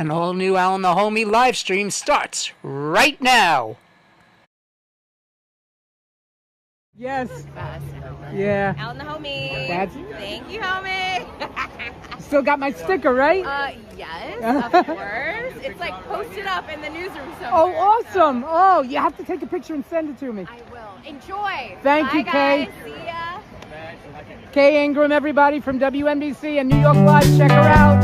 An all-new Alan the Homie live stream starts right now. Yes. Yeah. Alan the Homie. That's... Thank you, homie. Still got my sticker, right? Yes, of course. It's like posted up in the newsroom somewhere. Oh, awesome. Oh, you have to take a picture and send it to me. I will. Enjoy. Thank you, Kay. Guys. See ya. Kay Ingram, everybody from WNBC and New York Live. Check her out.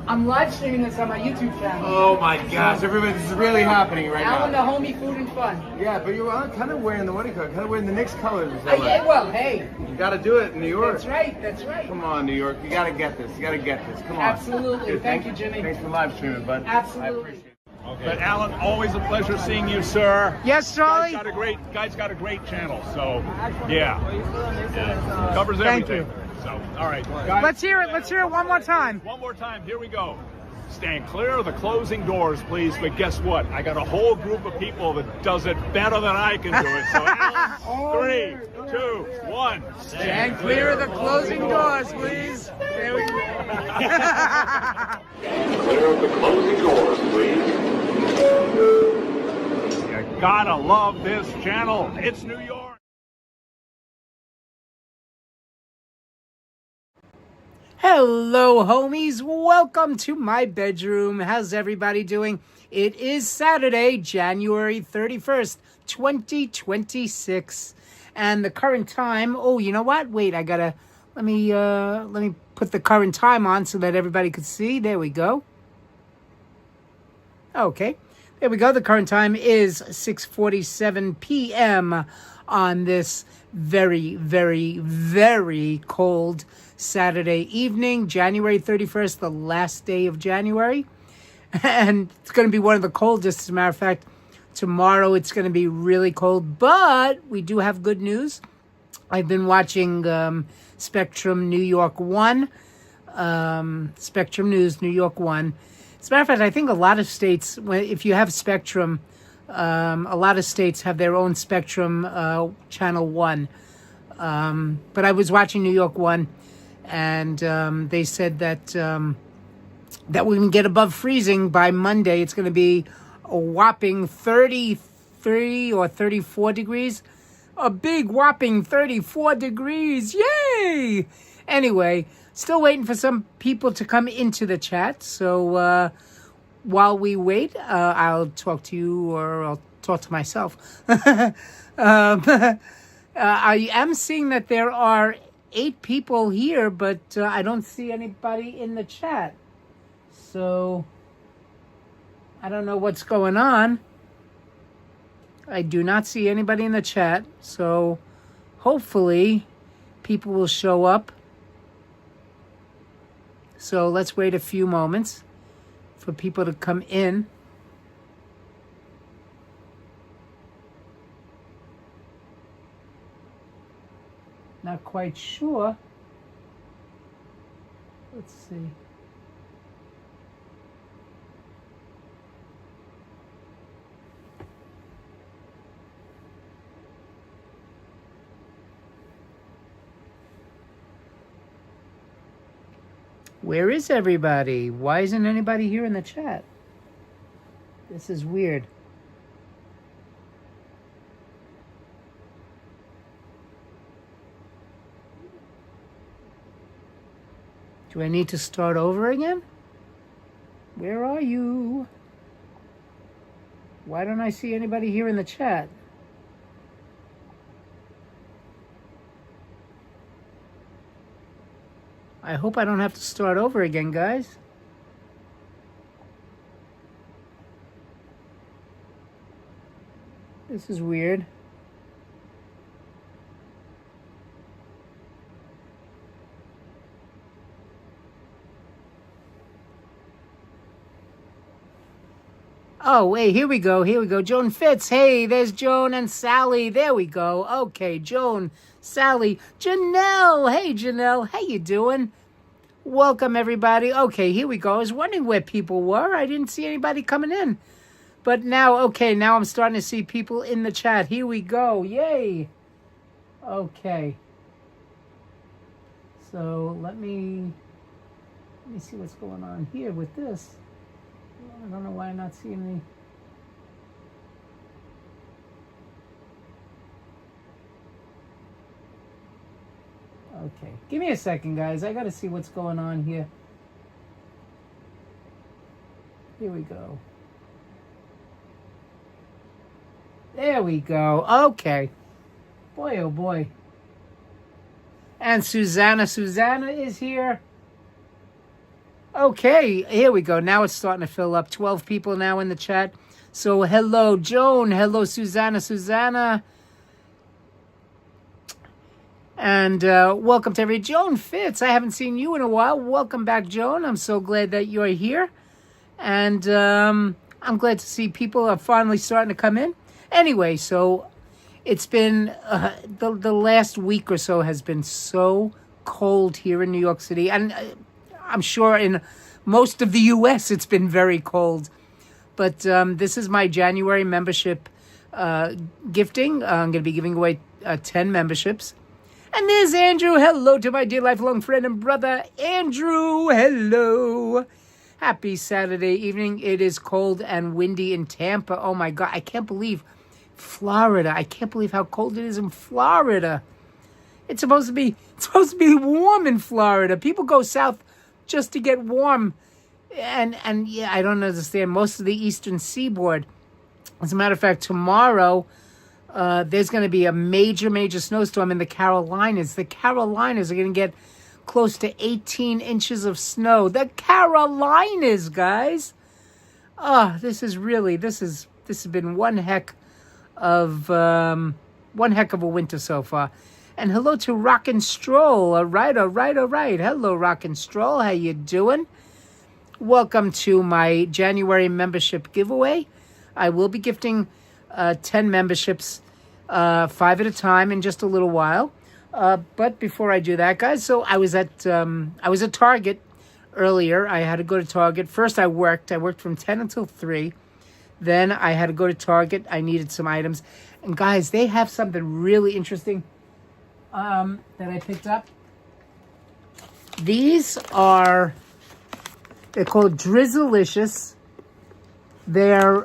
I'm live streaming this on my YouTube channel. Oh my gosh, everybody, this is really happening right Alan now. the Homie Food and Fun. Yeah, but you're kind of wearing the what do you call it? Kind of wearing the Knicks colors. Yeah, well, hey. You got to do it in New York. That's right, that's right. Come on, New York. You got to get this. You got to get this. Come on. Absolutely. Dude, Thank you, Jimmy. Thanks for live streaming, bud. Absolutely. I appreciate it. Okay. But Alan, always a pleasure seeing you, sir. Yes, Charlie. Guy's got a great channel. So, yeah. Covers Thank everything. you. So, all right. Guys, Let's hear it. Let's hear it one more time. One more time. Here we go. Stand clear of the closing doors, please. But guess what? I got a whole group of people that does it better than I can do it. So, Alan, 3, 2, 1. Stand clear of the closing doors, please. There we go. Stand clear of the closing doors, please. You gotta love this channel. It's New York. Hello, homies. Welcome to my bedroom. How's everybody doing? It is Saturday, January 31st, 2026. And the current time, oh, you know what? Wait, let me put the current time on so that everybody could see. There we go. Okay. There we go. The current time is 6:47 p.m. on this very, very, very cold Saturday evening, January 31st, the last day of January. And it's going to be one of the coldest. As a matter of fact, tomorrow it's going to be really cold. But we do have good news. I've been watching Spectrum New York 1. Spectrum News New York 1. As a matter of fact, I think a lot of states, if you have Spectrum, a lot of states have their own Spectrum Channel 1. But I was watching New York 1, and they said that that we can get above freezing by Monday. It's going to be a whopping 33 or 34 degrees. A big whopping 34 degrees. Yay! Anyway, still waiting for some people to come into the chat. So while we wait, I'll talk to you, or I'll talk to myself. I am seeing that there are 8 people here, but I don't see anybody in the chat. So I don't know what's going on. I do not see anybody in the chat. So hopefully people will show up. So let's wait a few moments for people to come in. Not quite sure. Let's see. Where is everybody? Why isn't anybody here in the chat? This is weird. Do I need to start over again? Where are you? Why don't I see anybody here in the chat? I hope I don't have to start over again, guys. This is weird. Oh, wait, here we go. Here we go. Joan Fitz. Hey, there's Joan and Sally. There we go. Okay, Joan, Sally, Janelle. Hey, Janelle. How you doing? Welcome, everybody. Okay, here we go. I was wondering where people were. I didn't see anybody coming in. But now, okay, now I'm starting to see people in the chat. Here we go. Yay. Okay. So let me see what's going on here with this. I don't know why I'm not seeing any. Okay, give me a second, guys. I gotta see what's going on here. Here we go. There we go. Okay. Boy, oh boy. And Susanna is here. Okay, here we go. Now it's starting to fill up. 12 people now in the chat. So hello, Joan. Hello, Susanna. And welcome to everybody. Joan Fitz, I haven't seen you in a while. Welcome back, Joan. I'm so glad that you're here. And I'm glad to see people are finally starting to come in. Anyway, so it's been, the last week or so has been so cold here in New York City. And I'm sure in most of the U.S. it's been very cold. But this is my January membership gifting. I'm going to be giving away 10 memberships. And there's Andrew. Hello to my dear lifelong friend and brother, Andrew. Hello. Happy Saturday evening. It is cold and windy in Tampa. Oh, my God. I can't believe Florida. I can't believe how cold it is in Florida. It's supposed to be warm in Florida. People go south just to get warm. And yeah, I don't understand. Most of the eastern seaboard. As a matter of fact, tomorrow, there's going to be a major snowstorm in the Carolinas. The Carolinas are going to get close to 18 inches of snow. The Carolinas, guys. This has been one heck of a winter so far. And hello to Rock and Stroll. All right. Hello, Rock and Stroll. How you doing? Welcome to my January membership giveaway. I will be gifting 10 memberships, 5 at a time in just a little while. But before I do that, guys, so I was at Target earlier. I had to go to Target. First, I worked from 10 until 3. Then I had to go to Target. I needed some items. And guys, they have something really interesting that I picked up. They're called Drizzlicious. They're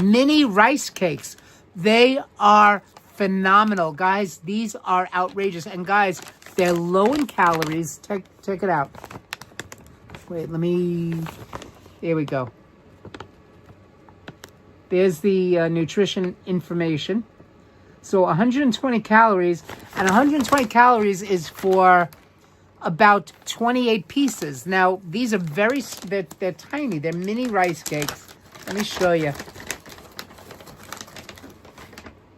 mini rice cakes. They are phenomenal, guys. These are outrageous. And guys, they're low in calories. Check it out. Wait, here we go. There's the nutrition information. So 120 calories, and 120 calories is for about 28 pieces. Now, these are they're tiny. They're mini rice cakes. Let me show you.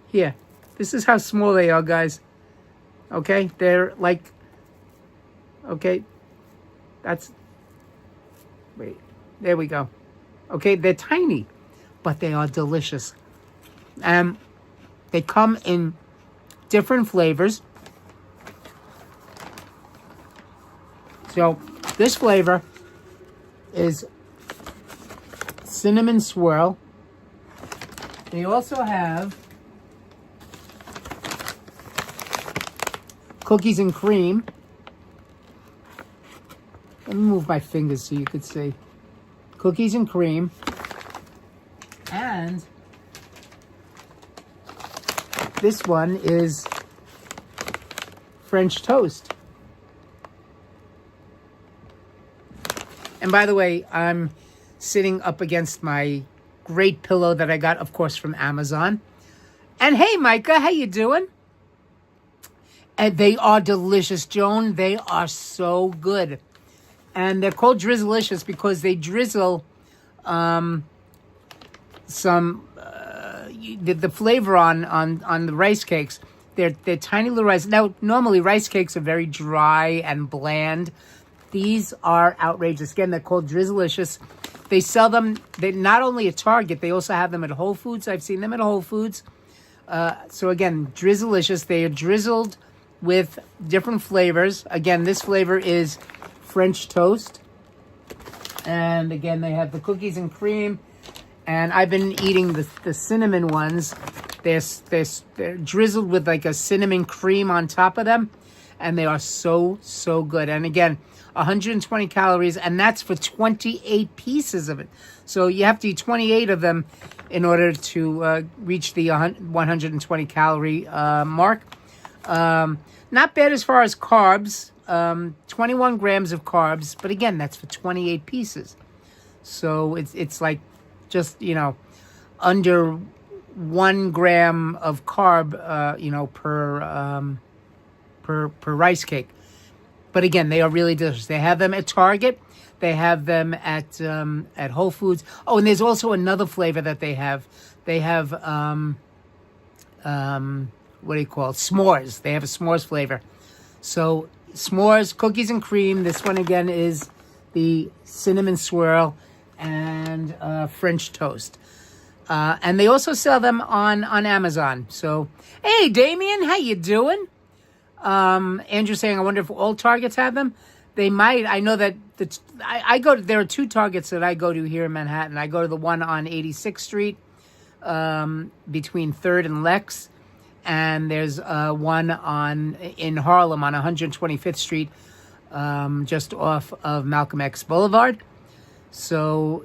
Here. This is how small they are, guys. Okay? They're like... Okay. Wait. There we go. Okay? They're tiny. But they are delicious. They come in different flavors. So, this flavor is cinnamon swirl. They also have cookies and cream. Let me move my fingers so you could see. Cookies and cream. And this one is French toast. And by the way, I'm sitting up against my great pillow that I got, of course, from Amazon. And hey, Micah, how you doing? And they are delicious, Joan. They are so good. And they're called Drizzlicious because they drizzle some the flavor on the rice cakes. They're tiny little rice. Now, normally rice cakes are very dry and bland. These are outrageous. Again, they're called Drizzlicious. They sell them. They're not only at Target, they also have them at Whole Foods. I've seen them at Whole Foods. So again, Drizzlicious. They are drizzled with different flavors. Again, this flavor is French toast. And again, they have the cookies and cream. And I've been eating the cinnamon ones. They're drizzled with like a cinnamon cream on top of them. And they are so, so good. And again, 120 calories. And that's for 28 pieces of it. So you have to eat 28 of them in order to reach the 120 calorie mark. Not bad as far as carbs. 21 grams of carbs. But again, that's for 28 pieces. So it's like just, under 1 gram of carb, per rice cake. But again, they are really delicious. They have them at Target. They have them at Whole Foods. Oh, and there's also another flavor that they have. They have what do you call it? S'mores. They have a s'mores flavor. So s'mores, cookies and cream. This one again is the cinnamon swirl and French toast. And they also sell them on Amazon. So, hey, Damien, how you doing? Andrew saying, I wonder if all Targets have them. They might. I know that I go to, there are 2 Targets that I go to here in Manhattan. I go to the one on 86th Street, between 3rd and Lex. And there's one in Harlem on 125th Street, just off of Malcolm X Boulevard. So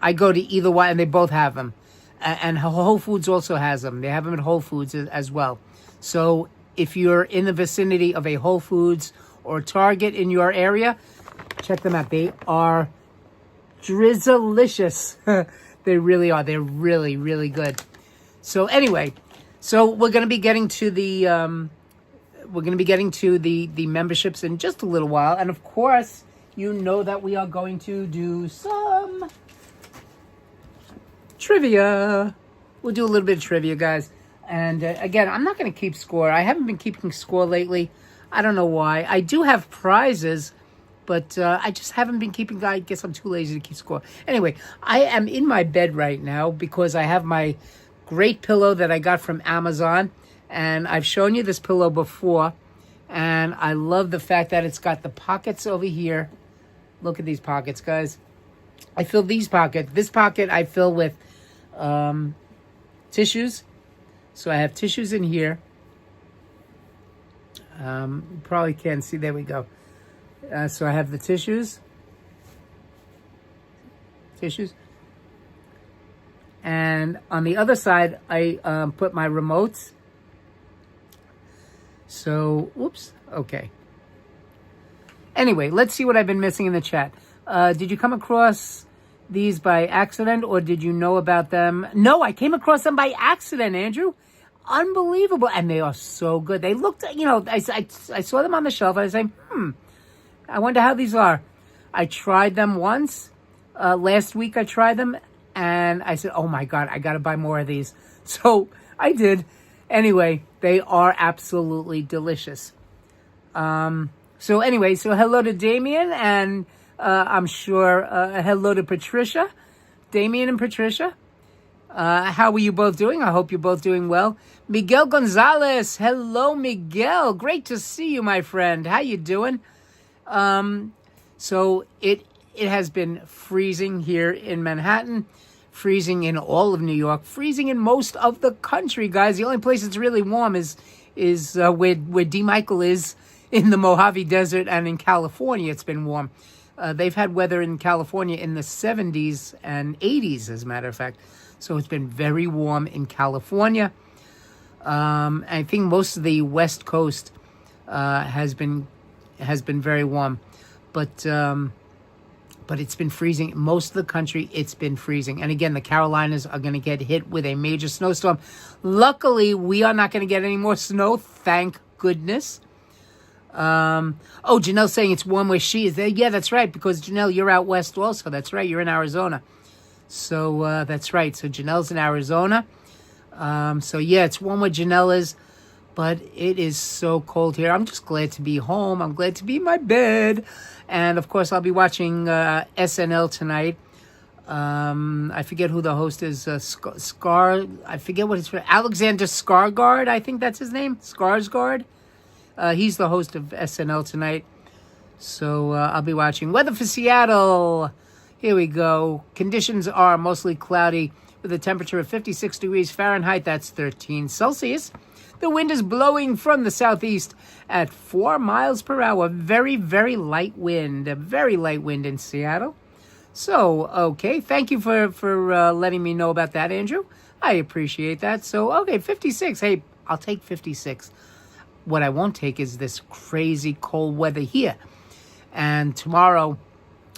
I go to either one, and they both have them. And Whole Foods also has them. They have them at Whole Foods as well. So if you're in the vicinity of a Whole Foods or Target in your area, check them out. They are Drizzlicious. They really are. They're really, really good. So anyway, so we're going to be getting to the the memberships in just a little while, and of course, you know that we are going to do some trivia. We'll do a little bit of trivia, guys. And again, I'm not going to keep score. I haven't been keeping score lately. I don't know why. I do have prizes, but I just haven't been keeping. I guess I'm too lazy to keep score. Anyway, I am in my bed right now because I have my great pillow that I got from Amazon. And I've shown you this pillow before. And I love the fact that it's got the pockets over here. Look at these pockets, guys. I fill these pockets. This pocket I fill with tissues. So I have tissues in here. You probably can't see. There we go. So I have the tissues. And on the other side, I put my remotes. So, whoops. Okay. Anyway, let's see what I've been missing in the chat. Did you come across these by accident, or did you know about them? No, I came across them by accident, Andrew. Unbelievable. And they are so good. They looked, I saw them on the shelf. I was saying, I wonder how these are. I tried them once. Last week I tried them. And I said, oh my God, I got to buy more of these. So I did. Anyway, they are absolutely delicious. So hello to Damien, and I'm sure hello to Patricia. Damien and Patricia. How are you both doing? I hope you're both doing well. Miguel Gonzalez. Hello, Miguel. Great to see you, my friend. How you doing? So it has been freezing here in Manhattan, freezing in all of New York, freezing in most of the country, guys. The only place that's really warm is where D. Michael is in the Mojave Desert, and in California it's been warm. They've had weather in California in the 70s and 80s, as a matter of fact. So it's been very warm in California. I think most of the West Coast has been very warm, but it's been freezing. Most of the country, it's been freezing. And again, the Carolinas are going to get hit with a major snowstorm. Luckily, we are not going to get any more snow, thank goodness. Janelle's saying it's warm where she is. Yeah, that's right, because Janelle, you're out west also. That's right, you're in Arizona. So that's right. So Janelle's in Arizona. It's warm where Janelle is, but it is so cold here. I'm just glad to be home. I'm glad to be in my bed. And, of course, I'll be watching SNL tonight. I forget who the host is. I forget what it's for. Alexander Skarsgård, I think that's his name. Skarsgård. He's the host of SNL tonight. So I'll be watching. Weather for Seattle. Here we go. Conditions are mostly cloudy with a temperature of 56 degrees Fahrenheit. That's 13 Celsius. The wind is blowing from the southeast at 4 miles per hour. Very, very light wind. A very light wind in Seattle. So, okay. Thank you for letting me know about that, Andrew. I appreciate that. So, okay, 56. Hey, I'll take 56. What I won't take is this crazy cold weather here. And tomorrow,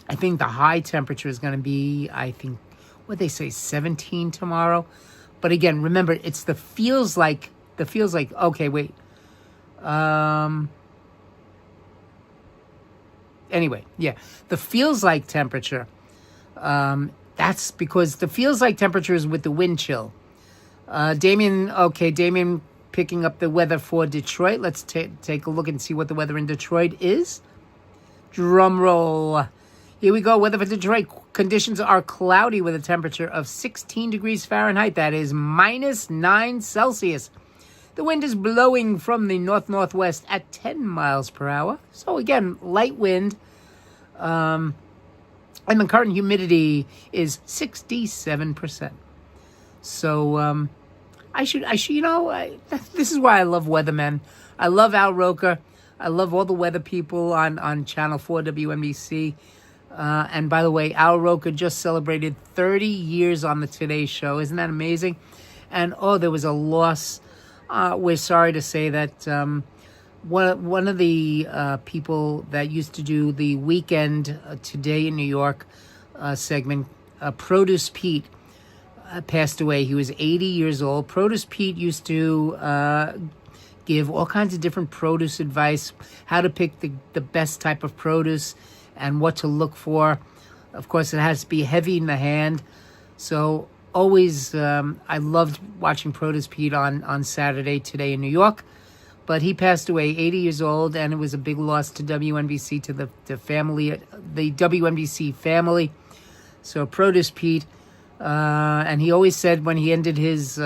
I think the high temperature is going to be, what they say, 17 tomorrow. But again, remember, it's feels like, okay, wait. Anyway, yeah, the feels like temperature. That's because the feels like temperature is with the wind chill. Damien picking up the weather for Detroit. Let's take a look and see what the weather in Detroit is. Drum roll. Here we go. Weather for Detroit. Conditions are cloudy with a temperature of 16 degrees Fahrenheit. That is -9 Celsius. The wind is blowing from the north-northwest at 10 miles per hour. So again, light wind. And the current humidity is 67%. So this is why I love weathermen. I love Al Roker. I love all the weather people on Channel 4 WNBC. And by the way, Al Roker just celebrated 30 years on the Today Show. Isn't that amazing? And, there was a loss. We're sorry to say that one of the people that used to do the Weekend Today in New York segment, Produce Pete, passed away. He was 80 years old. Produce Pete used to give all kinds of different produce advice, how to pick the best type of produce and what to look for. Of course, it has to be heavy in the hand. So always, I loved watching Produce Pete on Saturday Today in New York. But he passed away, 80 years old, and it was a big loss to WNBC, to the family, the WNBC family. So Produce Pete, and he always said when he ended his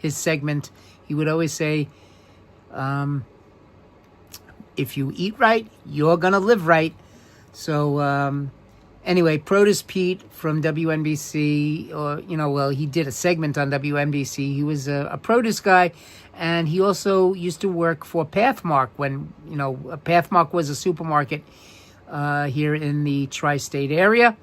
segment, he would always say, if you eat right, you're going to live right. So anyway, Produce Pete from WNBC, he did a segment on WNBC. He was a produce guy, and he also used to work for Pathmark when, Pathmark was a supermarket here in the tri-state area.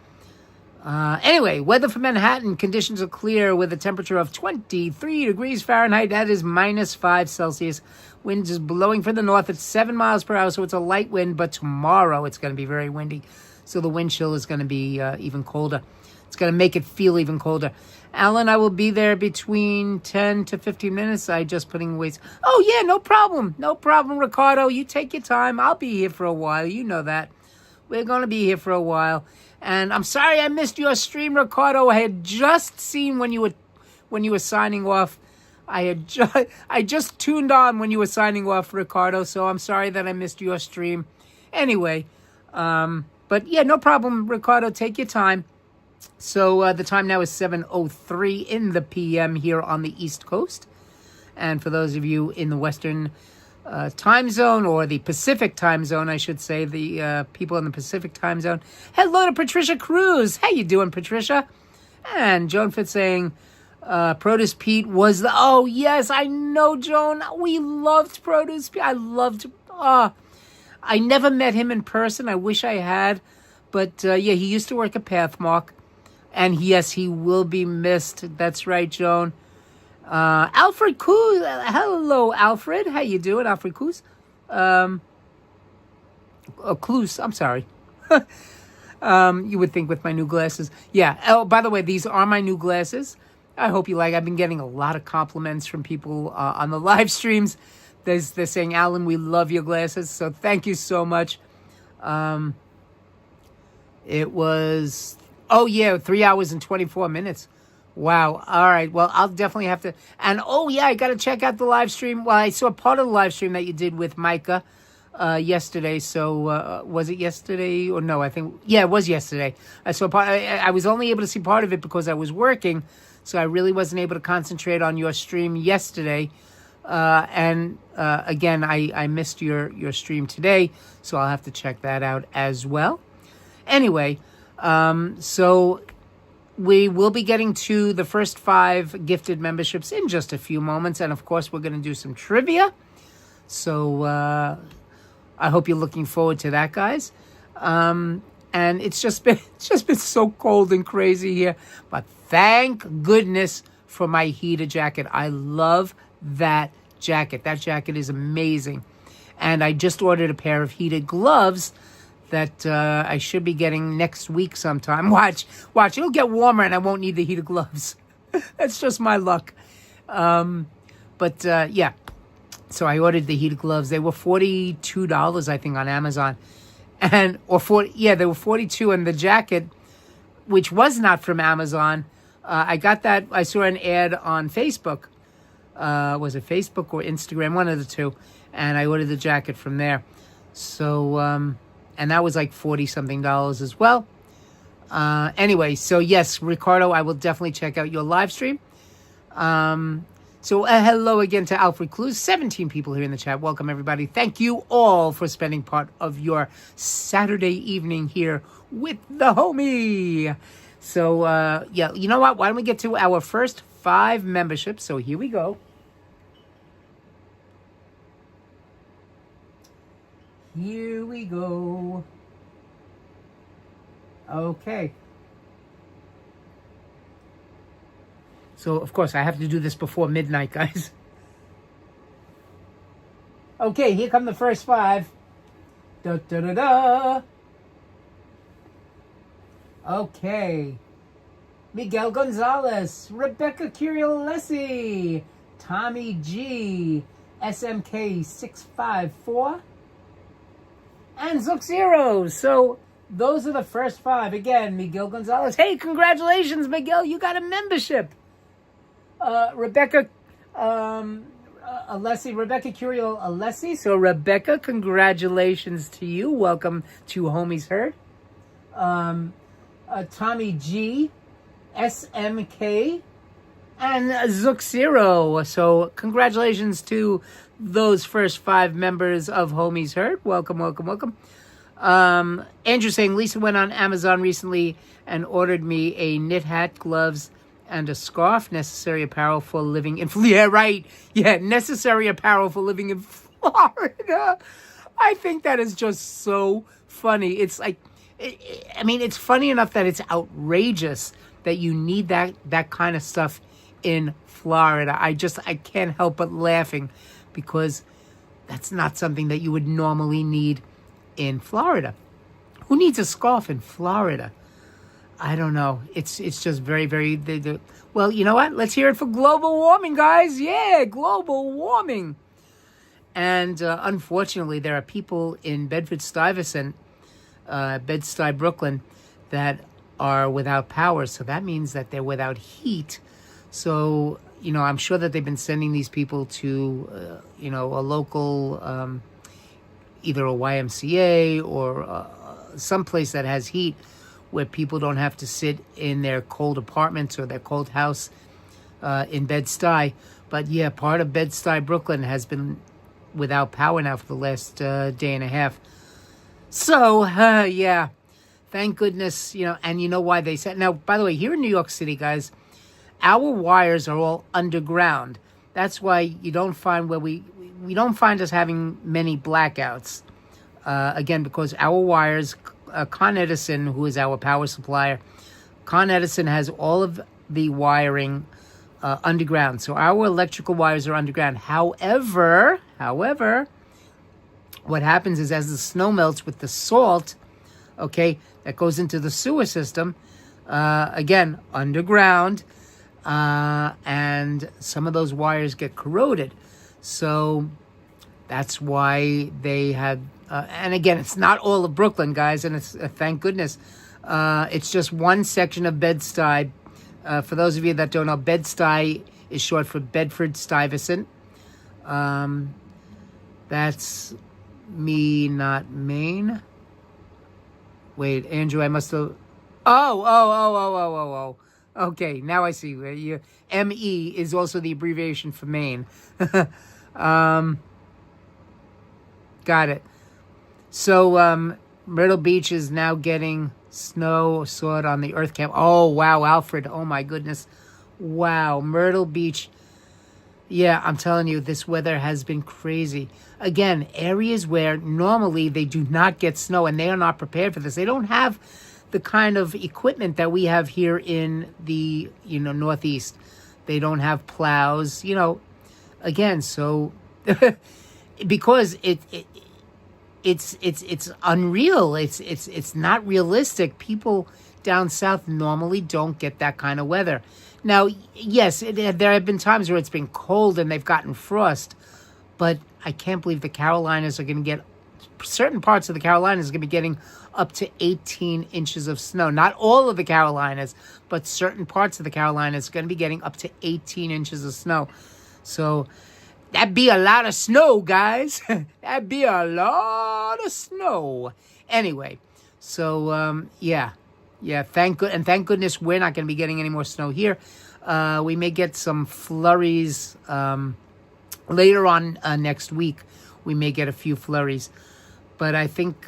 Anyway, weather for Manhattan. Conditions are clear with a temperature of 23 degrees Fahrenheit. That is -5 Celsius. Wind is blowing from the north at 7 miles per hour, so it's a light wind. But tomorrow it's going to be very windy, so the wind chill is going to be even colder. It's going to make it feel even colder. Alan, I will be there between 10 to 15 minutes. I just putting away. Oh, yeah, no problem. No problem, Ricardo. You take your time. I'll be here for a while. You know that. We're going to be here for a while. And I'm sorry I missed your stream, Ricardo. I had just seen when you were signing off. I just tuned on when you were signing off, Ricardo. So I'm sorry that I missed your stream. Anyway, but yeah, no problem, Ricardo. Take your time. So the time now is 7:03 in the PM here on the East Coast. And for those of you in the Western time zone, or the Pacific time zone, I should say, the people in the Pacific time zone. Hello to Patricia Cruz. How you doing, Patricia? And Joan Fitz saying, Produce Pete was the... Oh, yes, I know, Joan. We loved Produce Pete. I never met him in person. I wish I had. But yeah, he used to work at Pathmark. And yes, he will be missed. That's right, Joan. Alfred Coos. Hello, Alfred. How you doing, Alfred Coos? Clues. I'm sorry. You would think with my new glasses. Yeah. Oh, by the way, these are my new glasses. I hope you like. I've been getting a lot of compliments from people on the live streams. They're saying, Alan, we love your glasses. So thank you so much. It was, 3 hours and 24 minutes. Wow. All right. Well, I'll definitely have to. And I got to check out the live stream. Well, I saw part of the live stream that you did with Micah yesterday. So was it yesterday or no? I think, it was yesterday. I saw part. I was only able to see part of it because I was working. So I really wasn't able to concentrate on your stream yesterday. And again, I missed your stream today. So I'll have to check that out as well. Anyway, so we will be getting to the first 5 gifted memberships in just a few moments. And of course, we're going to do some trivia. So I hope you're looking forward to that, guys. And it's just been so cold and crazy here. But thank goodness for my heater jacket. I love that jacket. That jacket is amazing. And I just ordered a pair of heated gloves that I should be getting next week sometime. Watch. It'll get warmer and I won't need the heated gloves. That's just my luck. Yeah. So I ordered the heated gloves. They were $42, I think, on Amazon. They were $42. And the jacket, which was not from Amazon, I got that. I saw an ad on Facebook. Was it Facebook or Instagram? One of the two. And I ordered the jacket from there. So, and that was like $40-something as well. Anyway, so yes, Ricardo, I will definitely check out your live stream. So hello again to Alfred Clues. 17 people here in the chat. Welcome, everybody. Thank you all for spending part of your Saturday evening here with the homie. So, you know what? Why don't we get to our first 5 memberships? So here we go. Here we go. Okay. So, of course, I have to do this before midnight, guys. Okay, here come the first 5. Da da da da. Okay. Miguel Gonzalez, Rebecca Curiolesi, Tommy G, SMK 654, and Zook Zero. So those are the first 5. Again, Miguel Gonzalez. Hey, congratulations, Miguel. You got a membership. Rebecca Curiel Alessi. So Rebecca, congratulations to you. Welcome to Homies Herd. Tommy G, SMK, and Zook Zero. So congratulations to those first 5 members of Homies Herd. Welcome, welcome, welcome. Andrew saying, Lisa went on Amazon recently and ordered me a knit hat, gloves, and a scarf. Necessary apparel for living in... Yeah, right. Yeah, necessary apparel for living in Florida. I think that is just so funny. It's like... it's funny enough that it's outrageous that you need that kind of stuff in Florida. I can't help but laughing because that's not something that you would normally need in Florida. Who needs a scarf in Florida? I don't know. It's just very, very... Well, you know what? Let's hear it for global warming, guys. Yeah, global warming. And unfortunately, there are people in Bedford-Stuyvesant, Bed-Stuy, Brooklyn, that are without power. So that means that they're without heat. So, I'm sure that they've been sending these people to, a local, either a YMCA or someplace that has heat where people don't have to sit in their cold apartments or their cold house in Bed-Stuy. But yeah, part of Bed-Stuy, Brooklyn has been without power now for the last day and a half. So, yeah, thank goodness, and you know why they said... Now, by the way, here in New York City, guys, our wires are all underground. That's why you don't find we don't find us having many blackouts. Again, because our wires Con Edison, who is our power supplier, Con Edison has all of the wiring underground. So our electrical wires are underground. However, what happens is as the snow melts with the salt, okay, that goes into the sewer system, again, underground, and some of those wires get corroded. So that's why they had, and again, it's not all of Brooklyn, guys, and it's thank goodness. It's just one section of Bed-Stuy. For those of you that don't know, Bed-Stuy is short for Bedford-Stuyvesant. That's me, not Maine. Wait, Andrew, I must have... Oh. Okay, now I see. Where you ME is also the abbreviation for Maine. Got it. So, Myrtle Beach is now getting snow. Saw it on the Earth Camp. Oh, wow, Alfred. Oh, my goodness. Wow, Myrtle Beach. Yeah, I'm telling you, this weather has been crazy. Again, areas where normally they do not get snow, and they are not prepared for this. They don't have the kind of equipment that we have here in the, Northeast. They don't have plows, again, so because it's unreal. It's not realistic. People down south normally don't get that kind of weather. Now, yes, there have been times where it's been cold and they've gotten frost, but I can't believe the Carolinas are going to get, certain parts of the Carolinas are going to be getting up to 18 inches of snow. Not all of the Carolinas, but certain parts of the Carolinas are going to be getting up to 18 inches of snow. So that'd be a lot of snow, guys. That'd be a lot of snow. Anyway, so, yeah, thank goodness we're not going to be getting any more snow here. We may get some flurries later on next week. We may get a few flurries. But I think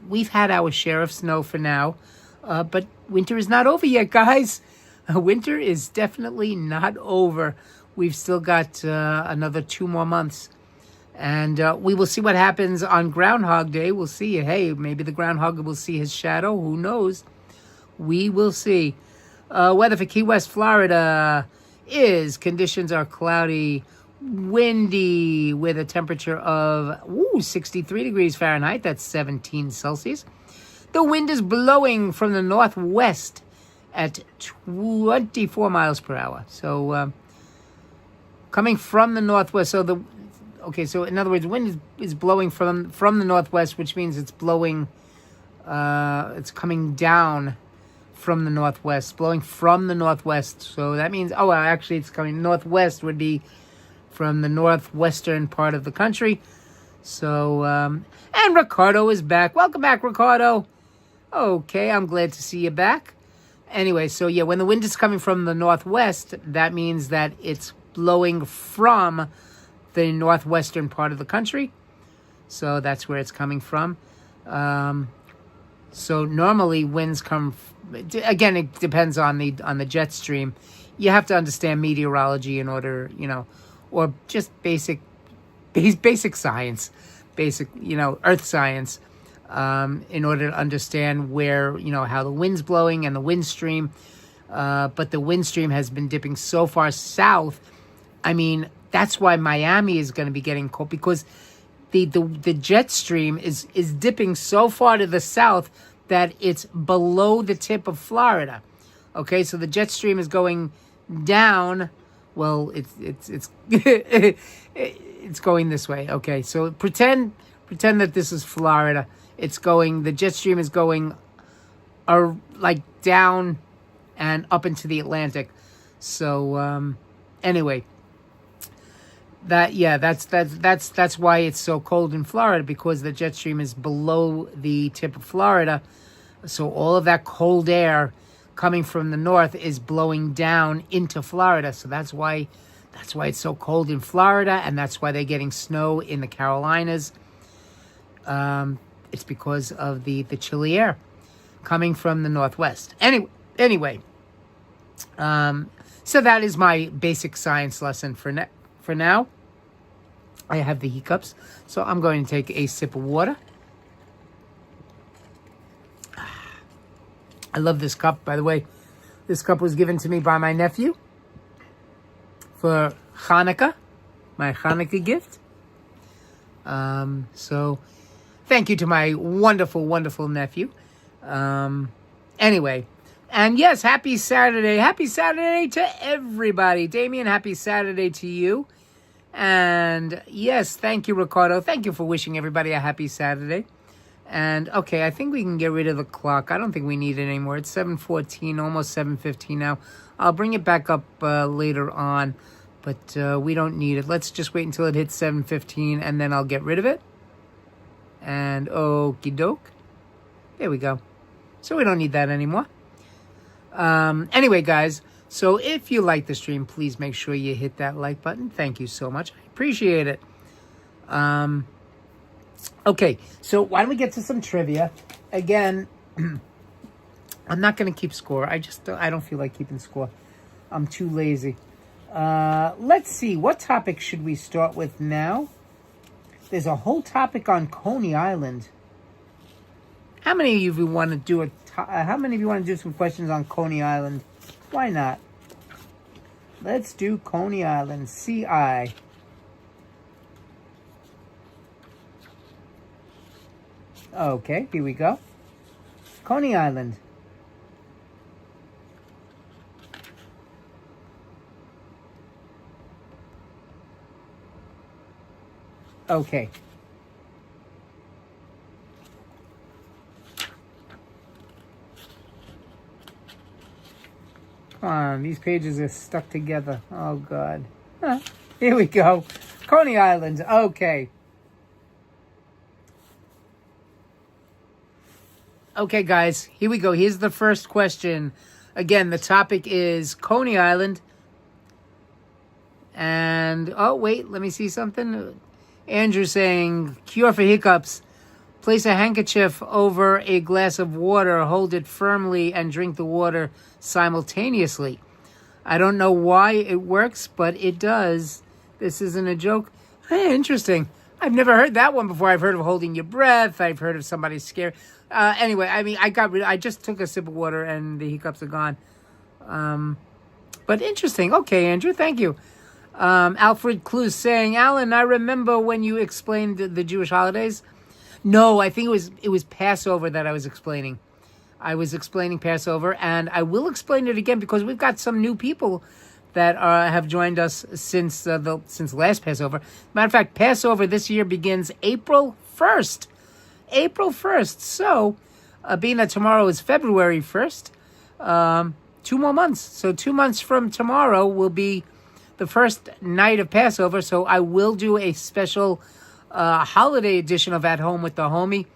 we've had our share of snow for now. But winter is not over yet, guys. Winter is definitely not over. We've still got another 2 more months. And we will see what happens on Groundhog Day. We'll see. Hey, maybe the groundhog will see his shadow. Who knows? We will see. Weather for Key West, Florida is conditions are cloudy, windy, with a temperature of 63 degrees Fahrenheit. That's 17 Celsius. The wind is blowing from the northwest at 24 miles per hour. So coming from the northwest. So in other words, wind is blowing from the northwest, which means it's blowing. It's coming down from the northwest, blowing from the northwest. So that means, actually it's coming northwest would be from the northwestern part of the country. So, and Ricardo is back. Welcome back, Ricardo. Okay, I'm glad to see you back. Anyway, so yeah, when the wind is coming from the northwest, that means that it's blowing from the northwestern part of the country. So that's where it's coming from. So normally winds come, again, it depends on the jet stream. You have to understand meteorology in order, or just basic science, earth science, in order to understand where, how the wind's blowing and the wind stream. But the wind stream has been dipping so far south. I mean, that's why Miami is going to be getting cold, because the jet stream is dipping so far to the south that it's below the tip of Florida. Okay, so the jet stream is going down. Well, it's it's going this way. Okay, so pretend that this is Florida. The jet stream is going like down and up into the Atlantic. So anyway, that's why it's so cold in Florida, because the jet stream is below the tip of Florida. So all of that cold air coming from the north is blowing down into Florida. So that's why it's so cold in Florida, and that's why they're getting snow in the Carolinas. It's because of the chilly air coming from the northwest. Anyway, so that is my basic science lesson for now. I have the hiccups, so I'm going to take a sip of water. I love this cup, by the way. This cup was given to me by my nephew for Hanukkah, my Hanukkah gift. So thank you to my wonderful, wonderful nephew. Anyway, and yes, happy Saturday. Happy Saturday to everybody. Damien, happy Saturday to you. And yes, thank you, Ricardo. Thank you for wishing everybody a happy Saturday. And okay, I think we can get rid of the clock. I don't think we need it anymore. It's 7:14, almost 7:15 now. I'll bring it back up later on, but we don't need it. Let's just wait until it hits 7:15, and then I'll get rid of it. And okie doke. There we go. So we don't need that anymore. Anyway, guys, so if you like the stream, please make sure you hit that like button. Thank you so much. I appreciate it. Okay, so why don't we get to some trivia? Again, I'm not going to keep score. I don't feel like keeping score. I'm too lazy. Let's see. What topic should we start with now? There's a whole topic on Coney Island. How many of you want to do how many of you want to do some questions on Coney Island? Why not? Let's do Coney Island. CI. Okay, here we go. Coney Island. Okay. Come on, these pages are stuck together. Oh, God. Here we go. Coney Island. Okay. Okay, guys, here we go. Here's the first question. Again, the topic is Coney Island. And, oh, wait, let me see something. Andrew saying, cure for hiccups. Place a handkerchief over a glass of water, hold it firmly, and drink the water simultaneously. I don't know why it works, but it does. This isn't a joke. Hey, interesting. I've never heard that one before. I've heard of holding your breath. I've heard of somebody scared. Anyway, I mean, I just took a sip of water and the hiccups are gone. But interesting. Okay, Andrew, thank you. Alfred Clues saying, Alan, I remember when you explained the Jewish holidays. No, I think it was Passover that I was explaining. I was explaining Passover, and I will explain it again because we've got some new people that have joined us since last Passover. Matter of fact, Passover this year begins April 1st. April 1st. So, being that tomorrow is February 1st, 2 more months. So 2 months from tomorrow will be the first night of Passover. So I will do a special holiday edition of At Home with the Homie,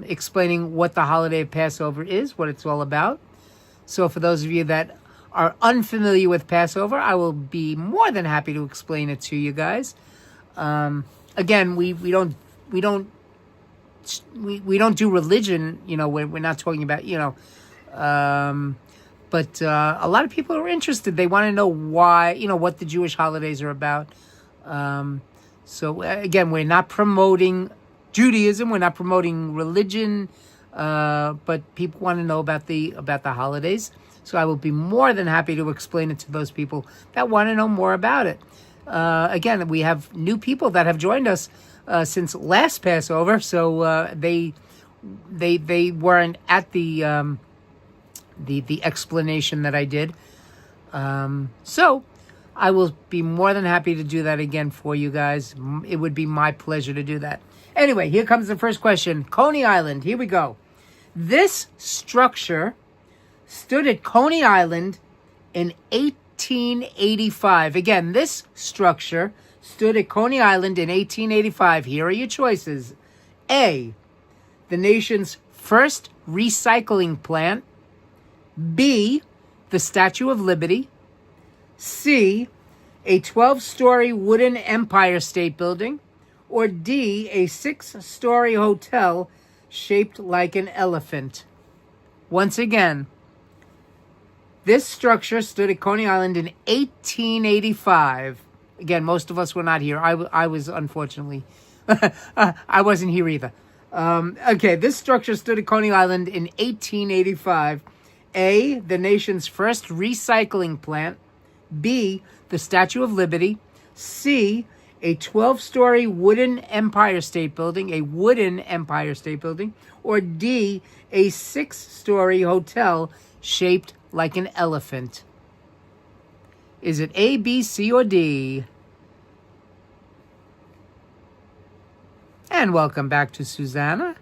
explaining what the holiday of Passover is, what it's all about. So for those of you that are unfamiliar with Passover, I will be more than happy to explain it to you guys. Again, we don't do religion, you know, we're not talking about, you know, but a lot of people are interested. They want to know why, you know, what the Jewish holidays are about. So again, we're not promoting Judaism, we're not promoting religion, but people want to know about the holidays. So I will be more than happy to explain it to those people that want to know more about it. Again, we have new people that have joined us since last Passover, so they weren't at the explanation that I did. So I will be more than happy to do that again for you guys. It would be my pleasure to do that. Anyway, here comes the first question. Coney Island. Here we go. This structure stood at Coney Island in 1885. Again, this structure stood at Coney Island in 1885. Here are your choices. A, the nation's first recycling plant. B, the Statue of Liberty. C, a 12-story wooden Empire State Building. Or D, a 6-story hotel shaped like an elephant. Once again, this structure stood at Coney Island in 1885. Again, most of us were not here. I was, unfortunately, I wasn't here either. Okay, this structure stood at Coney Island in 1885. A, the nation's first recycling plant. B, the Statue of Liberty. C, a 12-story wooden Empire State Building, or D, a 6-story hotel shaped like an elephant. Is it A, B, C, or D? And welcome back to Susanna.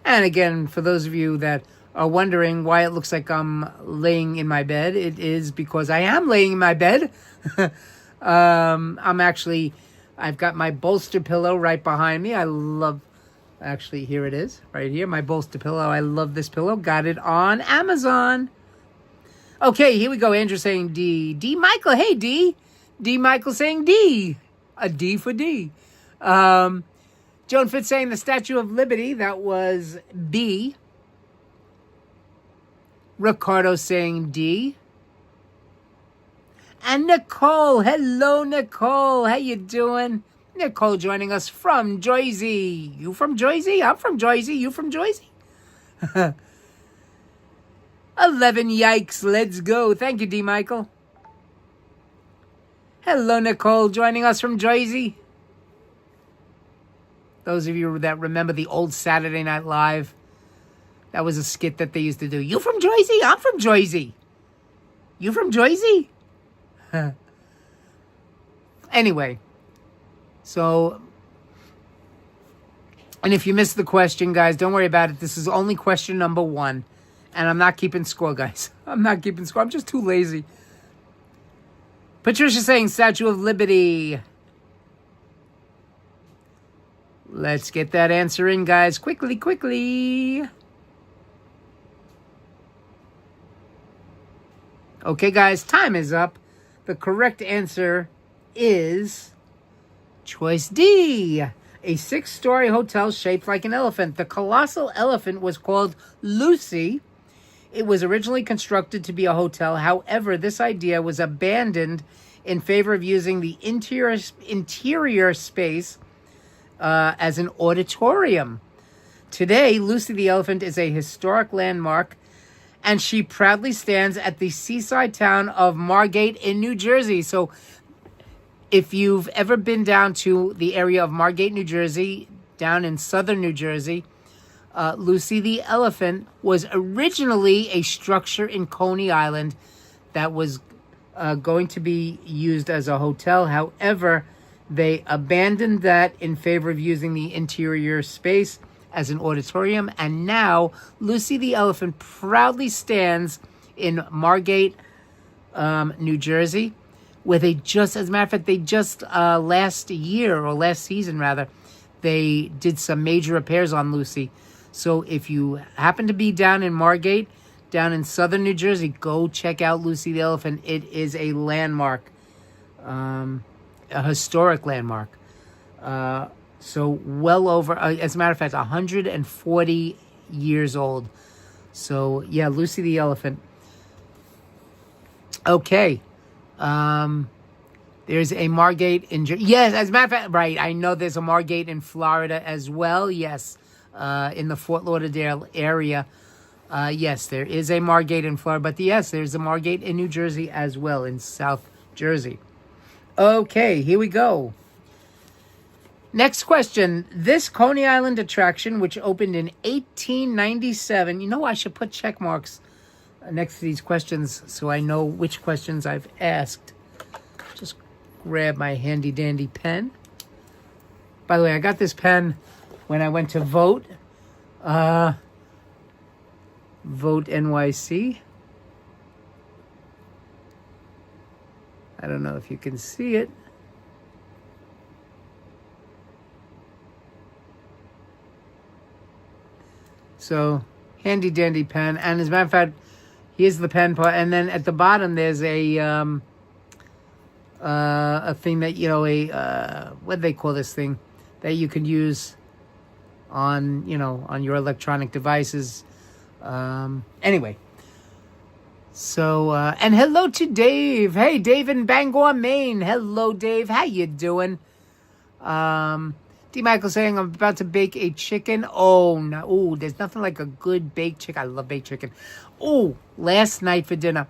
And again, for those of you that are wondering why it looks like I'm laying in my bed, it is because I am laying in my bed. I've got my bolster pillow right behind me. Actually, here it is, right here, my bolster pillow. I love this pillow. Got it on Amazon. Okay, here we go. Andrew saying D. D. Michael, hey, D. D. Michael saying D. A D for D. Joan Fitz saying the Statue of Liberty. That was B. Ricardo saying D. And Nicole. Hello, Nicole. How you doing? Nicole joining us from Jersey. You from Jersey? I'm from Jersey. You from Jersey? 11 yikes. Let's go. Thank you, D. Michael. Hello, Nicole joining us from Jersey. Those of you that remember the old Saturday Night Live, that was a skit that they used to do. You from Jersey? I'm from Jersey. You from Jersey? Anyway, so, and if you missed the question, guys, don't worry about it. This is only question number 1. And I'm not keeping score, guys. I'm not keeping score. I'm just too lazy. Patricia saying Statue of Liberty. Let's get that answer in, guys. Quickly, quickly. Okay, guys, time is up. The correct answer is choice D, a 6-story hotel shaped like an elephant. The colossal elephant was called Lucy. It was originally constructed to be a hotel. However, this idea was abandoned in favor of using the interior space as an auditorium. Today, Lucy the Elephant is a historic landmark, and she proudly stands at the seaside town of Margate in New Jersey. So if you've ever been down to the area of Margate, New Jersey, down in southern New Jersey, Lucy the Elephant was originally a structure in Coney Island that was going to be used as a hotel. However, they abandoned that in favor of using the interior space as an auditorium, and now Lucy the Elephant proudly stands in Margate, New Jersey, where they just, as a matter of fact, they just last season, they did some major repairs on Lucy. So if you happen to be down in Margate, down in southern New Jersey, go check out Lucy the Elephant. It is a landmark, a historic landmark. So well over, as a matter of fact, 140 years old. So, yeah, Lucy the Elephant. Okay. There's a Margate in... Yes, as a matter of fact, right, I know there's a Margate in Florida as well. Yes, in the Fort Lauderdale area. Yes, there is a Margate in Florida. But yes, there's a Margate in New Jersey as well, in South Jersey. Okay, here we go. Next question. This Coney Island attraction, which opened in 1897, you know, I should put check marks next to these questions so I know which questions I've asked. Just grab my handy dandy pen. By the way, I got this pen when I went to vote. Vote NYC. I don't know if you can see it. So, handy dandy pen. And as a matter of fact, here's the pen part. And then at the bottom, there's a thing that, you know, what do they call this thing? That you can use on, you know, on your electronic devices. Anyway. So, and hello to Dave. Hey, Dave in Bangor, Maine. Hello, Dave. How you doing? D. Michael saying, I'm about to bake a chicken. Oh, no. Ooh, there's nothing like a good baked chicken. I love baked chicken. Ooh, last night for dinner,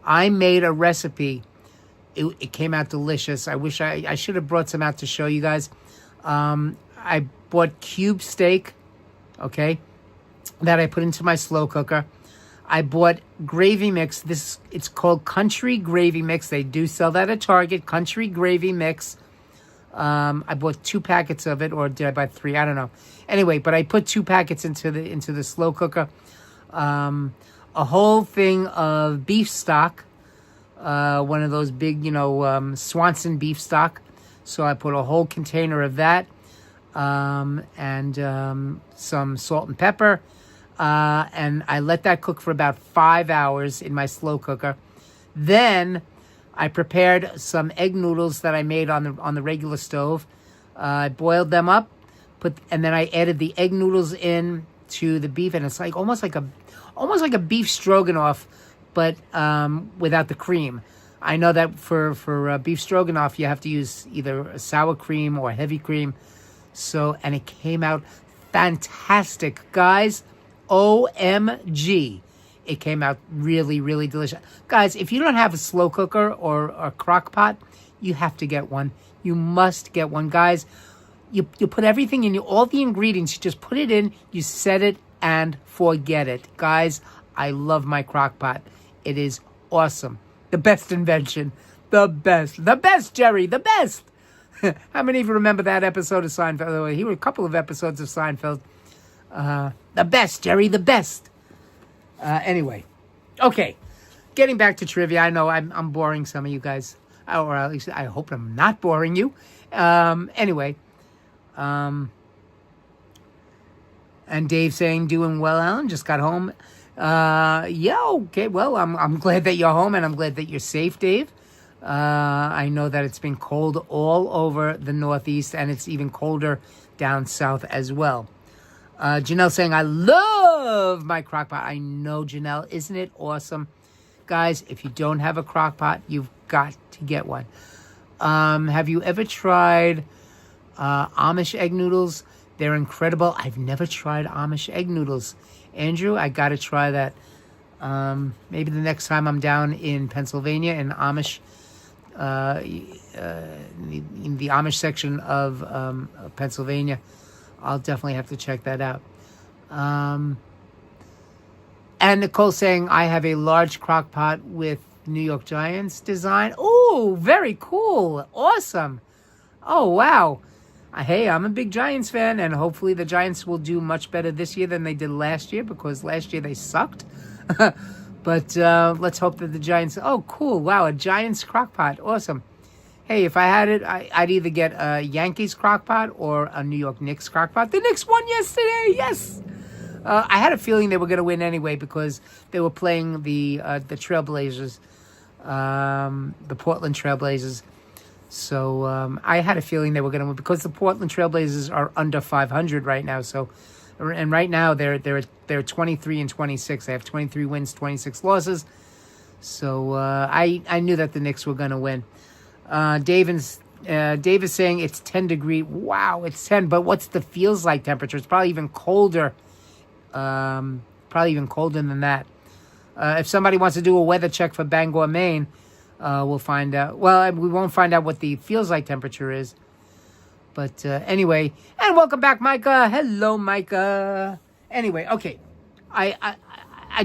I made a recipe. It came out delicious. I wish I should have brought some out to show you guys. I bought cube steak, okay, that I put into my slow cooker. I bought gravy mix. It's called Country Gravy Mix. They do sell that at Target. Country Gravy Mix. I bought 2 packets of it, or did I buy 3? I don't know. Anyway, but I put 2 packets into the slow cooker. A whole thing of beef stock, one of those big, Swanson beef stock. So I put a whole container of that, and some salt and pepper. And I let that cook for about 5 hours in my slow cooker. Then I prepared some egg noodles that I made on the regular stove. I boiled them up, and then I added the egg noodles in to the beef, and it's like almost like a beef stroganoff, but without the cream. I know that for beef stroganoff you have to use either a sour cream or heavy cream. And it came out fantastic, guys. OMG. It came out really, really delicious. Guys, if you don't have a slow cooker or a crock pot, you have to get one. You must get one. Guys, you put everything in, all the ingredients, you just put it in, you set it, and forget it. Guys, I love my crock pot. It is awesome. The best invention. The best. The best, Jerry. The best. How many of you remember that episode of Seinfeld? Here were a couple of episodes of Seinfeld. The best, Jerry, the best. Anyway, okay. Getting back to trivia. I know I'm boring some of you guys, or at least I hope I'm not boring you. Anyway, and Dave saying, doing well, Alan. Just got home. Yeah, okay. Well, I'm glad that you're home, and I'm glad that you're safe, Dave. I know that it's been cold all over the Northeast, and it's even colder down south as well. Janelle saying, I love my crock pot. I know, Janelle. Isn't it awesome? Guys, if you don't have a crock pot, you've got to get one. Have you ever tried Amish egg noodles? They're incredible. I've never tried Amish egg noodles. Andrew, I got to try that. Maybe the next time I'm down in Pennsylvania in Amish, in the Amish section of Pennsylvania, I'll definitely have to check that out. And Nicole saying, I have a large crock pot with New York Giants design. Oh, very cool. Awesome. Oh, wow. Hey, I'm a big Giants fan, and hopefully the Giants will do much better this year than they did last year, because last year they sucked. But let's hope that the Giants... Oh, cool. Wow, a Giants crock pot. Awesome. Hey, if I had it, I'd either get a Yankees crock pot or a New York Knicks crock pot. The Knicks won yesterday. Yes. I had a feeling they were going to win anyway, because they were playing the Trailblazers, the Portland Trailblazers. So I had a feeling they were going to win, because the Portland Trailblazers are under 500 right now. So, and right now they're 23-26. They have 23 wins, 26 losses. So I knew that the Knicks were going to win. Dave is saying it's 10 degrees. Wow, it's 10. But what's the feels like temperature? It's probably even colder. Probably even colder than that. If somebody wants to do a weather check for Bangor, Maine, we'll find out. Well, we won't find out what the feels like temperature is. But anyway, and welcome back, Micah. Hello, Micah. Anyway, okay. I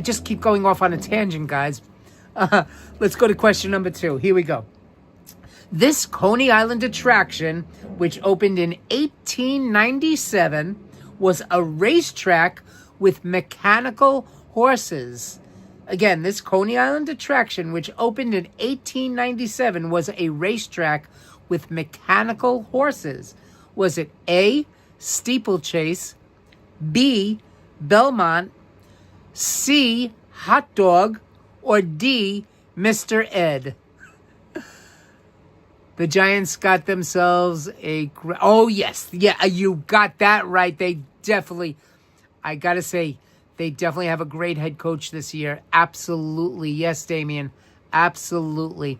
just keep going off on a tangent, guys. Let's go to question number 2. Here we go. This Coney Island attraction, which opened in 1897, was a racetrack with mechanical horses. Again, this Coney Island attraction, which opened in 1897, was a racetrack with mechanical horses. Was it A, steeplechase, B, Belmont, C, hot dog, or D, Mr. Ed? The Giants got themselves oh, yes. Yeah, you got that right. They definitely, I got to say, they definitely have a great head coach this year. Absolutely. Yes, Damien. Absolutely.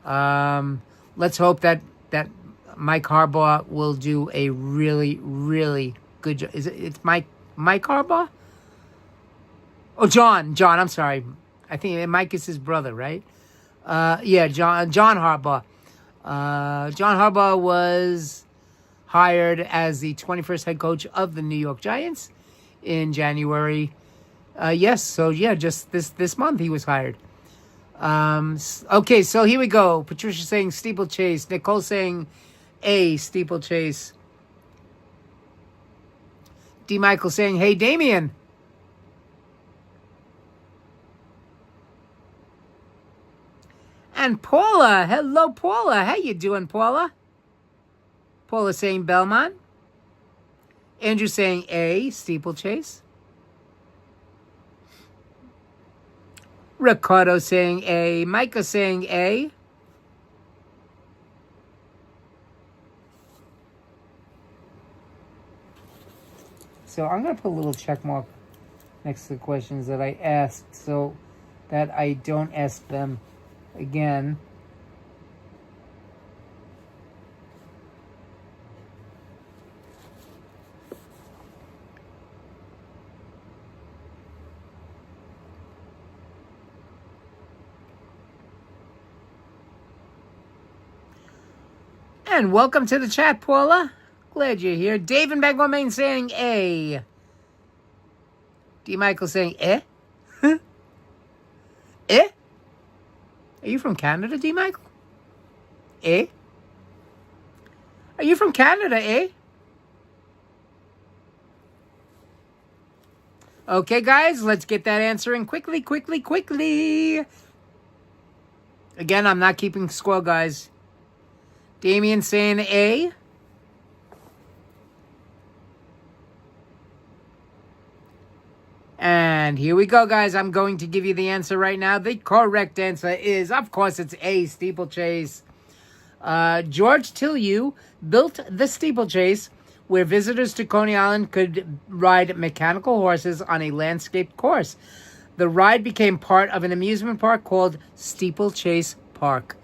Let's hope that Mike Harbaugh will do a really, really good job. It's Mike Harbaugh? Oh, John, I'm sorry. I think Mike is his brother, right? Yeah, John Harbaugh. John Harbaugh was hired as the 21st head coach of the New York Giants in January. Yes, so yeah, just this month he was hired. Okay, so here we go. Patricia saying steeplechase. Nicole saying A, steeplechase. D. Michael saying, hey, Damien. And Paula. Hello, Paula. How you doing, Paula? Paula saying Belmont. Andrew saying A, steeplechase. Ricardo saying A. Micah saying A. So I'm going to put a little check mark next to the questions that I asked so that I don't ask them again. And welcome to the chat, Paula. Glad you're here. Dave in Bangor, Maine saying A. D. Michael saying eh? Eh? Are you from Canada, D. Michael? Eh? Are you from Canada, eh? Okay, guys, let's get that answer in quickly. Again, I'm not keeping score, guys. Damien saying A. And here we go, guys. I'm going to give you the answer right now. The correct answer is, of course, it's A, steeplechase. George Tillieu built the steeplechase where visitors to Coney Island could ride mechanical horses on a landscaped course. The ride became part of an amusement park called Steeplechase Park.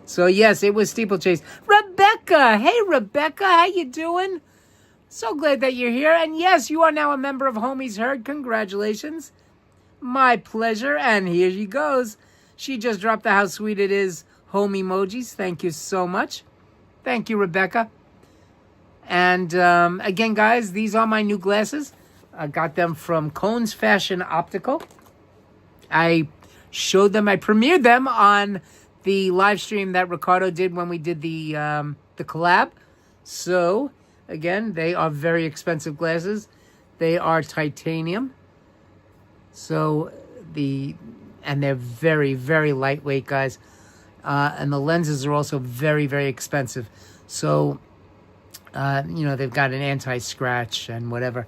So, yes, it was steeplechase. Rebecca! Hey, Rebecca, how you doing? So glad that you're here. And yes, you are now a member of Homie's Herd. Congratulations. My pleasure. And here she goes. She just dropped the how sweet it is home emojis. Thank you so much. Thank you, Rebecca. And again, guys, these are my new glasses. I got them from Cohn's Fashion Optical. I showed them, I premiered them on the live stream that Ricardo did when we did the collab. So, again, they are very expensive glasses. They are titanium. So, and they're very, very lightweight, guys. And the lenses are also very, very expensive. So, they've got an anti-scratch and whatever.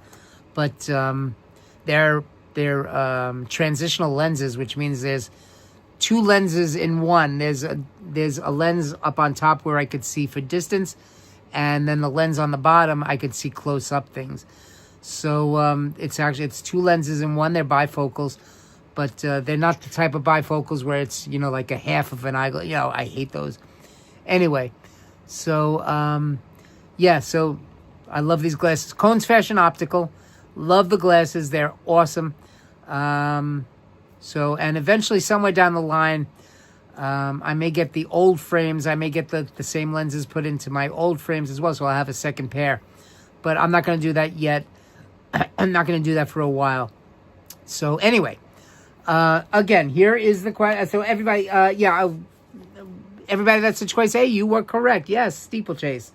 But they're transitional lenses, which means there's two lenses in one. There's a lens up on top where I could see for distance, and then the lens on the bottom I could see close up things. So it's two lenses in one. They're bifocals, but they're not the type of bifocals where it's like a half of an eye. I hate those. Anyway, so so I love these glasses. Cohn's Fashion Optical. Love the glasses. They're awesome. And eventually somewhere down the line, I may get the old frames. I may get the same lenses put into my old frames as well. So I'll have a second pair, but I'm not going to do that yet. I'm not going to do that for a while. So anyway, again, here is the question. So everybody, everybody that's a choice A, you were correct. Yes, steeplechase.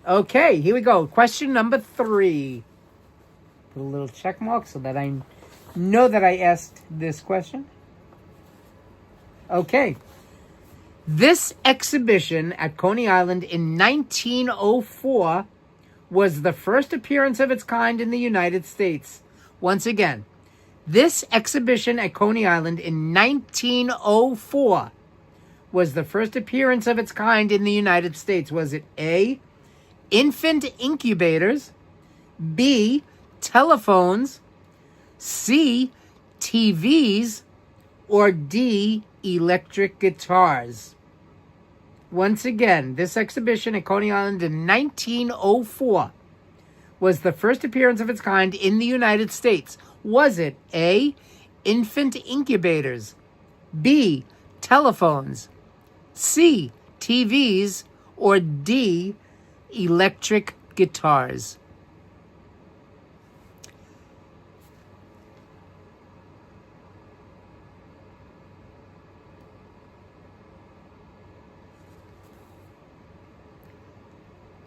Okay, here we go. Question number 3. Put a little check mark so that I know that I asked this question. Okay. This exhibition at Coney Island in 1904 was the first appearance of its kind in the United States. Once again, this exhibition at Coney Island in 1904 was the first appearance of its kind in the United States. Was it A, infant incubators, B, telephones, C, TVs, or D, electric guitars? Once again, this exhibition at Coney Island in 1904 was the first appearance of its kind in the United States. Was it A, infant incubators, B, telephones, C, TVs, or D, electric guitars?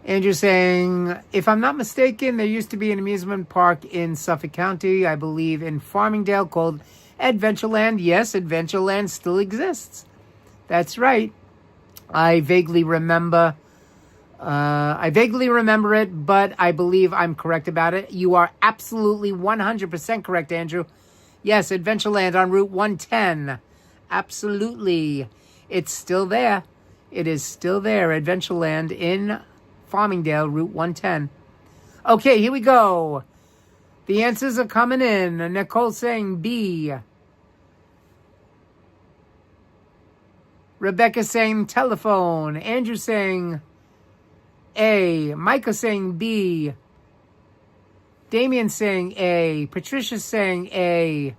Andrew saying, if I'm not mistaken, there used to be an amusement park in Suffolk County, I believe in Farmingdale, called Adventureland. Yes, Adventureland still exists. That's right. I vaguely remember it, but I believe I'm correct about it. You are absolutely 100% correct, Andrew. Yes, Adventureland on Route 110. Absolutely. It's still there. It is still there, Adventureland in Farmingdale, Route 110. Okay, here we go. The answers are coming in. Nicole saying B. Rebecca saying telephone. Andrew saying A. Micah saying B. Damien saying A. Patricia saying A.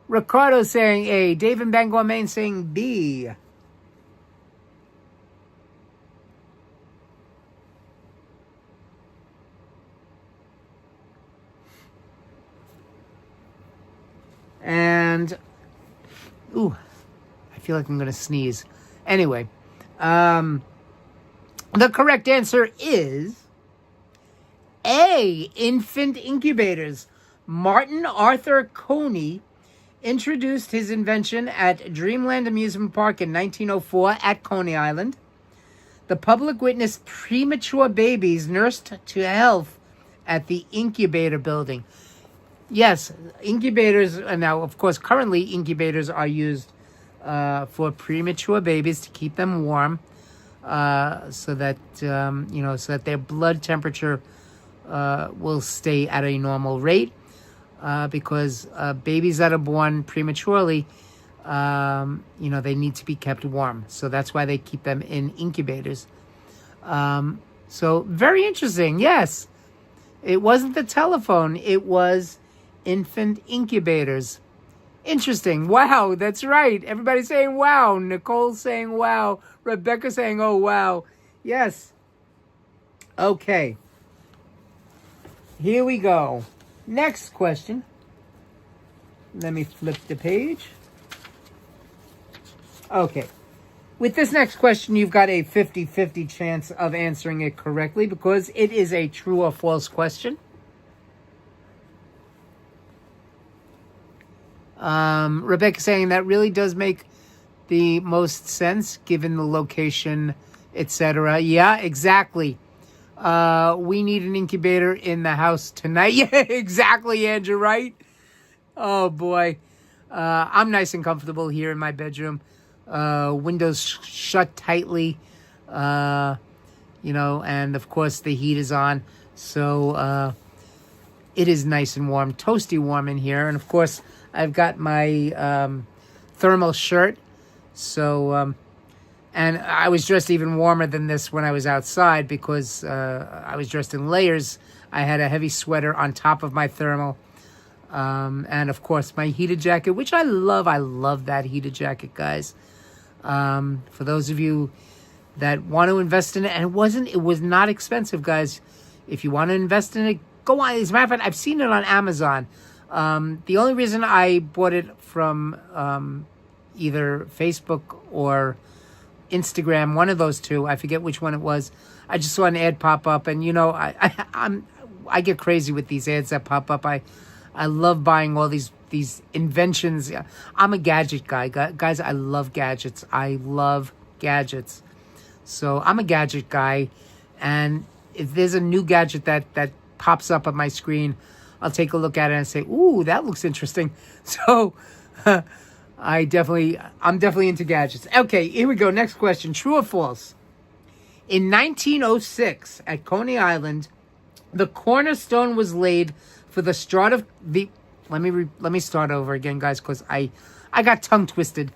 Ricardo saying A. Dave in Bangor, Maine saying B. And, ooh, I feel like I'm going to sneeze. Anyway, the correct answer is A, infant incubators. Martin Arthur Coney introduced his invention at Dreamland Amusement Park in 1904 at Coney Island. The public witnessed premature babies nursed to health at the incubator building. Yes, incubators, now, of course, currently incubators are used for premature babies to keep them warm, so that, so that their blood temperature will stay at a normal rate, because babies that are born prematurely, they need to be kept warm. So that's why they keep them in incubators. So very interesting. Yes, it wasn't the telephone. It was infant incubators. Interesting. Wow, that's right. Everybody's saying wow. Nicole saying wow. Rebecca saying oh wow. Yes. Okay. Here we go. Next question. Let me flip the page. Okay. With this next question, you've got a 50-50 chance of answering it correctly because it is a true or false question. Rebecca saying that really does make the most sense given the location, etc. Yeah, exactly. We need an incubator in the house tonight. Yeah, exactly, Andrew, right? Oh, boy. I'm nice and comfortable here in my bedroom. Windows shut tightly, and of course the heat is on. So it is nice and warm, toasty warm in here. And of course, I've got my thermal shirt. So, and I was dressed even warmer than this when I was outside because I was dressed in layers. I had a heavy sweater on top of my thermal. And of course, my heated jacket, which I love. I love that heated jacket, guys. For those of you that want to invest in it, and it was not expensive, guys. If you want to invest in it, go on. As a matter of fact, I've seen it on Amazon. The only reason I bought it from either Facebook or Instagram, one of those two, I forget which one it was. I just saw an ad pop up, and I get crazy with these ads that pop up. I love buying all these inventions. I'm a gadget guy. Guys, I love gadgets. So I'm a gadget guy. And if there's a new gadget that pops up on my screen, I'll take a look at it and say, ooh, that looks interesting. So I'm definitely into gadgets. Okay, here we go. Next question. True or false? In 1906 at Coney Island, the cornerstone was laid for the start of the... Let me start over again, guys, because I got tongue twisted.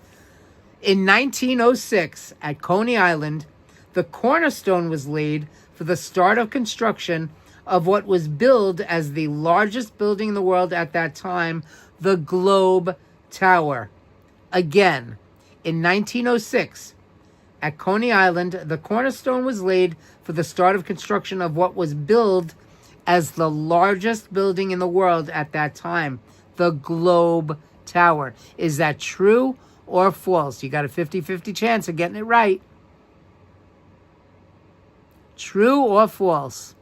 In 1906, at Coney Island, the cornerstone was laid for the start of construction of what was billed as the largest building in the world at that time, the Globe Tower. Again, in 1906, at Coney Island, the cornerstone was laid for the start of construction of what was billed as the largest building in the world at that time, the Globe Tower. Is that true or false? You got a 50-50 chance of getting it right. True or false?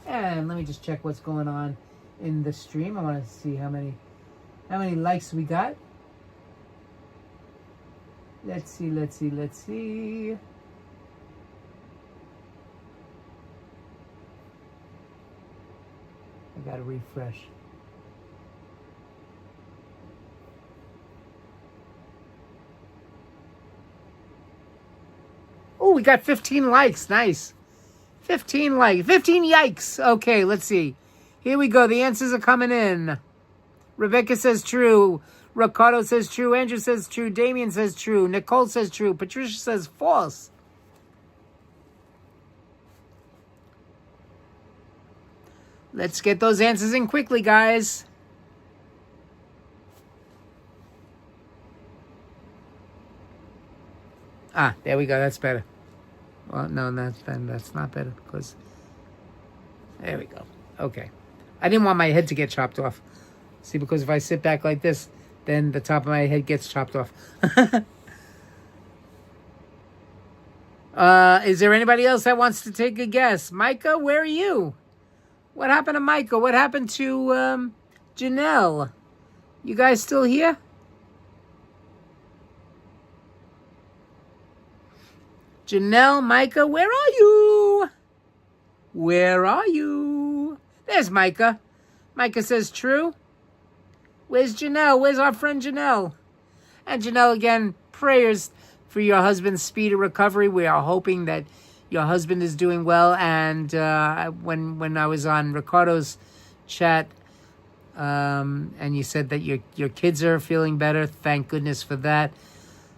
And let me just check what's going on in the stream. I want to see how many likes we got. Let's see. I gotta refresh. Oh, we got 15 likes. Nice. 15 likes. 15 yikes. Okay, let's see. Here we go. The answers are coming in. Rebecca says true. Ricardo says true. Andrew says true. Damien says true. Nicole says true. Patricia says false. Let's get those answers in quickly, guys. Ah, there we go. That's better. Well, no, that's not better because... There we go. Okay. I didn't want my head to get chopped off. See, because if I sit back like this, then the top of my head gets chopped off. Is there anybody else that wants to take a guess? Micah, where are you? What happened to Micah? What happened to Janelle? You guys still here? Janelle, Micah, where are you? Where are you? There's Micah. Micah says true. Where's Janelle? Where's our friend Janelle? And Janelle, again, prayers for your husband's speedy recovery. We are hoping that your husband is doing well. And when I was on Ricardo's chat, and you said that your kids are feeling better, thank goodness for that.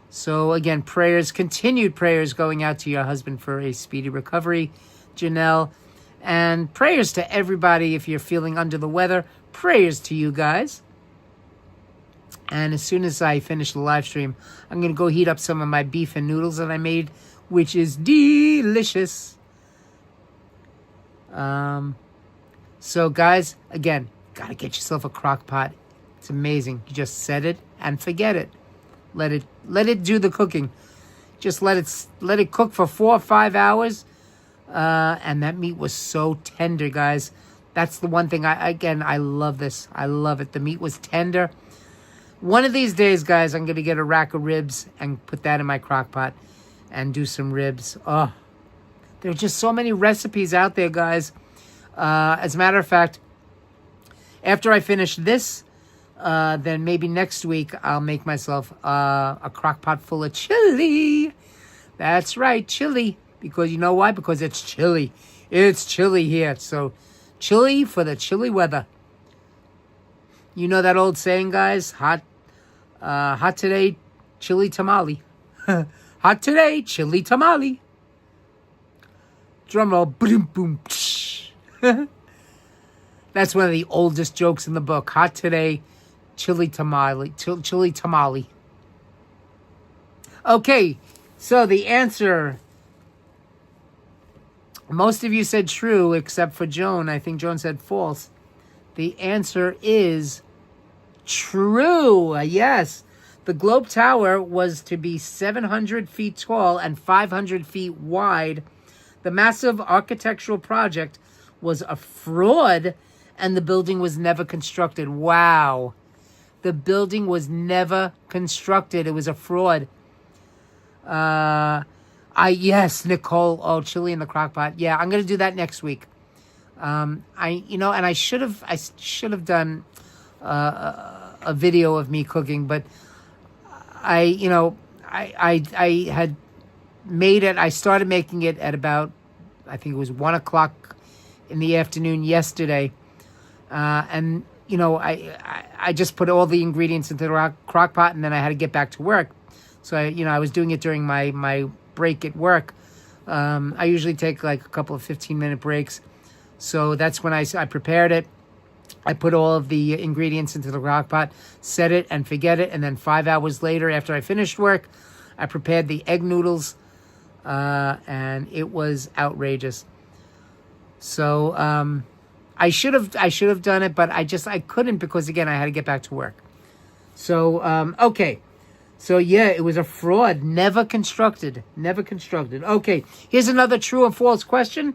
So again, continued prayers going out to your husband for a speedy recovery, Janelle. And prayers to everybody if you're feeling under the weather. Prayers to you guys. And as soon as I finish the live stream, I'm going to go heat up some of my beef and noodles that I made, which is delicious. So guys, again, got to get yourself a crock pot. It's amazing. You just set it and forget it. Let it do the cooking. Just let it cook for 4 or 5 hours. And that meat was so tender, guys. That's the one thing I love this. I love it. The meat was tender. One of these days, guys, I'm going to get a rack of ribs and put that in my crock pot and do some ribs. Oh, there are just so many recipes out there, guys. As a matter of fact, after I finish this, then maybe next week I'll make myself a crock pot full of chili. That's right, chili. Because you know why? Because it's chilly. It's chilly here. So chili for the chilly weather. You know that old saying, guys? Hot today, chili tamale. Hot today, chili tamale. Drum roll, boom, boom. That's one of the oldest jokes in the book. Hot today, chili tamale. Chili tamale. Okay, so the answer. Most of you said true, except for Joan. I think Joan said false. The answer is true. Yes. The Globe Tower was to be 700 feet tall and 500 feet wide. The massive architectural project was a fraud, and the building was never constructed. Wow. The building was never constructed. It was a fraud. Yes, Nicole. Oh, chili in the crock pot. Yeah, I'm going to do that next week. And I should have done a video of me cooking, but I had made it. I started making it at about, I think it was 1:00 in the afternoon yesterday. I I just put all the ingredients into the crock pot, and then I had to get back to work. So I was doing it during my break at work. I usually take like a couple of 15-minute breaks. So that's when I prepared it. I put all of the ingredients into the crock pot, set it and forget it. And then 5 hours later, after I finished work, I prepared the egg noodles, and it was outrageous. So I should have done it, but I couldn't because, again, I had to get back to work. So, okay. So, yeah, it was a fraud. Never constructed. Okay, here's another true or false question.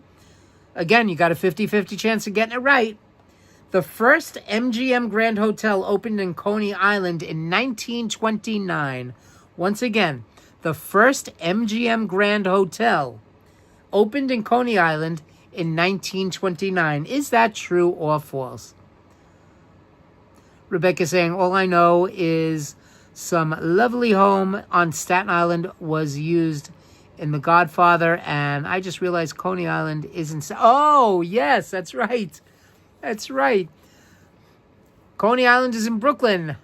Again, you got a 50-50 chance of getting it right. The first MGM Grand Hotel opened in Coney Island in 1929. Once again, the first MGM Grand Hotel opened in Coney Island in 1929. Is that true or false? Rebecca saying, all I know is some lovely home on Staten Island was used in The Godfather, and I just realized Coney Island isn't... Oh, yes, that's right. That's right. Coney Island is in Brooklyn.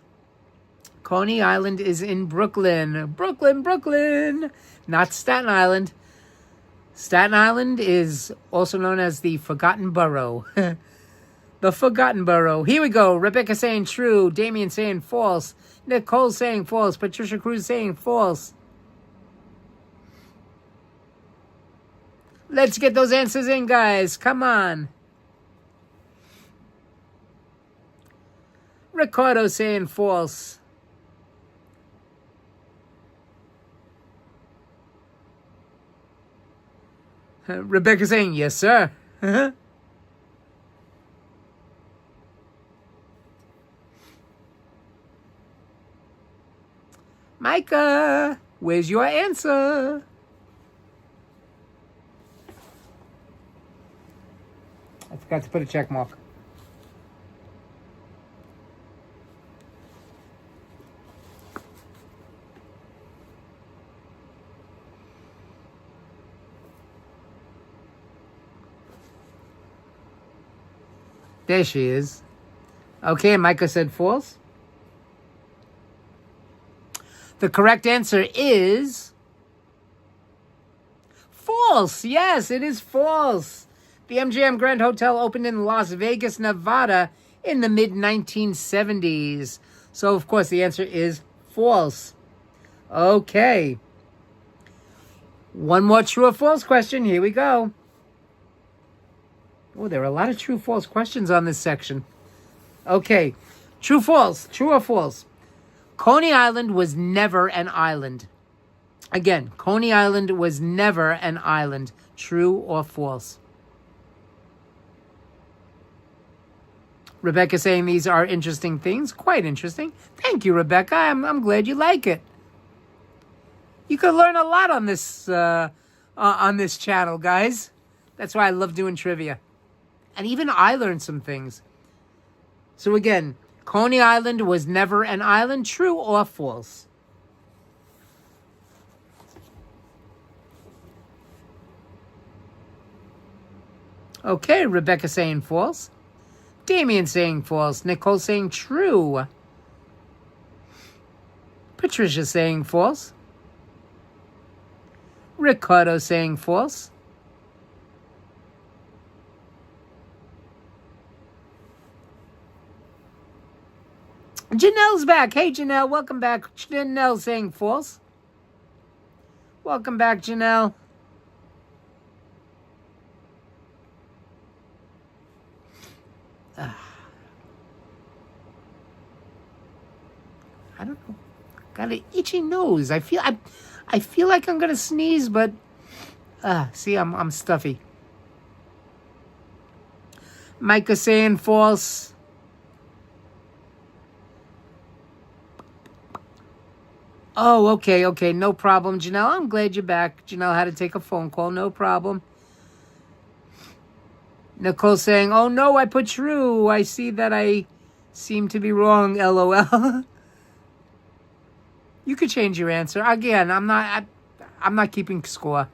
Coney Island is in Brooklyn. Brooklyn. Not Staten Island. Staten Island is also known as the Forgotten Borough. The Forgotten Borough. Here we go. Rebecca saying true. Damien saying false. Nicole saying false. Patricia Cruz saying false. Let's get those answers in, guys. Come on. Ricardo saying false. Rebecca saying yes, sir. Micah, where's your answer? I forgot to put a check mark. There she is. Okay, Micah said false. The correct answer is false. Yes, it is false. The MGM Grand Hotel opened in Las Vegas, Nevada in the mid-1970s. So, of course, the answer is false. Okay. One more true or false question. Here we go. Oh, there are a lot of true false questions on this section. Okay. True or false? Coney Island was never an island. Again, Coney Island was never an island. True or false? Rebecca saying these are interesting things. Quite interesting. Thank you, Rebecca. I'm glad you like it. You could learn a lot on this channel, guys. That's why I love doing trivia. And even I learned some things. So again, Coney Island was never an island. True or false? Okay, Rebecca saying false. Damien saying false. Nicole saying true. Patricia saying false. Ricardo saying false. Janelle's back. Hey, Janelle, welcome back. Janelle saying false. Welcome back, Janelle. I don't know. Got an itchy nose. I feel like I'm gonna sneeze, but see, I'm stuffy. Micah saying false. Oh, okay, no problem, Janelle. I'm glad you're back. Janelle had to take a phone call, no problem. Nicole saying, oh no, I put true. I see that I seem to be wrong, LOL. You could change your answer. Again, I'm not keeping score.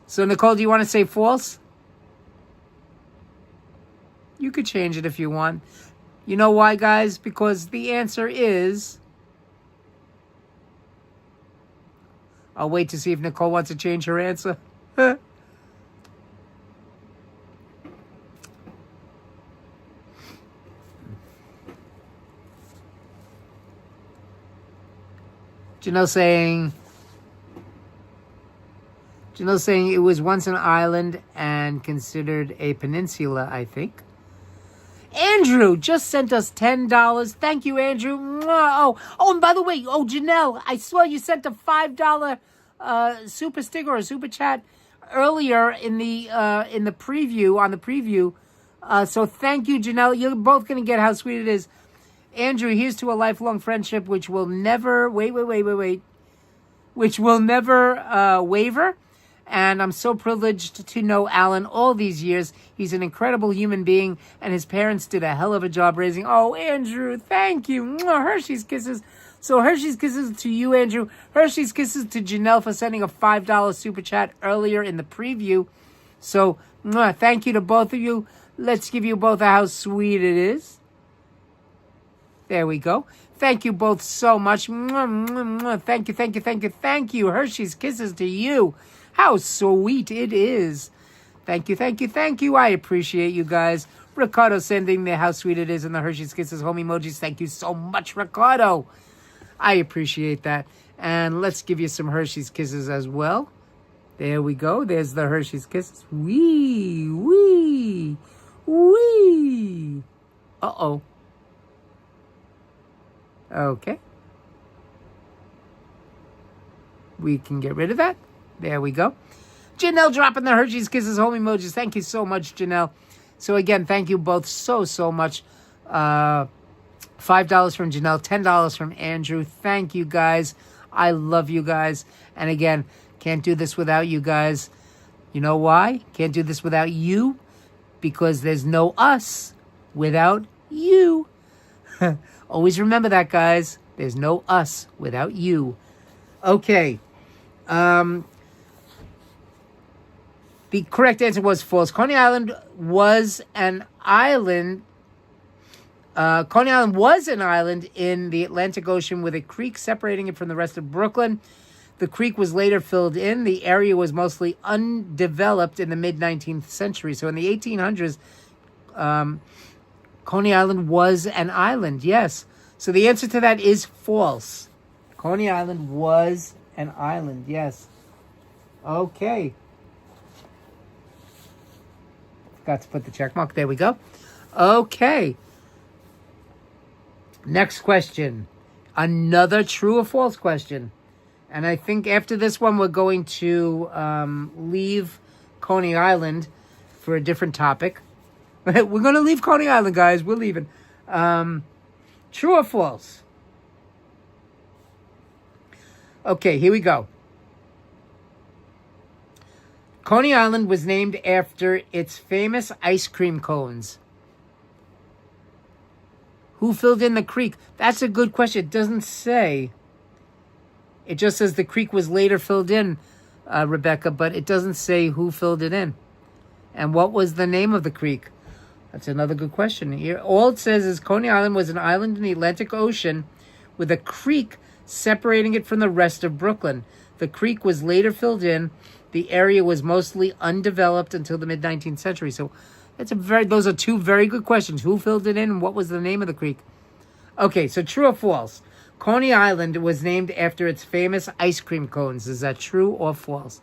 So, Nicole, do you want to say false? You could change it if you want. You know why, guys? Because the answer is... I'll wait to see if Nicole wants to change her answer. Janelle saying it was once an island and considered a peninsula, I think. Andrew just sent us $10. Thank you, Andrew. Oh, and by the way, Janelle, I saw you sent a $5 super sticker or super chat earlier in the preview, on the preview. So thank you, Janelle. You're both going to get how sweet it is. Andrew, here's to a lifelong friendship which will never, which will never waver. And I'm so privileged to know Alan all these years. He's an incredible human being, and his parents did a hell of a job raising. Oh, Andrew, thank you. Hershey's kisses. So Hershey's kisses to you, Andrew. Hershey's kisses to Janelle for sending a $5 super chat earlier in the preview. So thank you to both of you. Let's give you both a how sweet it is. There we go. Thank you both so much. Thank you, thank you, thank you, thank you. Hershey's kisses to you. How sweet it is. Thank you, thank you, thank you. I appreciate you guys. Ricardo sending the how sweet it is and the Hershey's kisses home emojis. Thank you so much, Ricardo. I appreciate that. And let's give you some Hershey's kisses as well. There we go. There's the Hershey's kisses. Wee, wee, wee. Uh-oh. Okay. We can get rid of that. There we go. Janelle dropping the Hershey's Kisses home emojis. Thank you so much, Janelle. So again, thank you both so much. $5 from Janelle, $10 from Andrew. Thank you, guys. I love you guys. And again, can't do this without you guys. You know why? Can't do this without you. Because there's no us without you. Always remember that, guys. There's no us without you. Okay. The correct answer was false. Coney Island was an island. Coney Island was an island in the Atlantic Ocean with a creek separating it from the rest of Brooklyn. The creek was later filled in. The area was mostly undeveloped in the mid-19th century. So in the 1800s, Coney Island was an island, yes. So the answer to that is false. Coney Island was an island, yes. Okay. Forgot to put the check mark. There we go. Okay. Next question. Another true or false question. And I think after this one, we're going to leave Coney Island for a different topic. We're going to leave Coney Island, guys. We're leaving. True or false? Okay, here we go. Coney Island was named after its famous ice cream cones. Who filled in the creek? That's a good question. It doesn't say. It just says the creek was later filled in, Rebecca, but it doesn't say who filled it in. And what was the name of the creek? That's another good question. Here, all it says is Coney Island was an island in the Atlantic Ocean with a creek separating it from the rest of Brooklyn. The creek was later filled in. The area was mostly undeveloped until the mid-19th century. So those are two very good questions. Who filled it in and what was the name of the creek? Okay, so true or false? Coney Island was named after its famous ice cream cones. Is that true or false?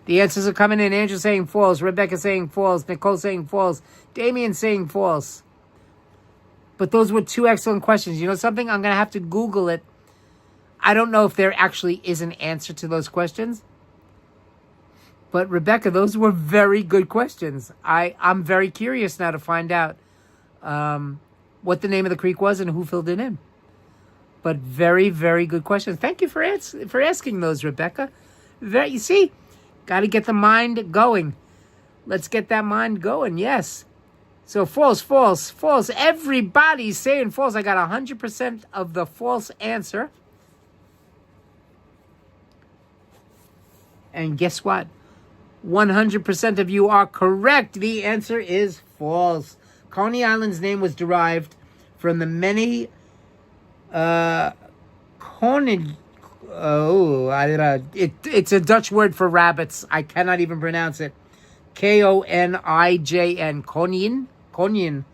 The answers are coming in. Andrew saying false. Rebecca saying false. Nicole saying false. Damien saying false. But those were two excellent questions. You know something? I'm going to have to Google it. I don't know if there actually is an answer to those questions. But Rebecca, those were very good questions. I'm very curious now to find out what the name of the creek was and who filled it in. But very, very good questions. Thank you for asking those, Rebecca. You see, got to get the mind going. Let's get that mind going, yes. So false, false, false. Everybody's saying false. I got 100% of the false answer. And guess what? 100% of you are correct. The answer is false. Coney Island's name was derived from the many konig. Oh, it's a Dutch word for rabbits. I cannot even pronounce it. Konijn. Konijn.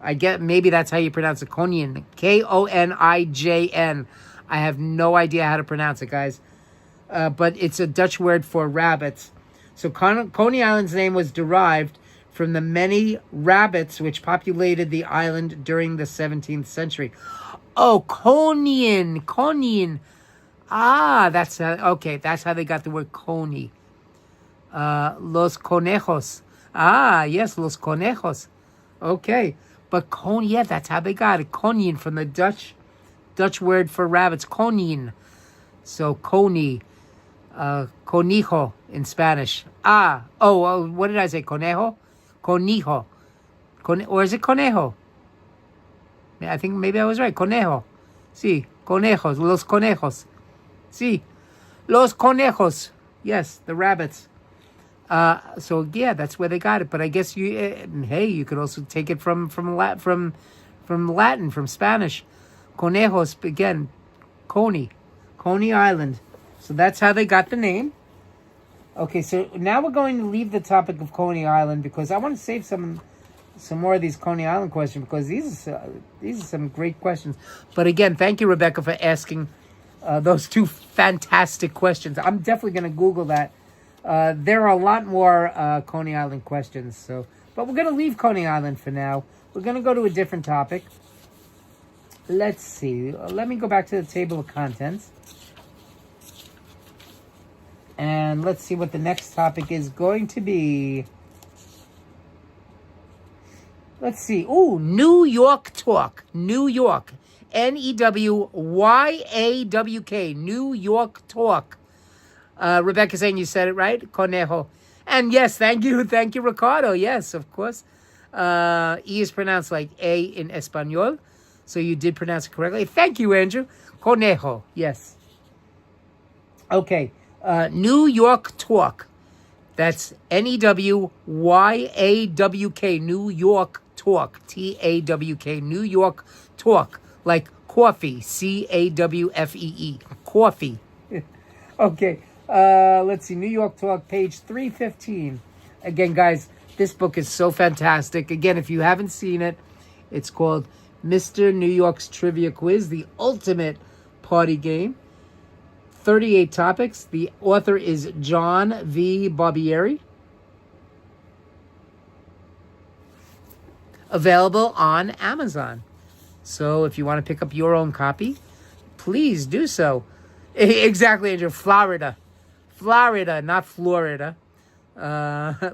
I get, maybe that's how you pronounce it. Konijn. Konijn. I have no idea how to pronounce it, guys. But it's a Dutch word for rabbits. So Coney Island's name was derived from the many rabbits which populated the island during the 17th century. Oh, Konijn. Ah, that's okay. That's how they got the word coney. Los conejos. Ah, yes, los conejos. Okay, but yeah, that's how they got it. Konijn, from the Dutch word for rabbits. Konijn. So coney, conijo in Spanish. What did I say? Conejo, conijo, or is it conejo? I think maybe I was right. Conejo. Sí, conejos, los conejos. Sí, los conejos. Yes, the rabbits. So yeah, that's where they got it. But I guess you could also take it from Latin, from Spanish. Conejos, again, Coney Island. So that's how they got the name. Okay, so now we're going to leave the topic of Coney Island because I want to save some more of these Coney Island questions because these are some great questions. But again, thank you, Rebecca, for asking those two fantastic questions. I'm definitely going to Google that. There are a lot more Coney Island questions, but we're going to leave Coney Island for now. We're going to go to a different topic. Let's see. Let me go back to the table of contents. And let's see what the next topic is going to be. Let's see. Ooh, New York talk. New York. NEWYAWK. New York talk. Rebecca saying you said it right. Conejo. And yes, thank you, Ricardo. Yes, of course. E is pronounced like A in Espanol. So you did pronounce it correctly. Thank you, Andrew. Conejo. Yes. Okay. New York talk. That's NEWYAWK. New York talk. TAWK. New York talk. Like coffee. CAWFEE. Coffee. Okay. Let's see. New York talk, page 315. Again, guys, this book is so fantastic. Again, if you haven't seen it, it's called Mr. New York's Trivia Quiz, the ultimate party game. 38 topics. The author is John V. Barbieri. Available on Amazon. So if you want to pick up your own copy, please do so. Exactly, Andrew. Florida, not Florida. I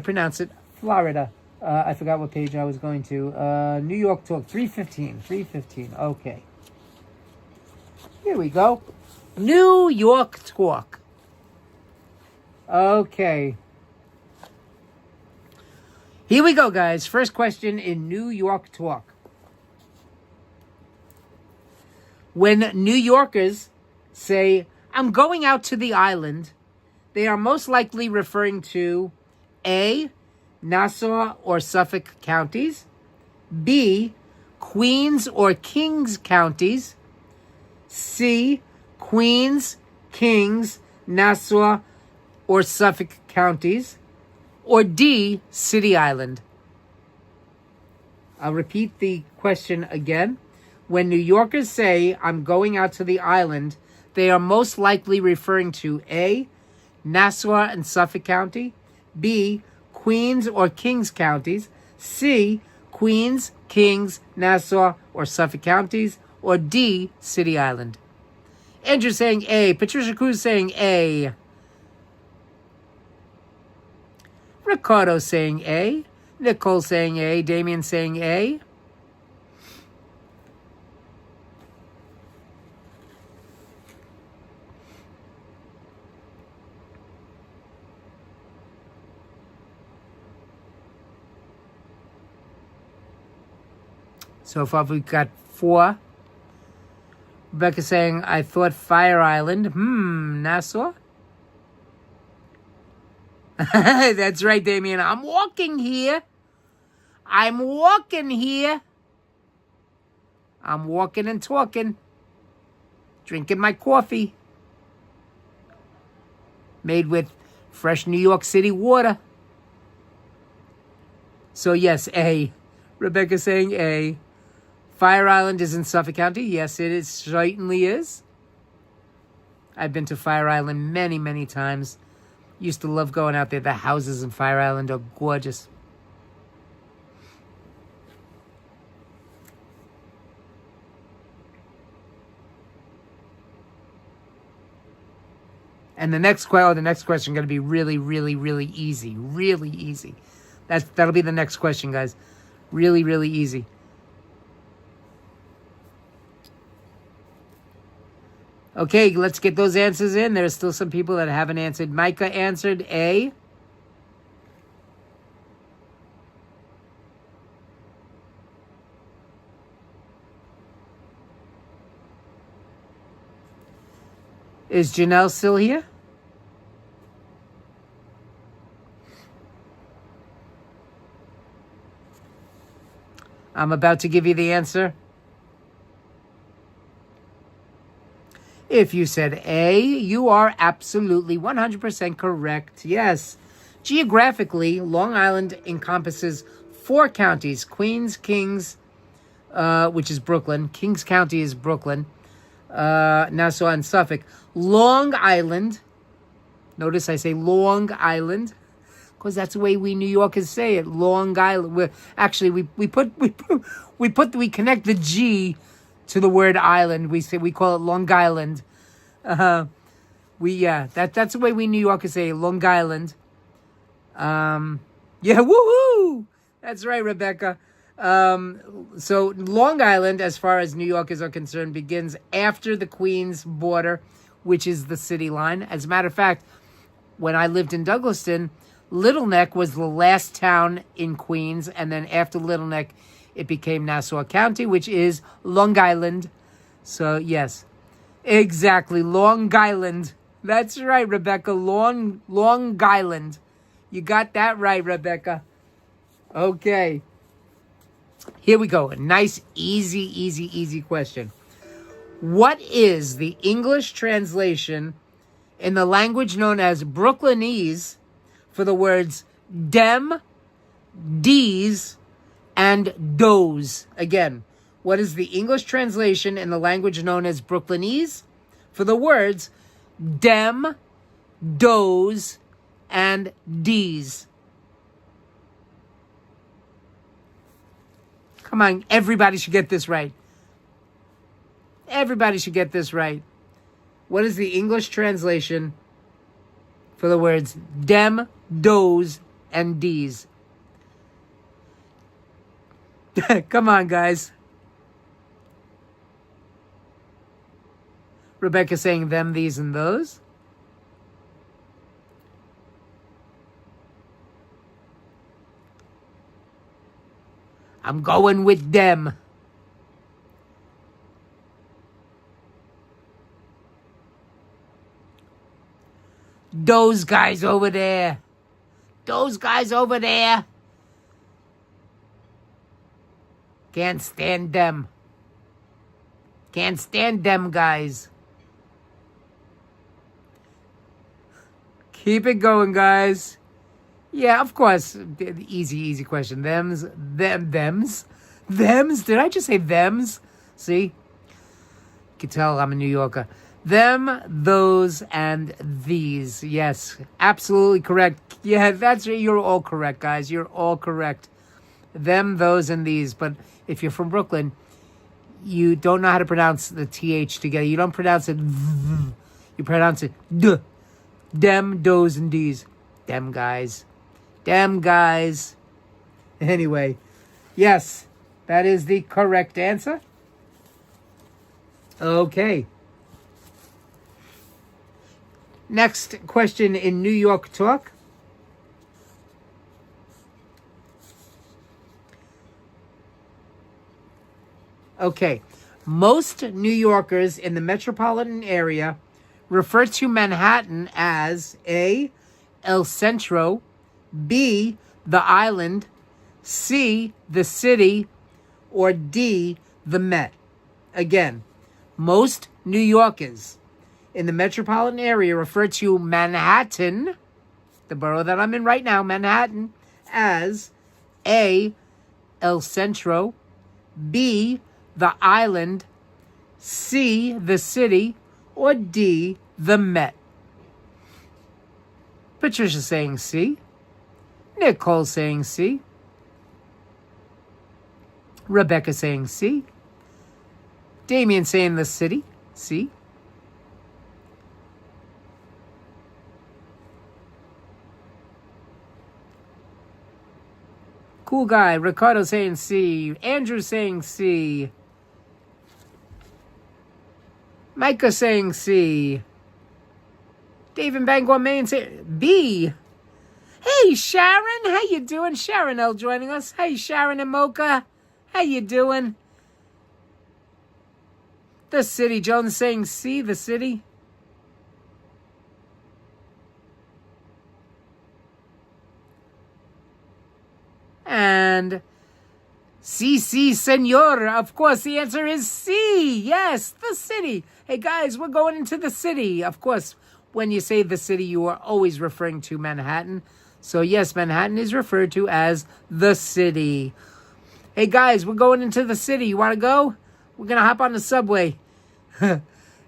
pronounce it Florida. I forgot what page I was going to. New York Talk, 315. Okay. Here we go. New York Talk. Okay. Here we go, guys. First question in New York Talk. When New Yorkers say, I'm going out to the island, they are most likely referring to A, Nassau or Suffolk counties, B, Queens or Kings counties, C, Queens, Kings, Nassau or Suffolk counties, or D, City Island. I'll repeat the question again. When New Yorkers say, I'm going out to the island, they are most likely referring to A, Nassau and Suffolk County, B, Queens or Kings counties, C, Queens, Kings, Nassau or Suffolk counties, or D, City Island. Andrew saying A. Patricia Cruz saying A. Ricardo saying A. Nicole saying A. Damien saying A. So far we've got 4. Rebecca saying, I thought Fire Island. Nassau? That's right, Damien. I'm walking here. I'm walking and talking, drinking my coffee, made with fresh New York City water. So yes, A. Rebecca saying A. Fire Island is in Suffolk County. Yes, it is, certainly is. I've been to Fire Island many, many times. Used to love going out there. The houses in Fire Island are gorgeous. And the next question going to be really, really, really easy. Really easy. That'll be the next question, guys. Really, really easy. Okay, let's get those answers in. There's still some people that haven't answered. Micah answered A. Is Janelle still here? I'm about to give you the answer. If you said A, you are absolutely 100% correct. Yes. Geographically, Long Island encompasses 4 counties: Queens, Kings, which is Brooklyn. Kings County is Brooklyn. Nassau and Suffolk. Long Island. Notice I say Long Island, because that's the way we New Yorkers say it. Long Island. We connect the G to the word island. We call it Long Island. That's the way we New Yorkers say it, Long Island. Woohoo! That's right, Rebecca. So Long Island, as far as New Yorkers are concerned, begins after the Queens border, which is the city line. As a matter of fact, when I lived in Douglaston, Little Neck was the last town in Queens, and then after Little Neck, it became Nassau County, which is Long Island. So, yes, exactly, Long Island. That's right, Rebecca, Long Island. You got that right, Rebecca. Okay. Here we go. A nice, easy question. What is the English translation in the language known as Brooklynese for the words dem, dees, and does? Again, what is the English translation in the language known as Brooklynese for the words dem, does, and dees? Come on, everybody should get this right. Everybody should get this right. What is the English translation for the words dem, does, and dees? Come on, guys. Rebecca saying them, these, and those. I'm going with them. Those guys over there. Those guys over there. Can't stand them. Can't stand them guys. Keep it going, guys. Yeah, of course. Easy question. Thems. Did I just say thems? See? You can tell I'm a New Yorker. Them, those, and these. Yes, absolutely correct. Yeah, that's right. You're all correct, guys. You're all correct. Them, those, and these. But if you're from Brooklyn, you don't know how to pronounce the TH together. You don't pronounce it v. You pronounce it d. Them, those, and these. Them guys. Them guys. Anyway, yes, that is the correct answer. Okay. Next question in New York Talk. Okay. Most New Yorkers in the metropolitan area refer to Manhattan as A, El Centro, B, the island, C, the city, or D, the Met. Again, most New Yorkers in the metropolitan area refer to Manhattan, the borough that I'm in right now, Manhattan, as A, El Centro, B, the island, C, the city, or D, the Met. Patricia saying C. Nicole saying C. Rebecca saying C. Damien saying the city, C. Cool guy, Ricardo saying C. Andrew saying C. Micah saying C. Dave in Bangor, Maine saying B. Hey, Sharon, how you doing? Sharon L joining us. Hey, Sharon and Mocha, how you doing? The city, Jones saying C, the city. And C, senor. Of course, the answer is C. Yes, the city. Hey, guys, we're going into the city. Of course, when you say the city, you are always referring to Manhattan. So, yes, Manhattan is referred to as the city. Hey, guys, we're going into the city. You want to go? We're going to hop on the subway.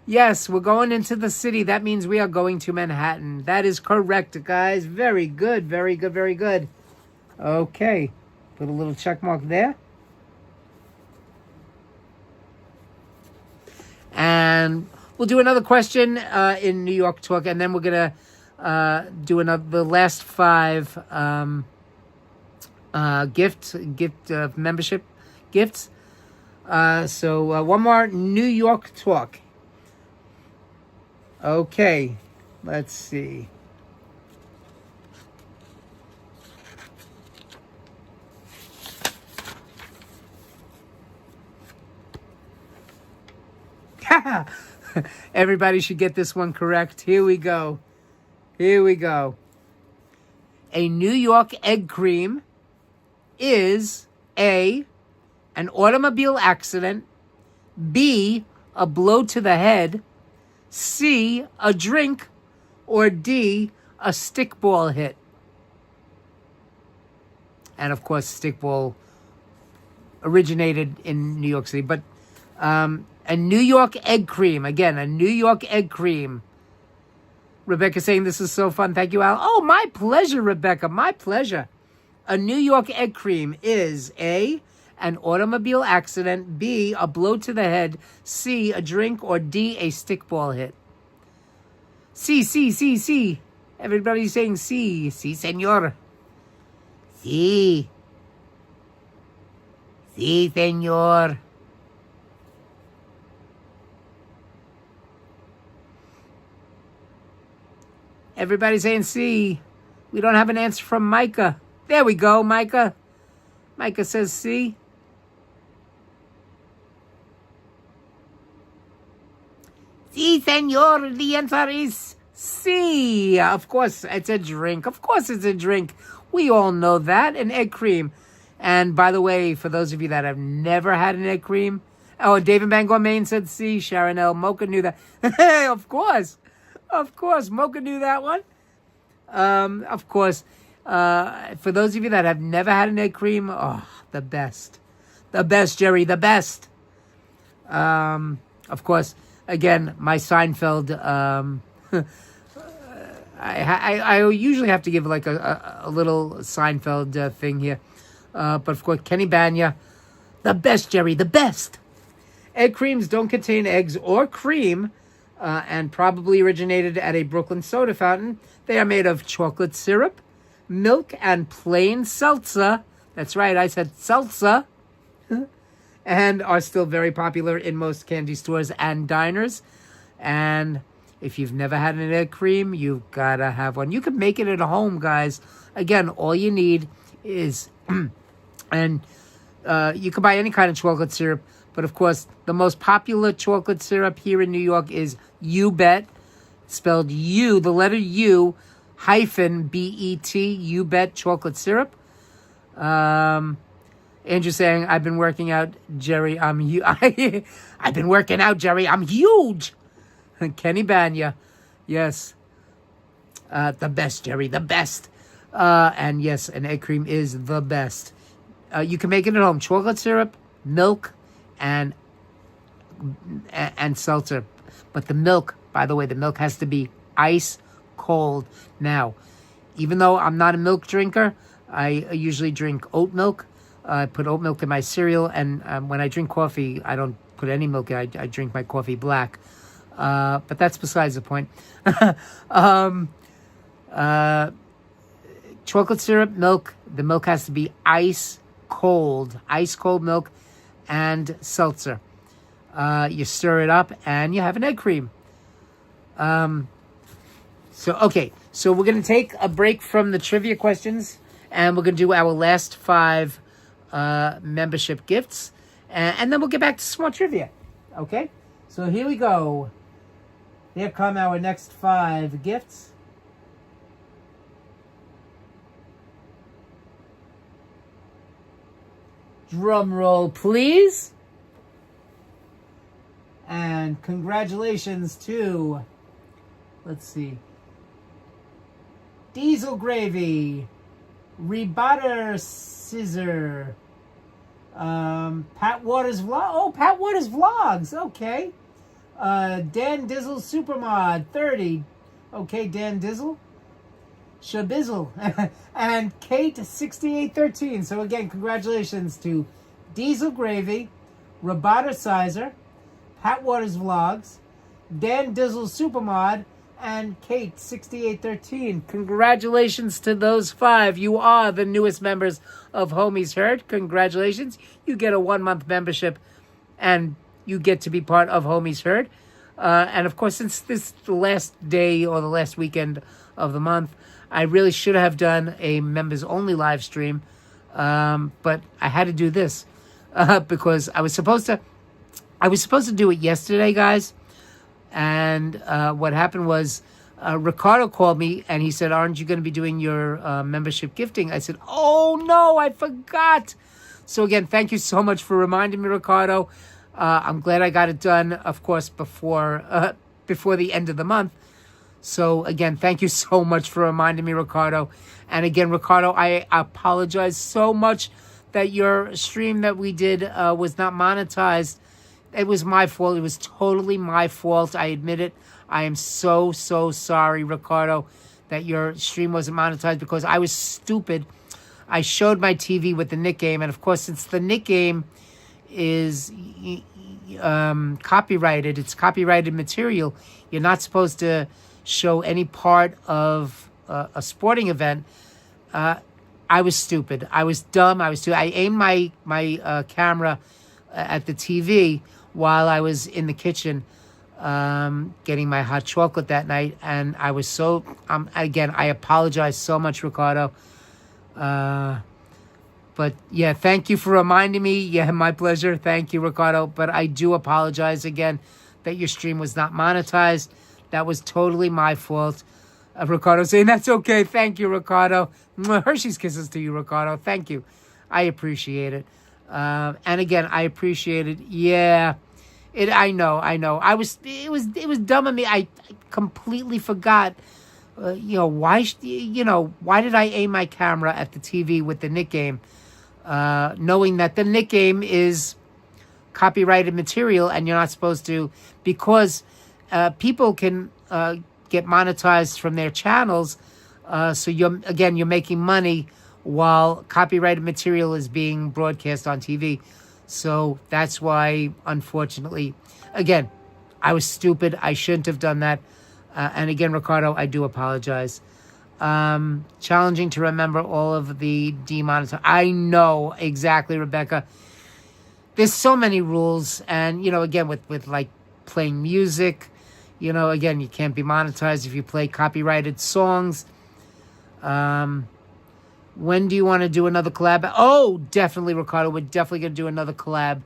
Yes, we're going into the city. That means we are going to Manhattan. That is correct, guys. Very good, very good, very good. Okay, put a little check mark there. And we'll do another question in New York Talk, and then we're going to do the last 5 membership gifts. So one more New York Talk. Okay, let's see. Everybody should get this one correct. Here we go. Here we go. A New York egg cream is A, an automobile accident, B, a blow to the head, C, a drink, or D, a stickball hit. And of course, stickball originated in New York City, but a New York egg cream. Again, a New York egg cream. Rebecca saying this is so fun. Thank you, Al. Oh, my pleasure, Rebecca. My pleasure. A New York egg cream is A, an automobile accident, B, a blow to the head, C, a drink, or D, a stickball hit. C. Everybody's saying C. C, senor. C. C, senor. Everybody's saying C. We don't have an answer from Micah. There we go, Micah. Micah says C. Si, senor. The answer is C. Of course, it's a drink. Of course, it's a drink. We all know that. An egg cream. And by the way, for those of you that have never had an egg cream, David Bangor, Maine said C. Sharon L. Mocha knew that. Of course. Of course, Mocha knew that one. Of course, for those of you that have never had an egg cream, oh, the best. The best, Jerry, the best. Of course, again, my Seinfeld, I usually have to give like a little Seinfeld thing here. But of course, Kenny Banya, the best, Jerry, the best. Egg creams don't contain eggs or cream, and probably originated at a Brooklyn soda fountain. They are made of chocolate syrup, milk, and plain seltzer. That's right, I said seltzer. And are still very popular in most candy stores and diners. And if you've never had an egg cream, you've got to have one. You can make it at home, guys. Again, all you need is... and you can buy any kind of chocolate syrup. But, of course, the most popular chocolate syrup here in New York is U-Bet. Spelled U, the letter U, hyphen B-E-T, U-Bet chocolate syrup. Andrew saying, I've been working out, Jerry. I've been working out, Jerry. I'm huge. Kenny Banya. Yes. The best, Jerry. The best. And yes, an egg cream is the best. You can make it at home. Chocolate syrup, milk, and seltzer. But the milk, by the way, the milk has to be ice cold. Now, even though I'm not a milk drinker, I usually drink oat milk. I put oat milk in my cereal, and when I drink coffee, I don't put any milk in. I drink my coffee black. But that's besides the point. Chocolate syrup, milk. The milk has to be ice cold milk, and seltzer. You stir it up, and you have an egg cream. So we're going to take a break from the trivia questions, and we're going to do our last 5 membership gifts, and then we'll get back to some more trivia. Okay? So here we go. Here come our next 5 gifts. Drum roll, please. And congratulations to, let's see, Diesel Gravy, Rebutter Scissor, Pat Waters Vlog. Oh, Pat Waters Vlogs. Okay. Dan Dizzle Supermod 30. Okay, Dan Dizzle. Shabizzle. And Kate 6813. So again, congratulations to Diesel Gravy, Rebutter Sizer, Pat Waters Vlogs, Dan Dizzle Supermod, and Kate 6813. Congratulations to those 5. You are the newest members of Homies Heard. Congratulations. You get a 1-month membership, and you get to be part of Homies Heard. And of course, since this is the last day or the last weekend of the month, I really should have done a members only live stream. But I had to do this because I was supposed to do it yesterday, guys. And what happened was Ricardo called me and he said, aren't you going to be doing your membership gifting? I said, oh, no, I forgot. So again, thank you so much for reminding me, Ricardo. I'm glad I got it done, of course, before the end of the month. So again, thank you so much for reminding me, Ricardo. And again, Ricardo, I apologize so much that your stream that we did was not monetized. It was my fault. It was totally my fault. I admit it. I am so sorry, Ricardo, that your stream wasn't monetized because I was stupid. I showed my TV with the Nick game. And of course, since the Nick game is copyrighted, it's copyrighted material, you're not supposed to show any part of a sporting event. I was stupid. I was dumb. I aimed my camera at the TV while I was in the kitchen getting my hot chocolate that night, and I was so again, I apologize so much, Ricardo. But yeah, thank you for reminding me. Yeah, my pleasure. Thank you, Ricardo. But I do apologize again that your stream was not monetized. That was totally my fault. Ricardo saying, that's okay. Thank you, Ricardo. Hershey's kisses to you, Ricardo. Thank you. I appreciate it. And again, I appreciate it. Yeah, I know. It was dumb of me. I completely forgot. Why did I aim my camera at the TV with the Nick game, knowing that the Nick game is copyrighted material and you're not supposed to, because people can get monetized from their channels. So you're making money while copyrighted material is being broadcast on TV. So that's why, unfortunately, again, I was stupid. I shouldn't have done that. And again, Ricardo, I do apologize. Challenging to remember all of the demonetization. I know, exactly, Rebecca. There's so many rules. And, again, with like playing music, again, you can't be monetized if you play copyrighted songs. When do you want to do another collab? Oh, definitely, Ricardo. We're definitely going to do another collab.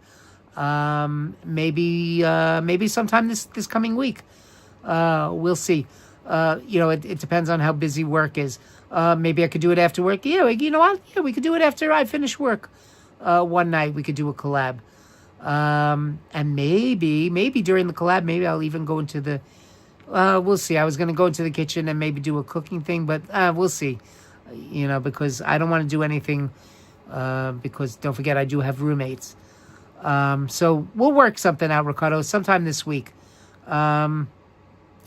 Maybe sometime this coming week. We'll see. It depends on how busy work is. Maybe I could do it after work. Yeah, you know what? Yeah, we could do it after I finish work. one night we could do a collab. And maybe during the collab, maybe I'll even go into the, we'll see. I was going to go into the kitchen and maybe do a cooking thing, but we'll see. Because I don't want to do anything, because don't forget, I do have roommates. So we'll work something out, Ricardo, sometime this week.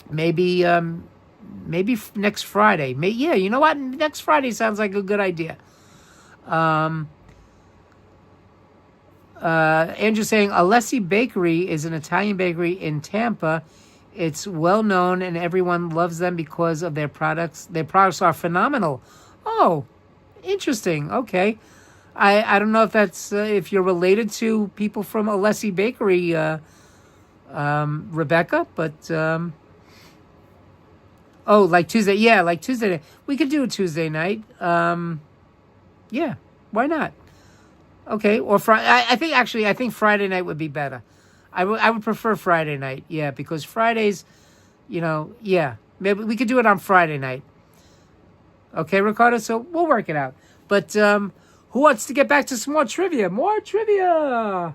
Maybe next Friday. Yeah, you know what? Next Friday sounds like a good idea. Andrew saying, Alessi Bakery is an Italian bakery in Tampa. It's well known and everyone loves them because of their products. Their products are phenomenal. Oh, interesting. Okay. I don't know if that's if you're related to people from Alessi Bakery, Rebecca, but like Tuesday. Yeah, like Tuesday night. We could do a Tuesday night. Yeah, why not? Okay, or Friday. I think Friday night would be better. I would prefer Friday night. Yeah, because Fridays, yeah, maybe we could do it on Friday night. Okay, Ricardo. So we'll work it out. But who wants to get back to some more trivia? More trivia.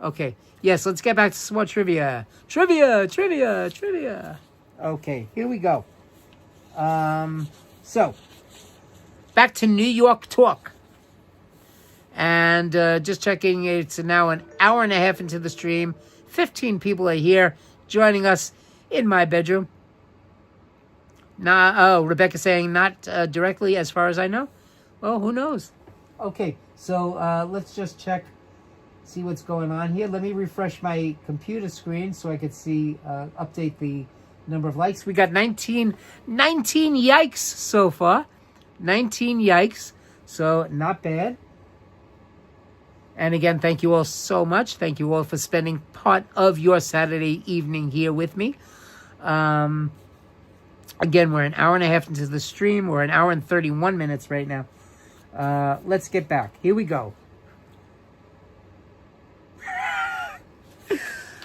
Okay. Yes, let's get back to some more trivia. Trivia. Okay, here we go. So back to New York talk. And just checking, it's now an hour and a half into the stream. 15 people are here joining us in my bedroom. Rebecca saying not directly as far as I know. Well, who knows? Okay, so let's just check, see what's going on here. Let me refresh my computer screen so I could see, update the number of likes. We got 19 yikes so far. 19 yikes, so not bad. And again, thank you all so much. Thank you all for spending part of your Saturday evening here with me. Again, we're an hour and a half into the stream. We're an hour and 31 minutes right now. Let's get back. Here we go.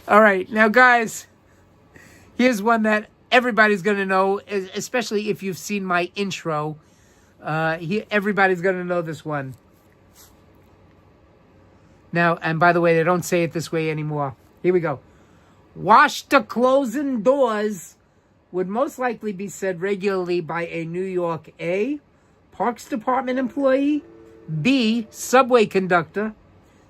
All right. Now, guys, here's one that everybody's going to know, especially if you've seen my intro. Everybody's going to know this one. Now, and by the way, they don't say it this way anymore. Here we go. Wash the closing doors would most likely be said regularly by a New York A, Parks Department employee, B, subway conductor,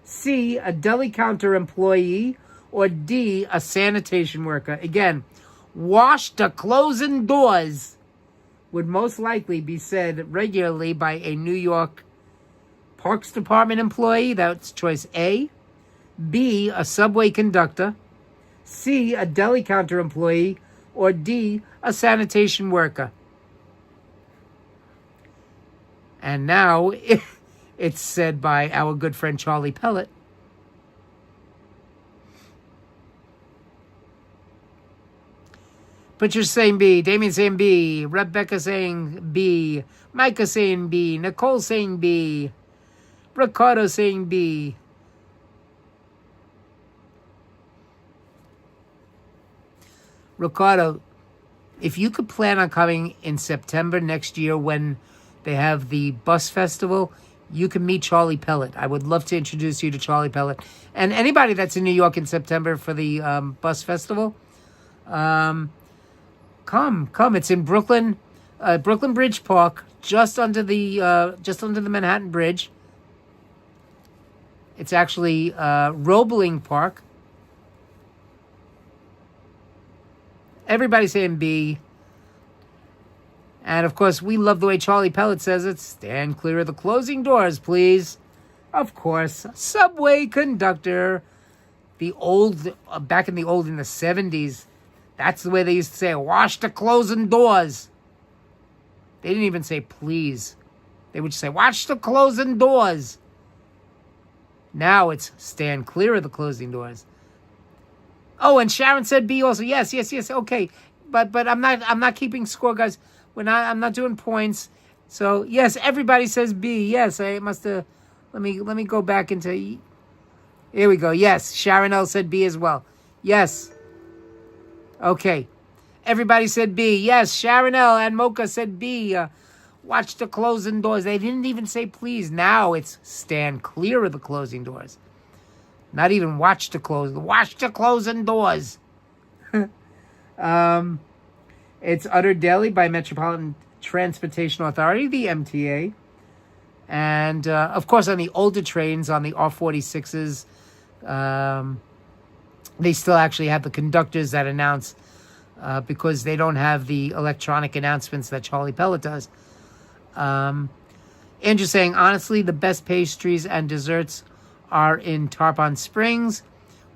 C, a deli counter employee, or D, a sanitation worker. Again, wash the closing doors would most likely be said regularly by a New York Parks Department employee, that's choice A, B, a subway conductor, C, a deli counter employee, or D, a sanitation worker. And now it's said by our good friend Charlie Pellet. Butcher saying B, Damien saying B, Rebecca saying B, Micah saying B, Nicole saying B, Ricardo saying B. Ricardo, if you could plan on coming in September next year when they have the bus festival, you can meet Charlie Pellet. I would love to introduce you to Charlie Pellet. And anybody that's in New York in September for the bus festival, come. It's in Brooklyn, Brooklyn Bridge Park, just under the Manhattan Bridge. It's actually Roebling Park. Everybody's saying B. And, of course, we love the way Charlie Pellet says it. Stand clear of the closing doors, please. Of course. Subway conductor. The old, back in the 70s, that's the way they used to say, wash the closing doors. They didn't even say please. They would just say, watch the closing doors. Now it's stand clear of the closing doors. Oh, and Sharon said B also. Yes. Okay, but I'm not keeping score, guys. I'm not doing points. So yes, everybody says B. Yes, I must have. Let me go back into. Here we go. Yes, Sharon L said B as well. Yes. Okay, everybody said B. Yes, Sharon L and Mocha said B. Watch the closing doors. They didn't even say please. Now it's stand clear of the closing doors. Not even watch the closing doors. It's uttered daily by Metropolitan Transportation Authority, the MTA. And, of course, on the older trains, on the R46s, they still actually have the conductors that announce because they don't have the electronic announcements that Charlie Pellet does. Andrew saying, honestly, the best pastries and desserts are in Tarpon Springs,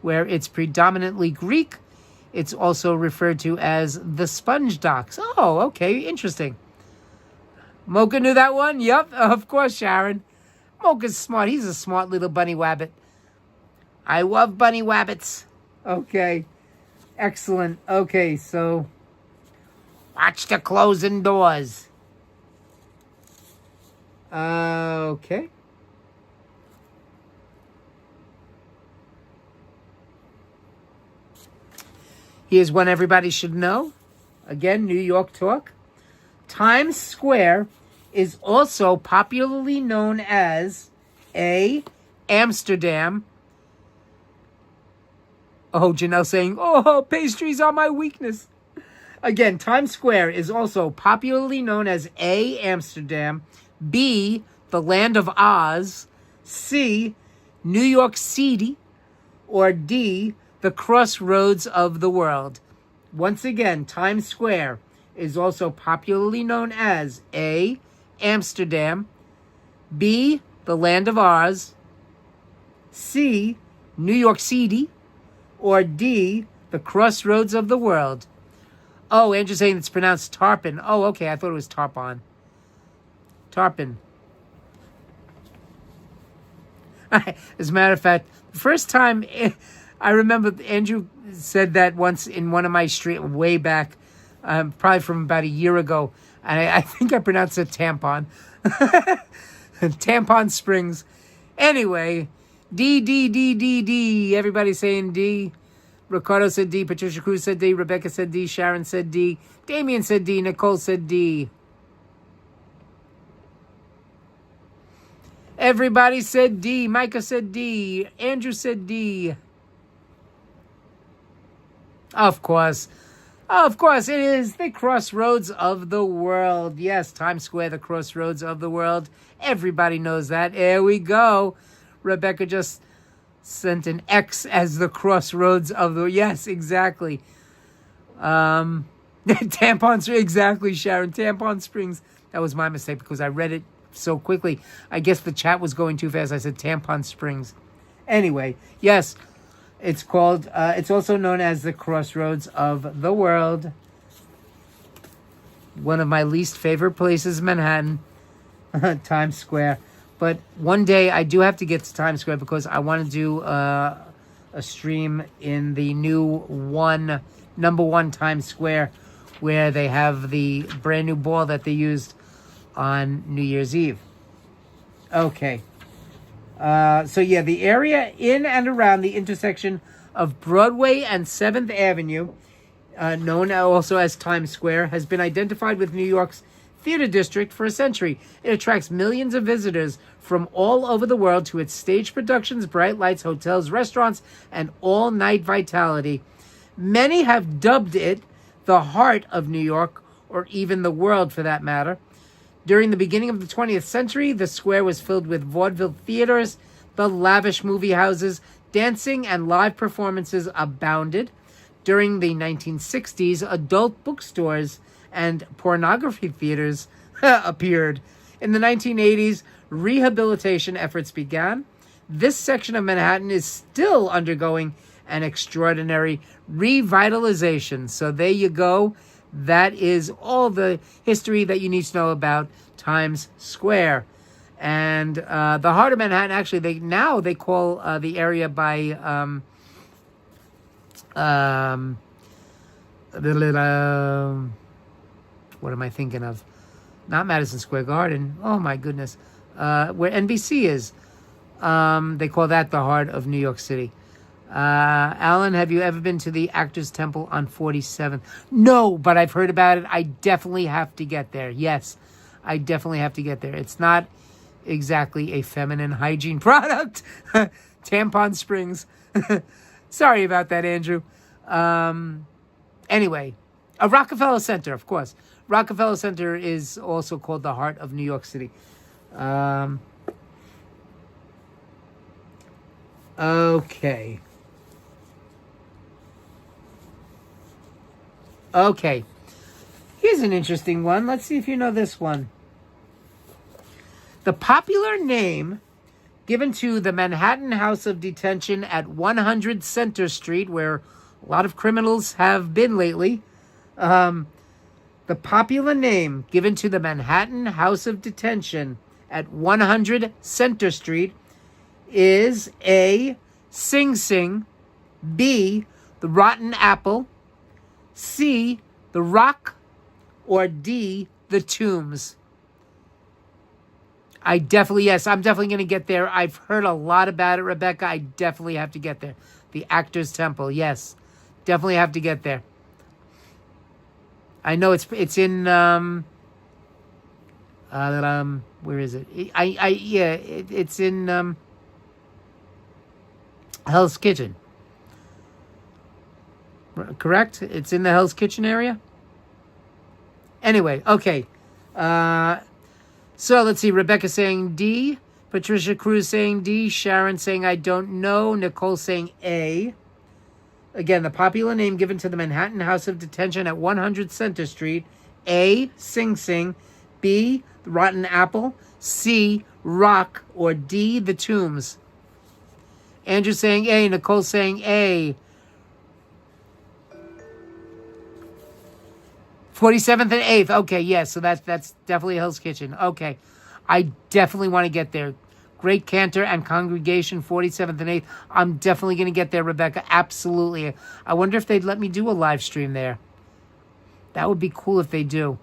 where it's predominantly Greek. It's also referred to as the Sponge Docks. Oh, okay, interesting. Mocha knew that one? Yep, of course, Sharon. Mocha's smart. He's a smart little bunny wabbit. I love bunny wabbits. Okay, excellent. Okay, so watch the closing doors. Okay. Here's one everybody should know. Again, New York talk. Times Square is also popularly known as A, Amsterdam. Oh, Janelle saying, oh, pastries are my weakness. Again, Times Square is also popularly known as A, Amsterdam, B, the land of Oz, C, New York City, or D, the crossroads of the world. Once again, Times Square is also popularly known as A, Amsterdam, B, the land of Oz, C, New York City, or D, the crossroads of the world. Oh, Andrew's saying it's pronounced Tarpon. Oh, okay, I thought it was Tarpon. Tarpon. As a matter of fact, the first time I remember Andrew said that once in one of my streets way back, probably from about a year ago, and I think I pronounced it tampon. Tampon Springs. Anyway, D. Everybody saying D. Ricardo said D. Patricia Cruz said D. Rebecca said D. Sharon said D. Damien said D. Nicole said D. Everybody said D. Micah said D. Andrew said D. Of course. Of course, it is the crossroads of the world. Yes, Times Square, the crossroads of the world. Everybody knows that. There we go. Rebecca just sent an X as the crossroads of the... Yes, exactly. Tampon... Exactly, Sharon. Tampon Springs. That was my mistake because I read it so quickly. I guess the chat was going too fast. I said Tampon Springs. Anyway, yes, it's called, it's also known as the crossroads of the world. One of my least favorite places, Manhattan, Times Square. But one day I do have to get to Times Square because I want to do a stream in the new number one Times Square, where they have the brand new ball that they used on New Year's Eve. Okay. So yeah, the area in and around the intersection of Broadway and 7th Avenue, known also as Times Square, has been identified with New York's theater district for a century. It attracts millions of visitors from all over the world to its stage productions, bright lights, hotels, restaurants, and all-night vitality. Many have dubbed it the heart of New York, or even the world for that matter. During the beginning of the 20th century, the square was filled with vaudeville theaters, the lavish movie houses, dancing and live performances abounded. During the 1960s, adult bookstores and pornography theaters appeared. In the 1980s, rehabilitation efforts began. This section of Manhattan is still undergoing an extraordinary revitalization. So there you go. That is all the history that you need to know about Times Square. And the heart of Manhattan, actually, they call the area by what am I thinking of? Not Madison Square Garden. Oh my goodness. Where NBC is. They call that the heart of New York City. Alan, have you ever been to the Actors Temple on 47th? No, but I've heard about it. I definitely have to get there. Yes. I definitely have to get there. It's not exactly a feminine hygiene product. Tampon Springs. Sorry about that, Andrew. Anyway, a Rockefeller Center, of course. Rockefeller Center is also called the heart of New York City. Okay. Okay. Here's an interesting one. Let's see if you know this one. The popular name given to the Manhattan House of Detention at 100 Center Street, where a lot of criminals have been lately. The popular name given to the Manhattan House of Detention at 100 Center Street is A, Sing Sing, B, the Rotten Apple, C, the Rock, or D, the Tombs. I'm definitely going to get there. I've heard a lot about it, Rebecca. I definitely have to get there. The Actors Temple, yes. Definitely have to get there. I know it's in where is it? It's in Hell's Kitchen. Correct? It's in the Hell's Kitchen area? Anyway, okay. So let's see. Rebecca saying D. Patricia Cruz saying D. Sharon saying I don't know. Nicole saying A. Again, the popular name given to the Manhattan House of Detention at 100 Center Street. A, Sing Sing. B, the Rotten Apple. C, Rock. Or D, the Tombs. Andrew saying A. Nicole saying A. 47th and 8th. Okay, yes. So that's definitely Hell's Kitchen. Okay. I definitely want to get there. Great Cantor and Congregation, 47th and 8th. I'm definitely going to get there, Rebecca. Absolutely. I wonder if they'd let me do a live stream there. That would be cool if they do.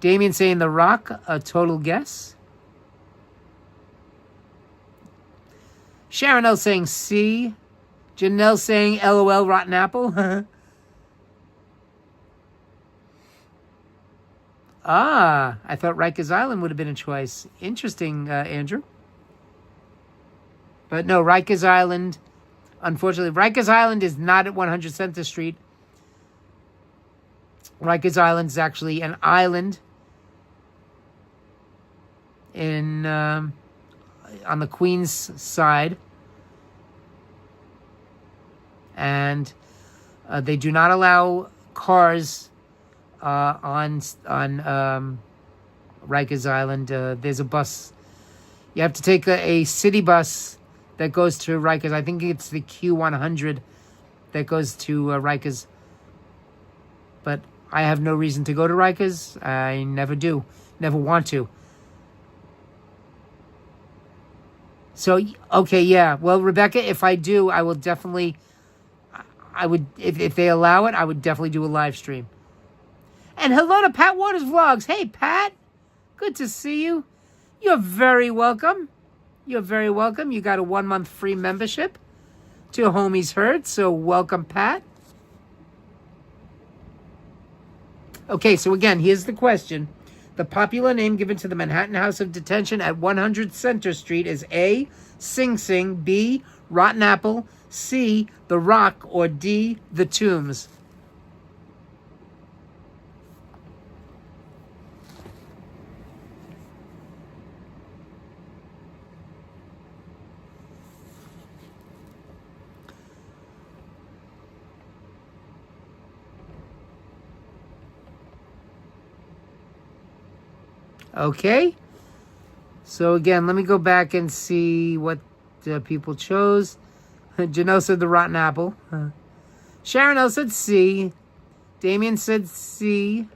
Damien saying The Rock, a total guess. Sharon L saying C. Janelle saying LOL, Rotten Apple. I thought Rikers Island would have been a choice. Interesting, Andrew. But no, Rikers Island, unfortunately, Rikers Island is not at 100 Center Street. Rikers Island is actually an island in on the Queens side. And they do not allow cars on Rikers Island. There's a bus. You have to take a city bus that goes to Rikers. I think it's the Q100 that goes to Rikers. But I have no reason to go to Rikers. I never do. Never want to. So, okay, yeah. Well, Rebecca, if I do, I will definitely... I would, if they allow it, I would definitely do a live stream. And hello to Pat Waters Vlogs. Hey, Pat. Good to see you. You're very welcome. You're very welcome. You got a 1-month free membership to Homie's Herd. So welcome, Pat. Okay, so again, here's the question. The popular name given to the Manhattan House of Detention at 100 Center Street is A, Sing Sing, B, Rotten Apple, C, The Rock, or D, The Tombs. Okay. So again, let me go back and see what people chose. Janelle said The Rotten Apple. Sharon L said C. Damien said C.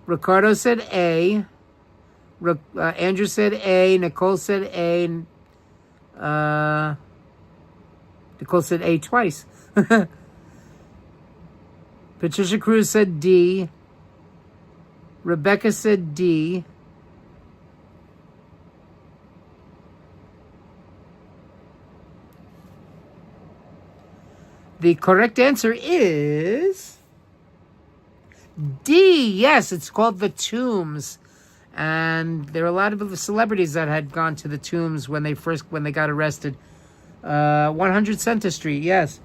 Ricardo said A. Andrew said A. Nicole said A. Nicole said A twice. Patricia Cruz said D. Rebecca said D. The correct answer is D, yes, it's called the Tombs. And there are a lot of the celebrities that had gone to the Tombs when they got arrested. 100 Center Street, yes.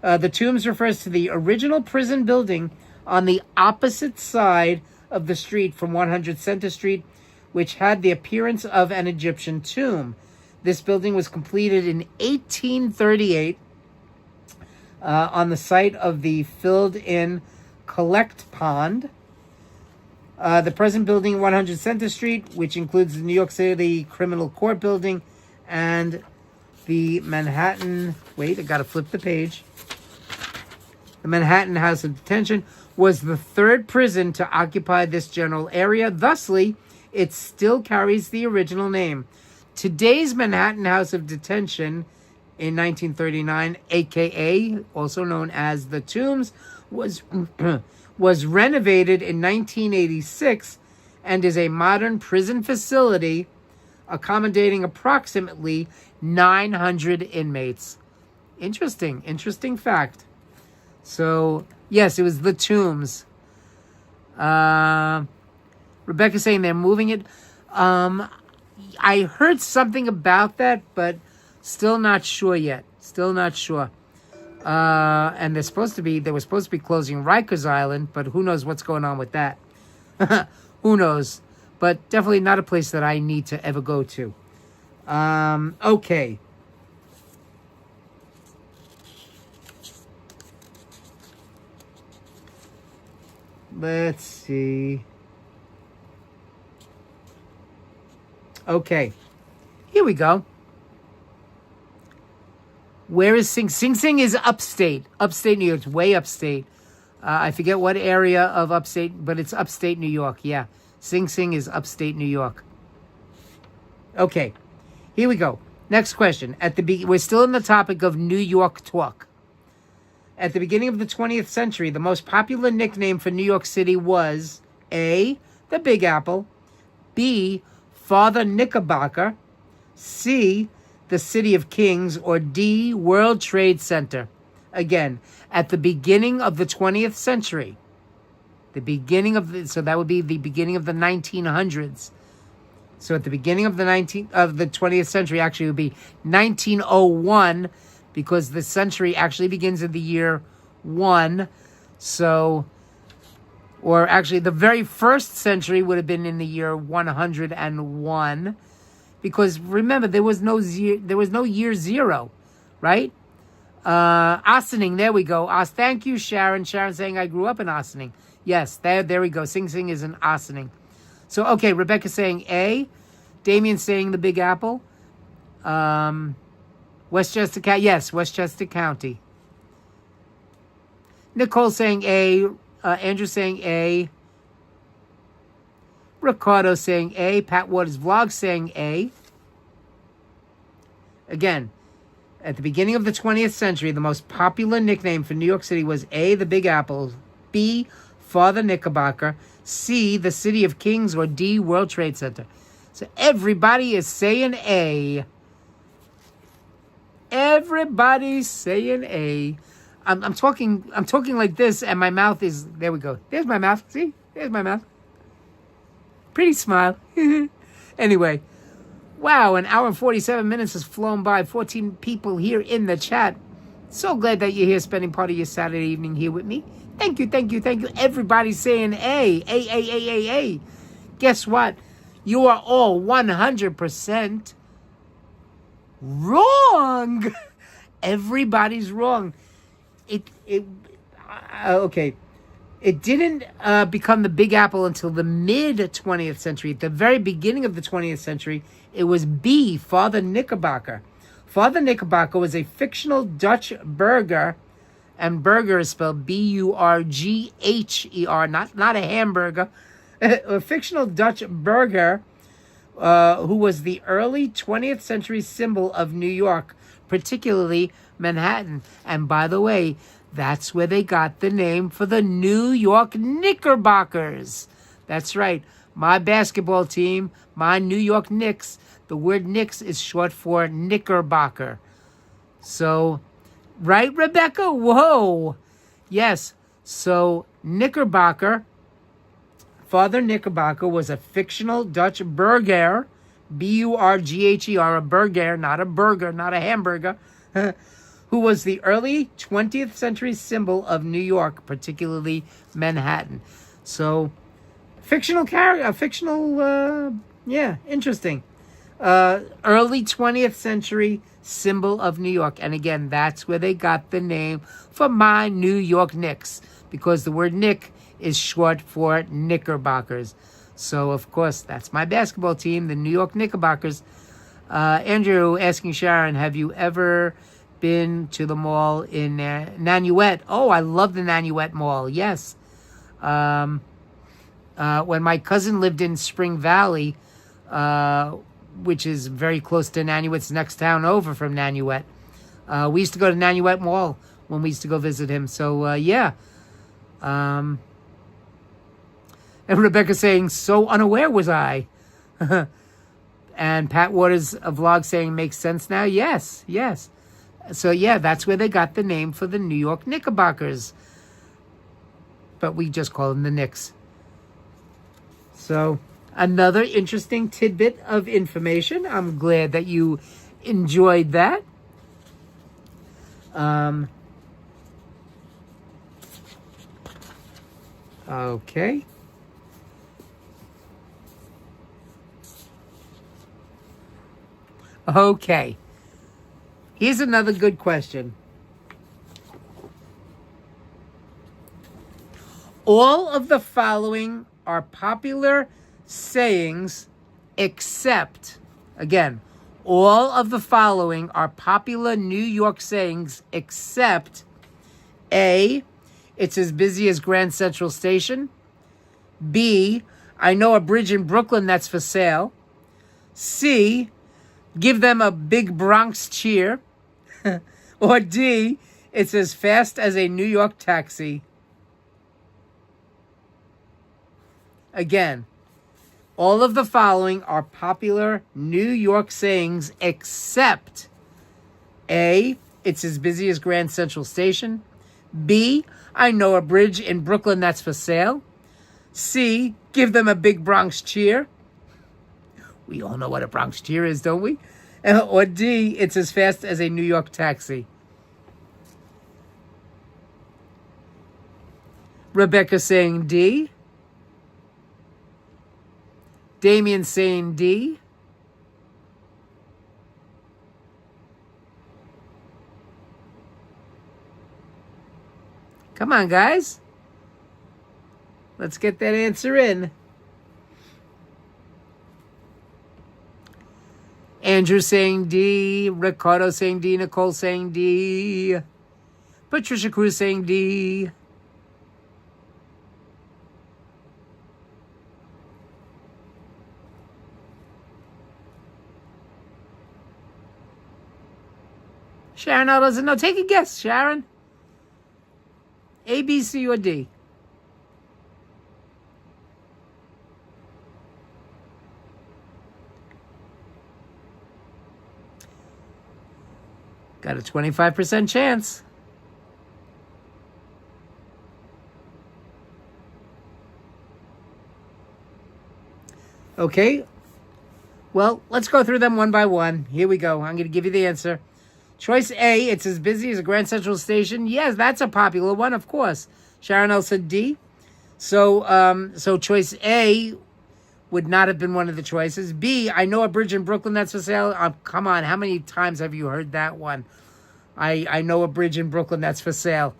The Tombs refers to the original prison building on the opposite side of the street from 100 Center Street, which had the appearance of an Egyptian tomb. This building was completed in 1838 on the site of the filled-in collect pond. The present building, 100 Center Street, which includes the New York City Criminal Court building and the Manhattan... Wait, I got to flip the page. The Manhattan House of Detention was the third prison to occupy this general area. Thusly, it still carries the original name. Today's Manhattan House of Detention in 1939, aka also known as the Tombs, was renovated in 1986 and is a modern prison facility accommodating approximately 900 inmates. Interesting fact. So, yes, it was the Tombs. Rebecca's saying they're moving it. I heard something about that, but still not sure yet. Still not sure. And they were supposed to be closing Rikers Island, but who knows what's going on with that? Who knows? But definitely not a place that I need to ever go to. Okay. Let's see. Okay. Here we go. Where is Sing? Sing Sing is upstate. Upstate New York. It's way upstate. I forget what area of upstate, but it's upstate New York. Yeah. Sing Sing is upstate New York. Okay. Here we go. Next question. We're still in the topic of New York talk. At the beginning of the 20th century, the most popular nickname for New York City was A, the Big Apple, B, Father Knickerbocker, C, the City of Kings, or D, World Trade Center. Again, at the beginning of the 20th century, so that would be the beginning of the 1900s. So at the beginning of the 20th century, actually it would be 1901, because the century actually begins in the year 1. So, or actually the very first century would have been in the year 101, because remember there was no year 0, right? Ossining, there we go. Thank you, Sharon. Sharon saying I grew up in Ossining. Yes, there we go. Sing Sing is in Ossining. So okay, Rebecca saying A, Damien saying the Big Apple. Westchester County. Yes, Westchester County. Nicole saying A. Andrew saying A. Ricardo saying A. Pat Waters Vlog saying A. Again, at the beginning of the 20th century, the most popular nickname for New York City was A, the Big Apple, B, Father Knickerbocker, C, the City of Kings, or D, World Trade Center. So everybody is saying A. Everybody's saying A. I'm talking like this, and my mouth is, there we go. There's my mouth. See? There's my mouth. Pretty smile. Anyway. Wow, an hour and 47 minutes has flown by. 14 people here in the chat. So glad that you're here spending part of your Saturday evening here with me. Thank you. Everybody's saying A. A. Guess what? You are all 100% wrong. Everybody's wrong. Okay. It didn't become the Big Apple until the mid-20th century. At the very beginning of the 20th century, it was B, Father Knickerbocker. Father Knickerbocker was a fictional Dutch burger, and burger is spelled B-U-R-G-H-E-R, not a hamburger. A fictional Dutch burger who was the early 20th century symbol of New York, particularly Manhattan. And by the way, that's where they got the name for the New York Knickerbockers. That's right. My basketball team, my New York Knicks, the word Knicks is short for Knickerbocker. So, right, Rebecca? Whoa. Yes. So, Knickerbocker, Father Knickerbocker was a fictional Dutch burgher, B-U-R-G-H-E-R, a burgher, not a burger, not a hamburger, who was the early 20th century symbol of New York, particularly Manhattan. So, fictional character, interesting. Early 20th century symbol of New York. And again, that's where they got the name for my New York Knicks, because the word Knick is short for Knickerbockers. So, of course, that's my basketball team, the New York Knickerbockers. Andrew asking Sharon, have you ever been to the mall in Nanuet? Oh, I love the Nanuet Mall. Yes. When my cousin lived in Spring Valley, which is very close to Nanuet's next town over from Nanuet, we used to go to Nanuet Mall when we used to go visit him. So, yeah. And Rebecca saying, so unaware was I. And Pat Waters, a vlog, saying, makes sense now? Yes, yes. So, yeah, that's where they got the name for the New York Knickerbockers. But we just call them the Knicks. So, another interesting tidbit of information. I'm glad that you enjoyed that. Okay. Okay. Here's another good question. All of the following are popular sayings except, again, all of the following are popular New York sayings except A, it's as busy as Grand Central Station. B, I know a bridge in Brooklyn that's for sale. C, give them a big Bronx cheer. Or D, it's as fast as a New York taxi. Again, all of the following are popular New York sayings except A, it's as busy as Grand Central Station. B, I know a bridge in Brooklyn that's for sale. C, give them a big Bronx cheer. We all know what a Bronx cheer is, don't we? Or D, it's as fast as a New York taxi. Rebecca saying D. Damien saying D. Come on, guys. Let's get that answer in. Andrew saying D. Ricardo saying D. Nicole saying D. Patricia Cruz saying D. Sharon doesn't know. Take a guess, Sharon. A, B, C, or D? Got a 25% chance. Okay. Well, let's go through them one by one. Here we go. I'm going to give you the answer. Choice A, it's as busy as a Grand Central Station. Yes, that's a popular one, of course. Sharon L said D. So choice A would not have been one of the choices. B, I know a bridge in Brooklyn that's for sale. Come on, how many times have you heard that one? I know a bridge in Brooklyn that's for sale.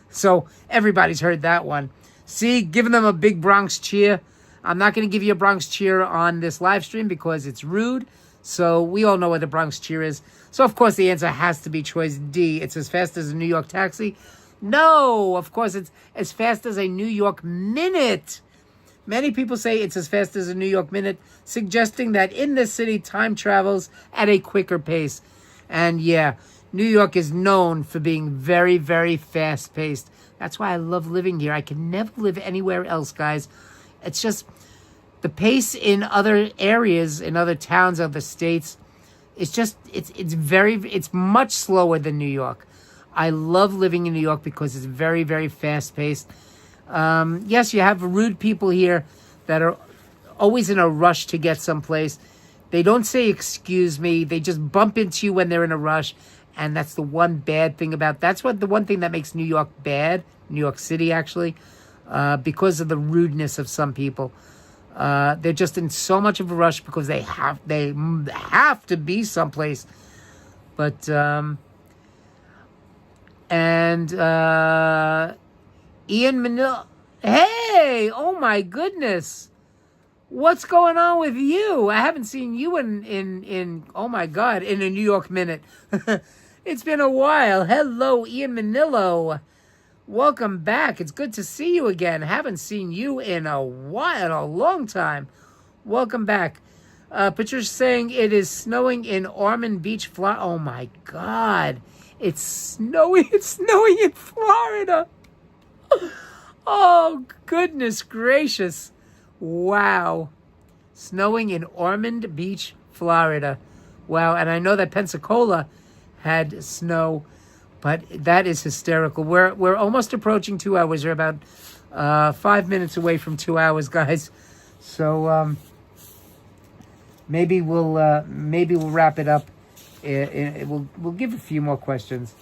So everybody's heard that one. C, giving them a big Bronx cheer. I'm not going to give you a Bronx cheer on this live stream because it's rude. So we all know what the Bronx cheer is. So, of course, the answer has to be choice D. It's as fast as a New York taxi. No, of course, it's as fast as a New York minute. Many people say it's as fast as a New York minute, suggesting that in this city, time travels at a quicker pace. And yeah, New York is known for being very, very fast-paced. That's why I love living here. I can never live anywhere else, guys. It's just the pace in other areas, in other towns, other states, it's much slower than New York. I love living in New York because it's very, very fast-paced. Yes, you have rude people here that are always in a rush to get someplace. They don't say excuse me. They just bump into you when they're in a rush. And that's the one bad thing the one thing that makes New York bad, New York City actually, because of the rudeness of some people. They're just in so much of a rush because they have to be someplace. But, Ian Manila, hey, oh my goodness. What's going on with you? I haven't seen you in oh my God, in a New York minute. It's been a while. Hello, Ian Manillo. Welcome back. It's good to see you again. Haven't seen you in a while, a long time. Welcome back. Patricia's saying it is snowing in Ormond Beach, Florida. Oh my God. It's snowing. It's snowing in Florida. Oh, goodness gracious. Wow. Snowing in Ormond Beach, Florida. Wow. And I know that Pensacola had snow, but that is hysterical. We're almost approaching 2 hours. We're about 5 minutes away from 2 hours, guys. So maybe we'll wrap it up. We'll give a few more questions.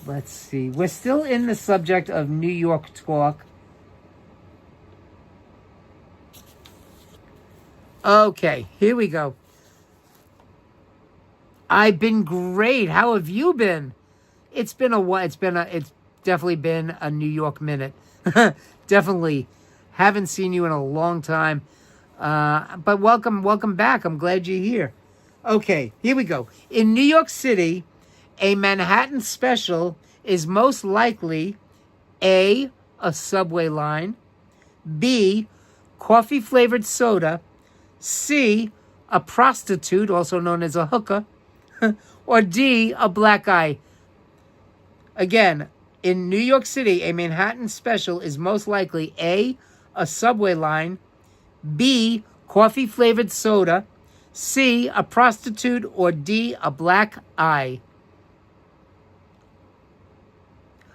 Let's see. We're still in the subject of New York talk. Okay, here we go. I've been great. How have you been? It's been a while. It's definitely been a New York minute. Definitely. Haven't seen you in a long time. But welcome back. I'm glad you're here. Okay, here we go. In New York City, a Manhattan special is most likely A, a subway line, B, coffee-flavored soda, C, a prostitute, also known as a hooker, or D, a black eye. Again, in New York City, a Manhattan special is most likely A, a subway line, B, coffee-flavored soda, C, a prostitute, or D, a black eye.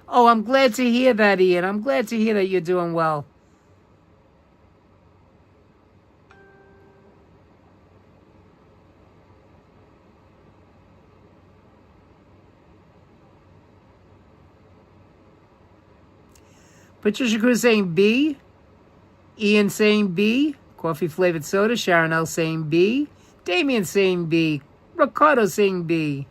Oh, I'm glad to hear that, Ian. I'm glad to hear that you're doing well. Patricia Cruz saying B. Ian saying B. Coffee-flavored soda. Sharon L. saying B. Damien saying B. Ricardo saying B.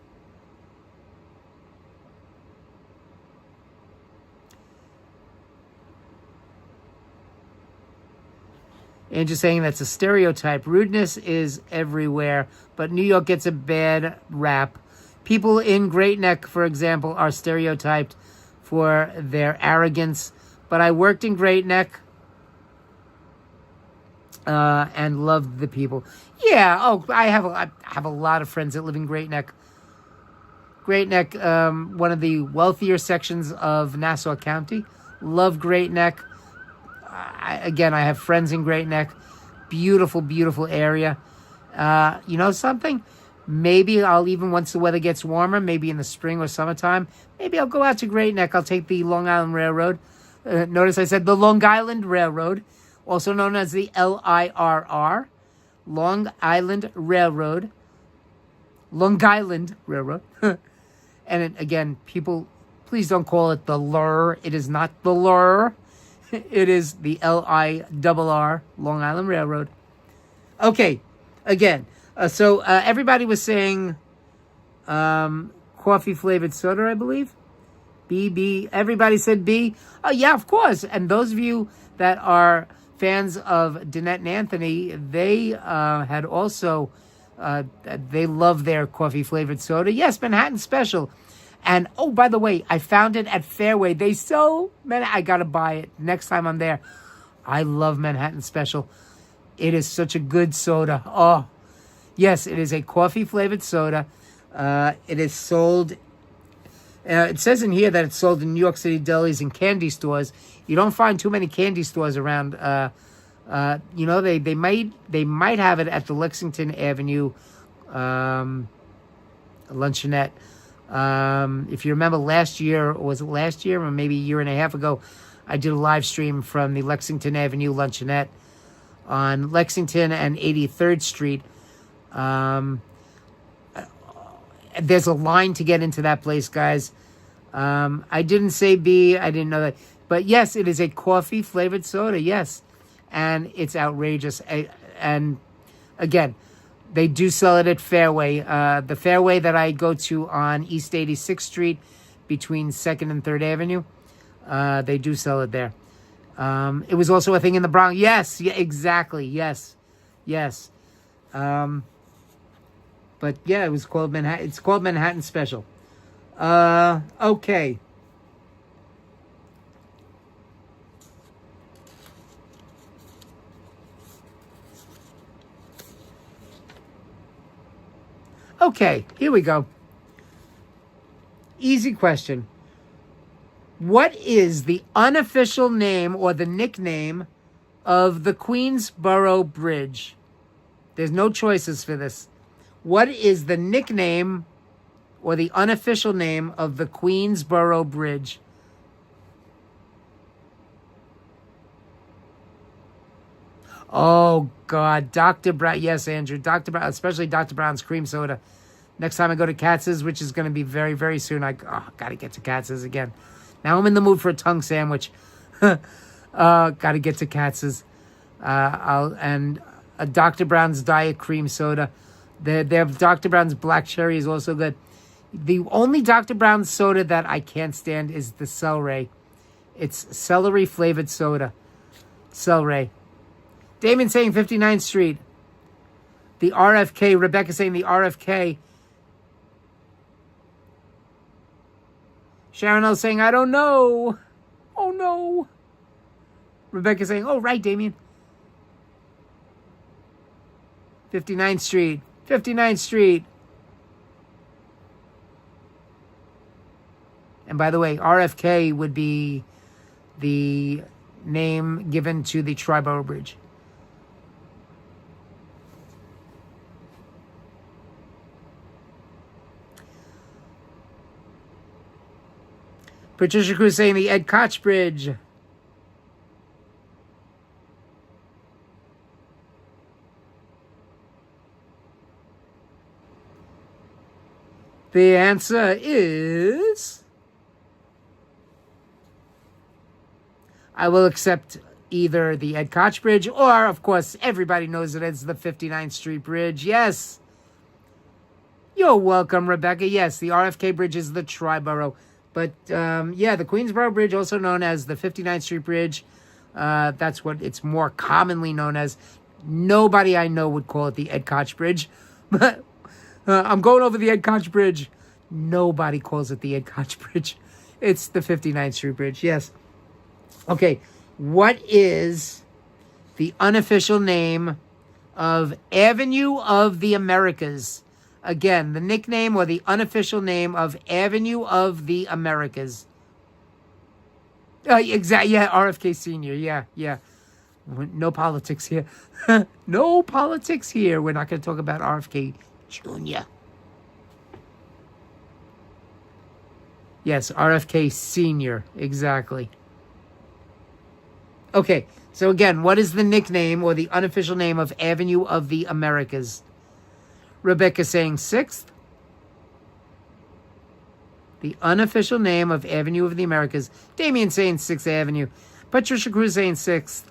Andrew saying that's a stereotype. Rudeness is everywhere, but New York gets a bad rap. People in Great Neck, for example, are stereotyped for their arrogance. But I worked in Great Neck and loved the people. Yeah, I have a lot of friends that live in Great Neck. Great Neck, one of the wealthier sections of Nassau County. Love Great Neck. I have friends in Great Neck. Beautiful, beautiful area. You know something? Maybe I'll even, once the weather gets warmer, maybe in the spring or summertime, maybe I'll go out to Great Neck. I'll take the Long Island Railroad. Notice I said the Long Island Railroad, also known as the LIRR, Long Island Railroad. Long Island Railroad. And again, people, please don't call it the LIRR. It is not the LIRR. It is the LIRR, Long Island Railroad. Okay, again, so everybody was saying coffee-flavored soda, I believe. B. Everybody said B. Oh, yeah, of course. And those of you that are fans of Danette and Anthony, they had also, they love their coffee-flavored soda. Yes, Manhattan Special. And, oh, by the way, I found it at Fairway. They sell, I got to buy it next time I'm there. I love Manhattan Special. It is such a good soda. Oh, yes, it is a coffee-flavored soda. It is sold, it says in here that it's sold in New York City delis and candy stores. You don't find too many candy stores around. You know, they might have it at the Lexington Avenue luncheonette. If you remember last year, or was it last year or maybe a year and a half ago, I did a live stream from the Lexington Avenue Luncheonette on Lexington and 83rd Street. There's a line to get into that place, guys. I didn't say B. I didn't know that. But yes, it is a coffee-flavored soda, yes. And it's outrageous. And again, they do sell it at Fairway. The Fairway that I go to on East 86th Street between 2nd and 3rd Avenue, they do sell it there. It was also a thing in the Bronx. Yes, yeah, exactly. Yes. But yeah, it was called Manhattan. It's called Manhattan Special. Okay. Okay, here we go. Easy question. What is the unofficial name or the nickname of the Queensboro Bridge? There's no choices for this. What is the nickname or the unofficial name of the Queensboro Bridge? Oh, God. Dr. Brown. Yes, Andrew. Dr. Brown, especially Dr. Brown's cream soda. Next time I go to Katz's, which is going to be very, very soon, I got to get to Katz's again. Now I'm in the mood for a tongue sandwich. Got to get to Katz's. And a Dr. Brown's Diet Cream Soda. Their Dr. Brown's Black Cherry is also good. The only Dr. Brown's soda that I can't stand is the celery. It's celery-flavored soda. Celery. Damon saying 59th Street. The RFK. Rebecca saying the RFK. Sharon L saying, I don't know. Oh, no. Rebecca saying, oh, right, Damien. 59th Street. 59th Street. And by the way, RFK would be the name given to the Triborough Bridge. Patricia Cruz saying the Ed Koch Bridge. The answer is... I will accept either the Ed Koch Bridge or, of course, everybody knows it as the 59th Street Bridge. Yes. You're welcome, Rebecca. Yes, the RFK Bridge is the Triborough. But, yeah, the Queensboro Bridge, also known as the 59th Street Bridge. That's what it's more commonly known as. Nobody I know would call it the Ed Koch Bridge. But I'm going over the Ed Koch Bridge. Nobody calls it the Ed Koch Bridge. It's the 59th Street Bridge, yes. Okay, what is the unofficial name of Avenue of the Americas? Again, the nickname or the unofficial name of Avenue of the Americas. Exactly. Yeah, RFK Senior. Yeah. No politics here. No politics here. We're not going to talk about RFK Jr. Yes, RFK Senior. Exactly. Okay, so again, what is the nickname or the unofficial name of Avenue of the Americas? Rebecca saying 6th. The unofficial name of Avenue of the Americas. Damien saying 6th Avenue. Patricia Cruz saying 6th.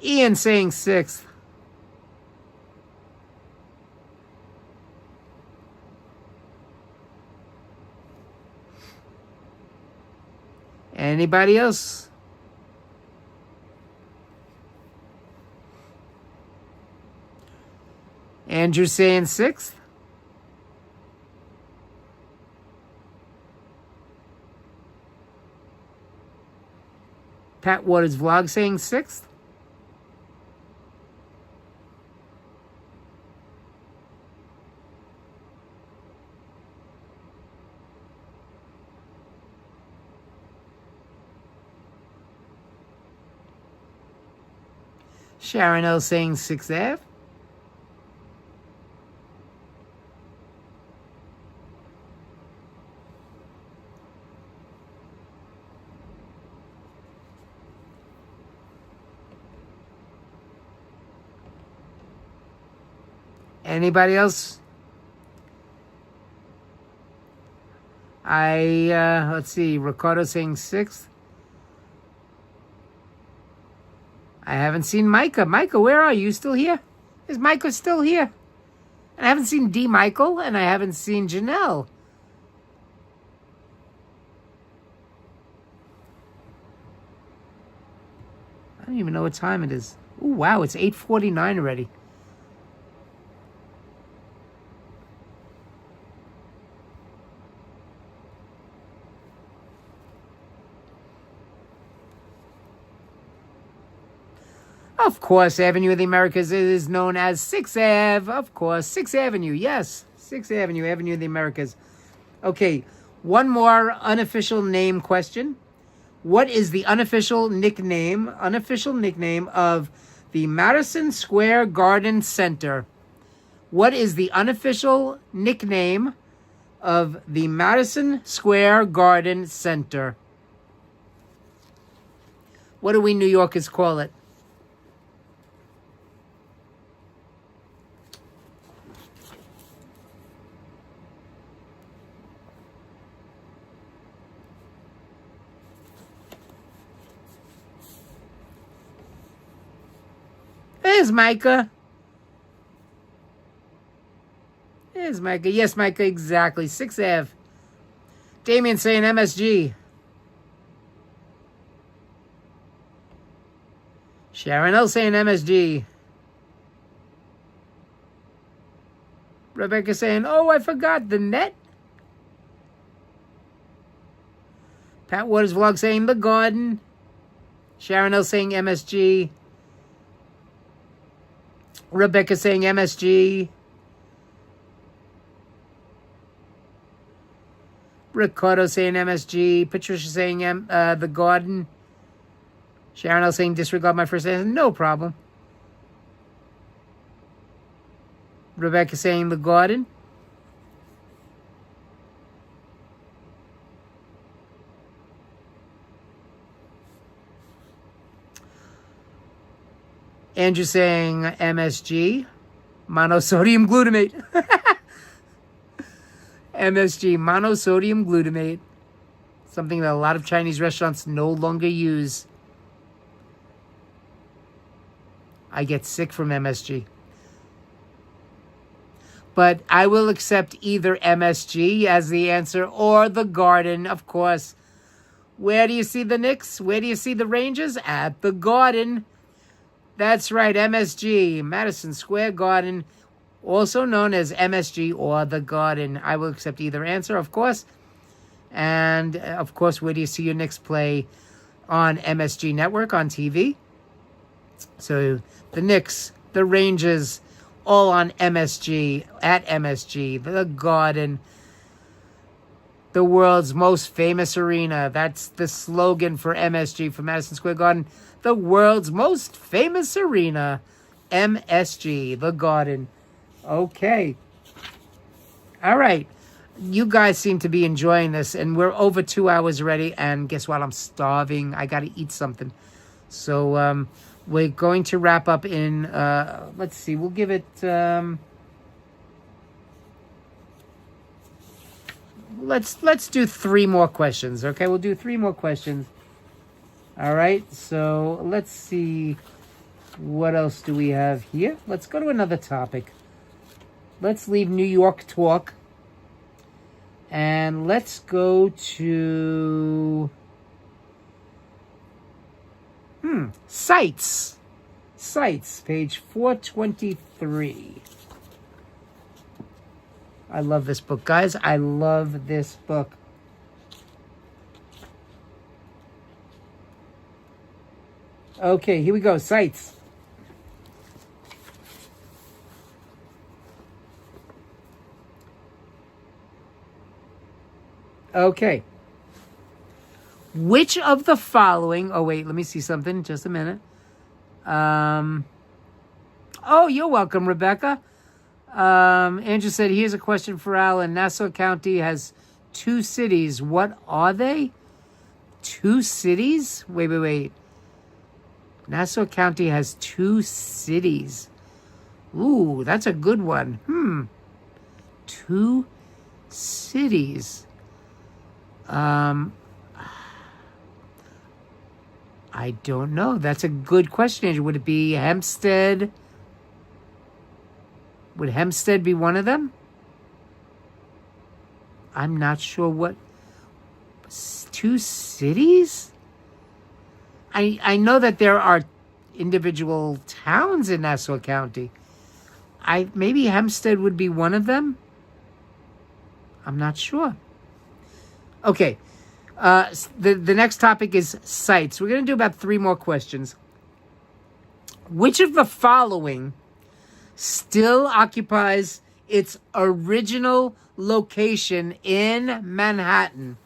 Ian saying 6th. Anybody else? Andrew saying 6th. Pat Waters Vlog saying 6th. Sharon L saying 6th Ave. Anybody else? Let's see. Ricardo saying 6th. I haven't seen Micah. Micah, where are you? Still here? Is Micah still here? And I haven't seen D. Michael, and I haven't seen Janelle. I don't even know what time it is. Oh, wow, it's 8:49 already. Of course, Avenue of the Americas is known as 6th Ave. Of course, 6th Avenue. Yes, 6th Avenue, Avenue of the Americas. Okay, one more unofficial name question. What is the unofficial nickname of the Madison Square Garden Center? What is the unofficial nickname of the Madison Square Garden Center? What do we New Yorkers call it? There's Micah. There's Micah. Yes, Micah, exactly. 6th Ave. Damien saying MSG. Sharon L saying MSG. Rebecca saying, oh, I forgot the net. Pat Waters Vlog saying the Garden. Sharon L saying MSG. Rebecca saying MSG. Ricardo saying MSG. Patricia saying the Garden. Sharon L saying disregard my first answer. No problem. Rebecca saying the Garden. Andrew saying MSG, monosodium glutamate. MSG, monosodium glutamate. Something that a lot of Chinese restaurants no longer use. I get sick from MSG. But I will accept either MSG as the answer or the Garden, of course. Where do you see the Knicks? Where do you see the Rangers? At the Garden. That's right, MSG, Madison Square Garden, also known as MSG or the Garden. I will accept either answer, of course. And, of course, where do you see your Knicks play? On MSG Network on TV. So, the Knicks, the Rangers, all on MSG, at MSG, the Garden, the world's most famous arena. That's the slogan for MSG, for Madison Square Garden. The world's most famous arena, MSG, the Garden. Okay. All right. You guys seem to be enjoying this, and we're over 2 hours already, and guess what? I'm starving. I got to eat something. So we're going to wrap up in, let's see, we'll give it, let's do 3 more questions, okay? We'll do 3 more questions. All right, so let's see, what else do we have here? Let's go to another topic. Let's leave New York talk, and let's go to sites. Sites, page 423. I love this book, guys. I love this book. Okay, here we go. Sites. Okay. Which of the following... Oh, wait. Let me see something. Just a minute. Oh, you're welcome, Rebecca. Andrew said, here's a question for Alan. Nassau County has 2 cities. What are they? 2 cities? Wait. Nassau County has 2 cities. Ooh, that's a good one. 2 cities. I don't know. That's a good question, Andrew. Would it be Hempstead? Would Hempstead be one of them? I'm not sure what. 2 cities? I know that there are individual towns in Nassau County. Maybe Hempstead would be one of them. I'm not sure. Okay. The next topic is sites. We're going to do about 3 more questions. Which of the following still occupies its original location in Manhattan?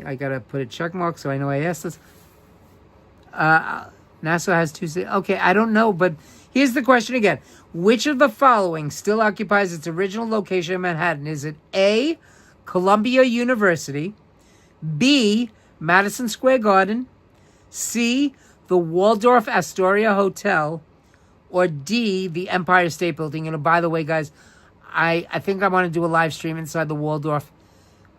I got to put a check mark so I know I asked this. Nassau has 2 cities. Okay, I don't know, but here's the question again. Which of the following still occupies its original location in Manhattan? Is it A, Columbia University, B, Madison Square Garden, C, the Waldorf Astoria Hotel, or D, the Empire State Building? And by the way, guys, I think I want to do a live stream inside the Waldorf.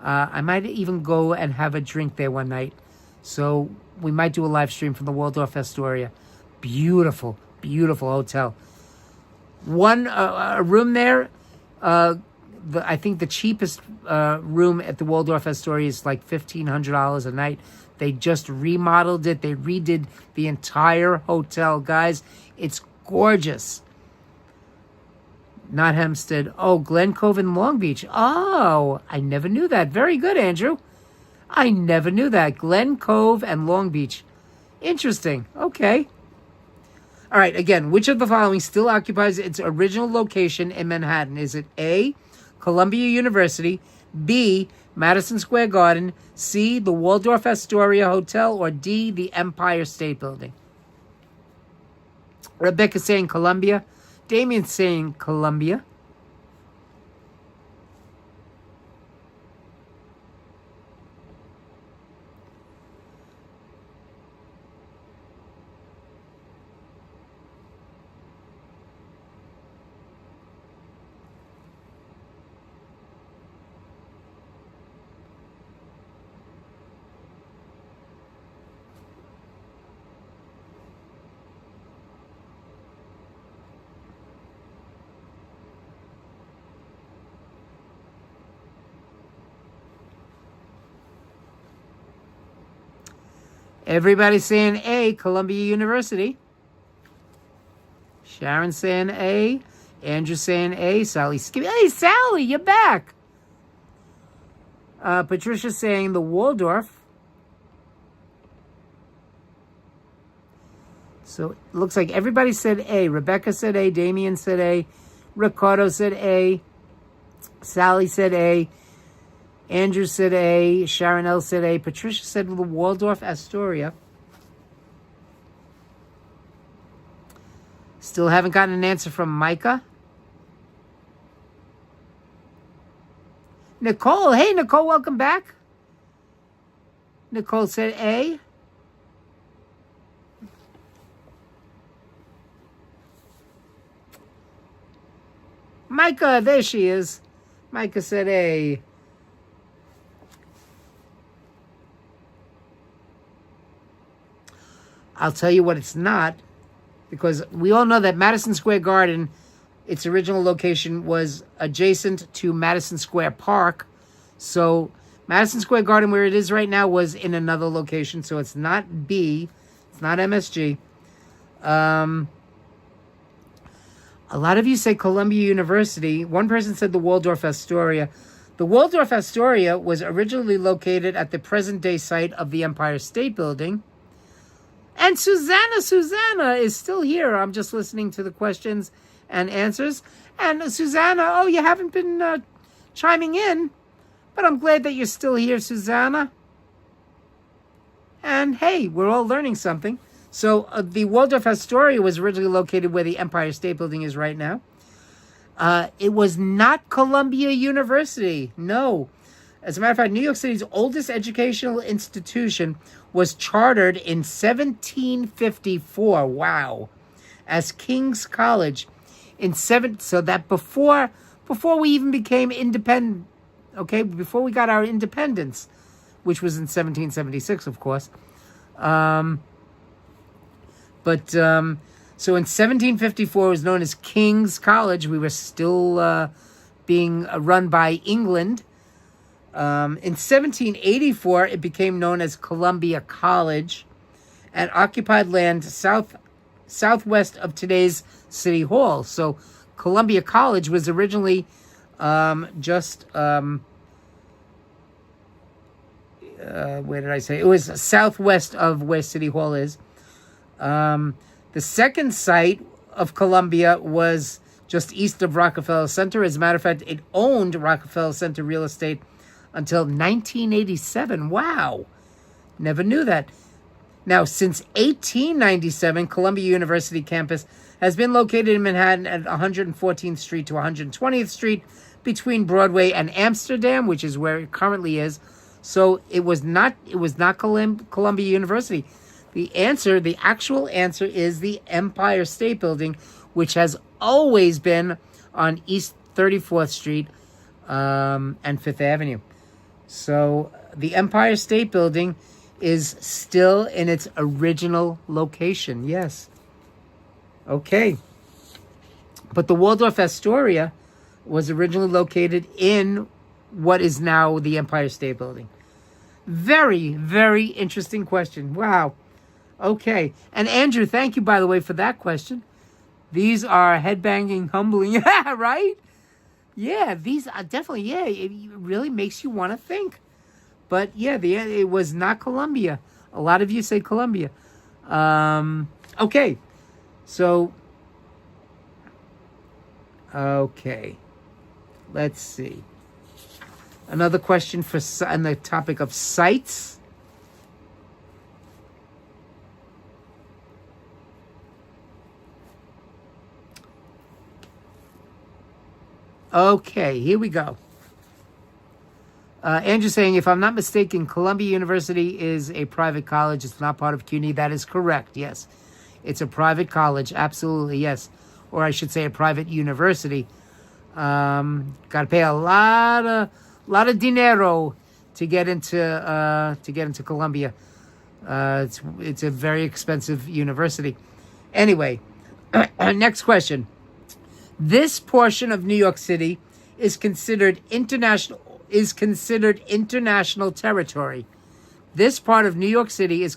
I might even go and have a drink there one night. So we might do a live stream from the Waldorf Astoria. Beautiful, beautiful hotel. A room there, I think the cheapest room at the Waldorf Astoria is like $1,500 a night. They just remodeled it. They redid the entire hotel. Guys, it's gorgeous. Not Hempstead. Oh, Glen Cove and Long Beach. Oh, I never knew that. Very good, Andrew. I never knew that. Glen Cove and Long Beach. Interesting. Okay. All right, again, which of the following still occupies its original location in Manhattan? Is it A, Columbia University, B, Madison Square Garden, C, the Waldorf Astoria Hotel, or D, the Empire State Building? Rebecca's saying Columbia. Damien's saying Columbia. Everybody's saying A, Columbia University. Sharon's saying A. Andrew's saying A. Sally's skipping. Hey, Sally, you're back. Patricia's saying the Waldorf. So it looks like everybody said A. Rebecca said A. Damien said A. Ricardo said A. Sally said A. Andrew said A. Sharon L. said A. Patricia said the Waldorf Astoria. Still haven't gotten an answer from Micah. Nicole. Hey, Nicole, welcome back. Nicole said A. Micah, there she is. Micah said A. I'll tell you what it's not, because we all know that Madison Square Garden, its original location was adjacent to Madison Square Park. So Madison Square Garden, where it is right now, was in another location. So it's not B. It's not MSG. A lot of you say Columbia University. One person said the Waldorf Astoria. The Waldorf Astoria was originally located at the present-day site of the Empire State Building. And Susanna is still here. I'm just listening to the questions and answers. And Susanna, oh, you haven't been chiming in, but I'm glad that you're still here, Susanna. And hey, we're all learning something. So the Waldorf Astoria was originally located where the Empire State Building is right now. It was not Columbia University. No. As a matter of fact, New York City's oldest educational institution was chartered in 1754. Wow. As King's College. So that before we even became independent, okay, before we got our independence, which was in 1776, of course. So in 1754, it was known as King's College. We were still being run by England. In 1784, it became known as Columbia College and occupied land southwest of today's City Hall. So Columbia College was originally just... where did I say? It was southwest of where City Hall is. The second site of Columbia was just east of Rockefeller Center. As a matter of fact, it owned Rockefeller Center real estate until 1987. Wow. Never knew that. Now, since 1897, Columbia University campus has been located in Manhattan at 114th Street to 120th Street between Broadway and Amsterdam, which is where it currently is. So it was not Columbia University. The actual answer is the Empire State Building, which has always been on East 34th Street and Fifth Avenue. So the Empire State Building is still in its original location. Yes. Okay. But the Waldorf Astoria was originally located in what is now the Empire State Building. Very, very interesting question. Wow. Okay. And Andrew, thank you, by the way, for that question. These are headbanging, humbling. Right? Yeah, these are definitely, it really makes you want to think. But yeah, it was not Columbia. A lot of you say Columbia. Okay. So, okay. Let's see. Another question on the topic of sites. Okay, here we go. Andrew saying, if I'm not mistaken, Columbia University is a private college. It's not part of CUNY. That is correct, yes. It's a private college, absolutely, yes. Or I should say a private university. Got to pay a lot of dinero to get into Columbia. It's a very expensive university. Anyway, next question. This portion of New York City is considered international territory. This part of New York City is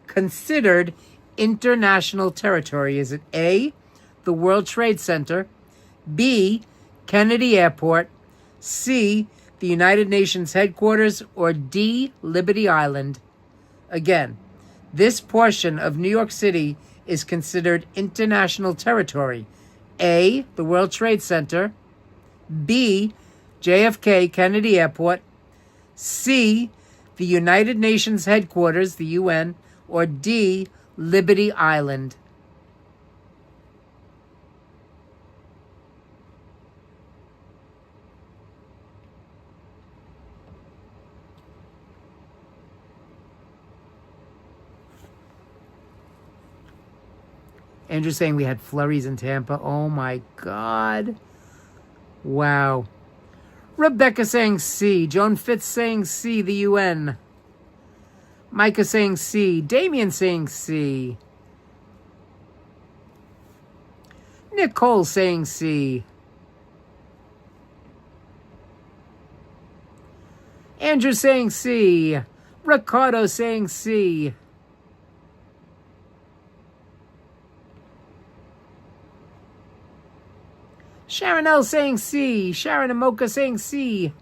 considered international territory. Is it A, the World Trade Center, B, Kennedy Airport, C, the United Nations headquarters, or D, Liberty Island? Again, this portion of New York City is considered international territory. A, the World Trade Center, B, JFK Kennedy Airport, C, the United Nations headquarters, the UN, or D, Liberty Island. Andrew saying we had flurries in Tampa. Oh my God. Wow. Rebecca saying C. Joan Fitz saying C, the UN. Micah saying C. Damien saying C. Nicole saying C. Andrew saying C. Ricardo saying C. Sharon L saying C. Sharon and Mocha saying C.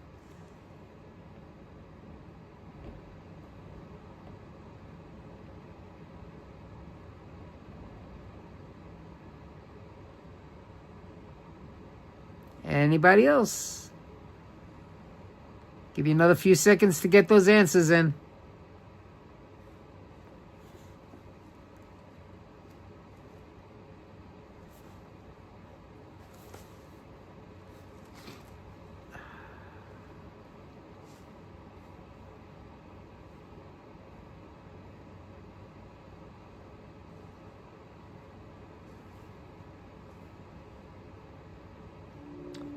Anybody else? Give you another few seconds to get those answers in.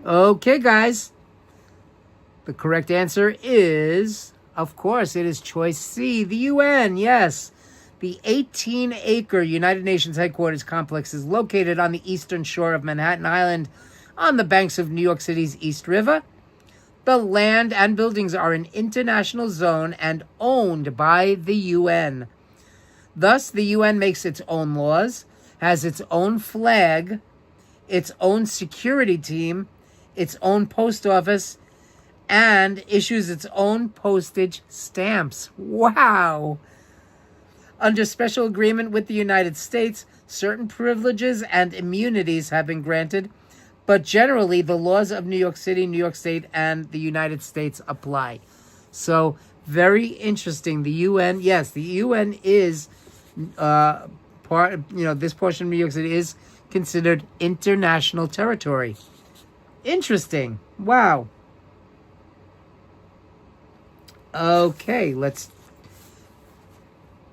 Okay, guys. The correct answer is, of course, it is choice C, the UN. Yes. The 18-acre United Nations headquarters complex is located on the eastern shore of Manhattan Island on the banks of New York City's East River. The land and buildings are an international zone and owned by the UN. Thus, the UN makes its own laws, has its own flag, its own security team, its own post office, and issues its own postage stamps. Wow! Under special agreement with the United States, certain privileges and immunities have been granted, but generally the laws of New York City, New York State, and the United States apply. So, very interesting. The UN, yes, the UN is this portion of New York City is considered international territory. Interesting. Wow. Okay, let's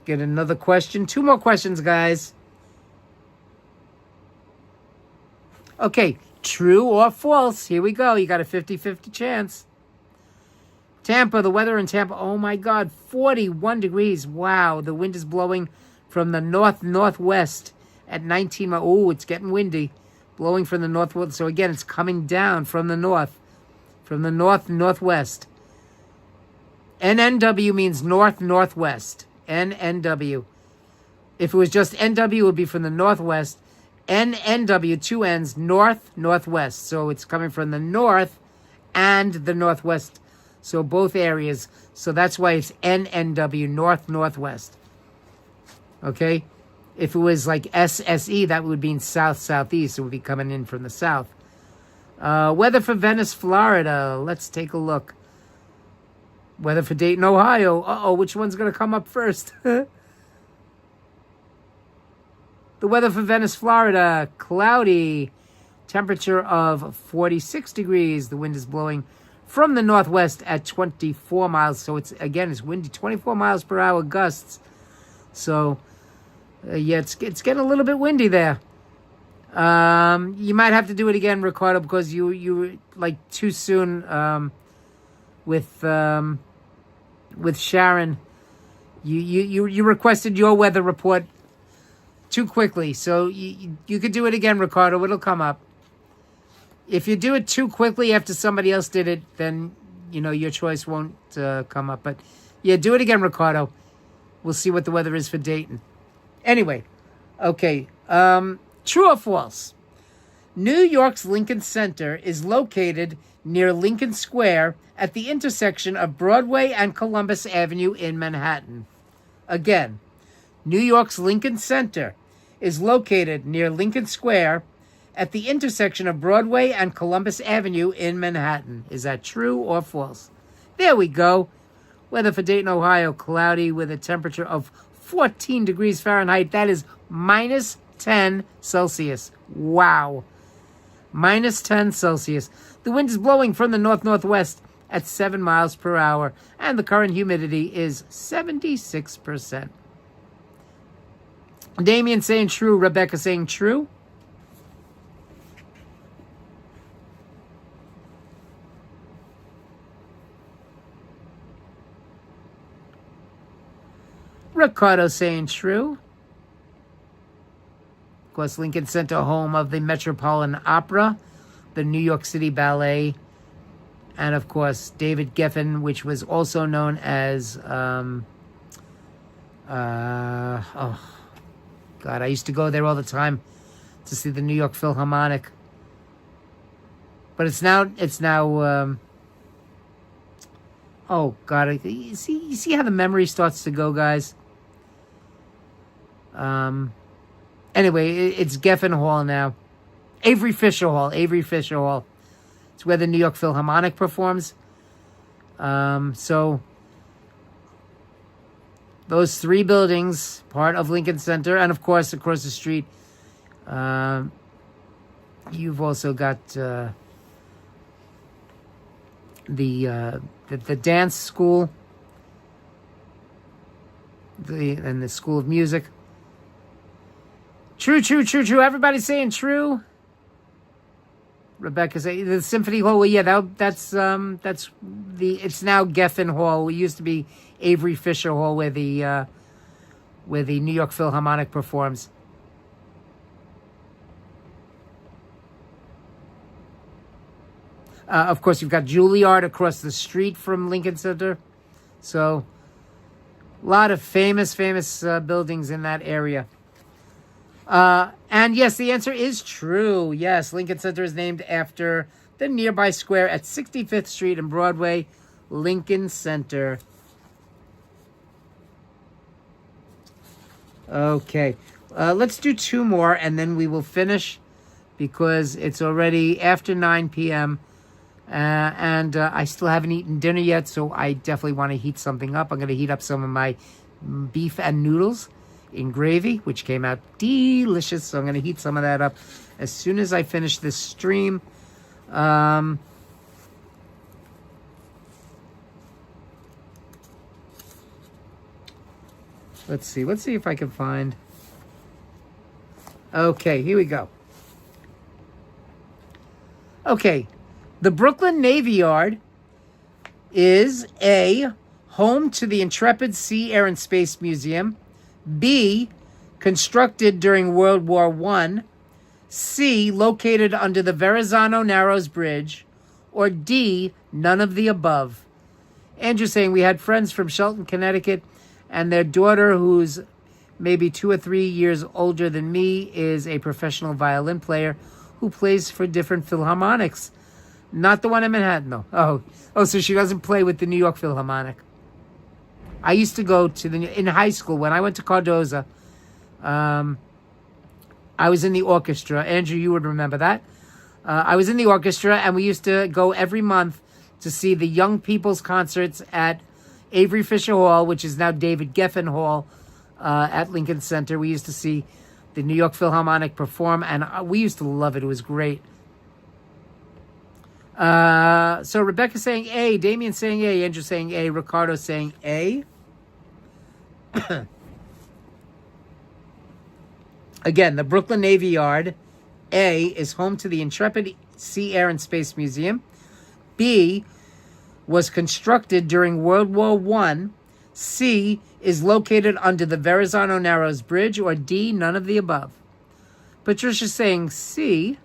get another question. 2 more questions, guys. Okay, true or false? Here we go. You got a 50-50 chance. Tampa, the weather in Tampa. Oh my God, 41 degrees. Wow, the wind is blowing from the northwest at 19 miles. Oh, it's getting windy. Blowing from the northwest. So again, it's coming down from the northwest. NNW means northwest. NNW. If it was just NW, it would be from the northwest. NNW, 2 N's, northwest. So it's coming from the north and the northwest. So both areas. So that's why it's NNW, northwest. Okay? If it was like SSE, that would mean southeast. It would be coming in from the south. Weather for Venice, Florida. Let's take a look. Weather for Dayton, Ohio. Uh-oh, which one's going to come up first? The weather for Venice, Florida. Cloudy. Temperature of 46 degrees. The wind is blowing from the northwest at 24 miles. So it's windy. 24 miles per hour gusts. So, it's getting a little bit windy there. You might have to do it again, Ricardo, because you were like too soon with Sharon. You requested your weather report too quickly, so you could do it again, Ricardo. It'll come up. If you do it too quickly after somebody else did it, then your choice won't come up. But yeah, do it again, Ricardo. We'll see what the weather is for Dayton. Anyway, okay. True or false? New York's Lincoln Center is located near Lincoln Square at the intersection of Broadway and Columbus Avenue in Manhattan. Again, New York's Lincoln Center is located near Lincoln Square at the intersection of Broadway and Columbus Avenue in Manhattan. Is that true or false? There we go. Weather for Dayton, Ohio, cloudy with a temperature of 14 degrees Fahrenheit. That is minus 10 Celsius. Wow. Minus 10 Celsius. The wind is blowing from the northwest at 7 miles per hour, and the current humidity is 76%. Damien saying true. Rebecca saying true. Ricardo saying true. Of course, Lincoln Center, home of the Metropolitan Opera, the New York City Ballet, and of course, David Geffen, which was also known as, I used to go there all the time to see the New York Philharmonic. But it's now, oh God, you see how the memory starts to go, guys? Anyway, it's Geffen Hall now. Avery Fisher Hall. It's where the New York Philharmonic performs. So those 3 buildings, part of Lincoln Center, and of course, across the street, you've also got the dance school, and the School of Music. True. Everybody's saying true. Rebecca saying the Symphony Hall. Well, yeah, that's it's now Geffen Hall. It used to be Avery Fisher Hall, where the New York Philharmonic performs. Of course, you've got Juilliard across the street from Lincoln Center. So, a lot of famous buildings in that area. And yes, the answer is true. Yes, Lincoln Center is named after the nearby square at 65th Street and Broadway, Lincoln Center. Okay, let's do two more and then we will finish because it's already after 9 p.m. And I still haven't eaten dinner yet, so I definitely want to heat something up. I'm going to heat up some of my beef and noodles in gravy, which came out delicious. So I'm going to heat some of that up as soon as I finish this stream. Let's see if I can find. Okay, here we go. Okay, the Brooklyn Navy Yard is A, home to the Intrepid Sea, Air, and Space Museum. B, constructed during World War I. C, located under the Verrazano Narrows Bridge. Or D, none of the above. Andrew saying we had friends from Shelton, Connecticut, and their daughter, who's maybe 2 or 3 years older than me, is a professional violin player who plays for different philharmonics. Not the one in Manhattan, though. Oh, so she doesn't play with the New York Philharmonic. I used to go to in high school, when I went to Cardoza, I was in the orchestra. Andrew, you would remember that. I was in the orchestra, and we used to go every month to see the young people's concerts at Avery Fisher Hall, which is now David Geffen Hall, at Lincoln Center. We used to see the New York Philharmonic perform, and we used to love it. It was great. So Rebecca saying A, Damien saying A, Andrew saying A, Ricardo saying A. Again, the Brooklyn Navy Yard, A, is home to the Intrepid Sea, Air, and Space Museum. B, was constructed during World War I. C, is located under the Verrazano Narrows Bridge. Or D, none of the above. Patricia's saying C.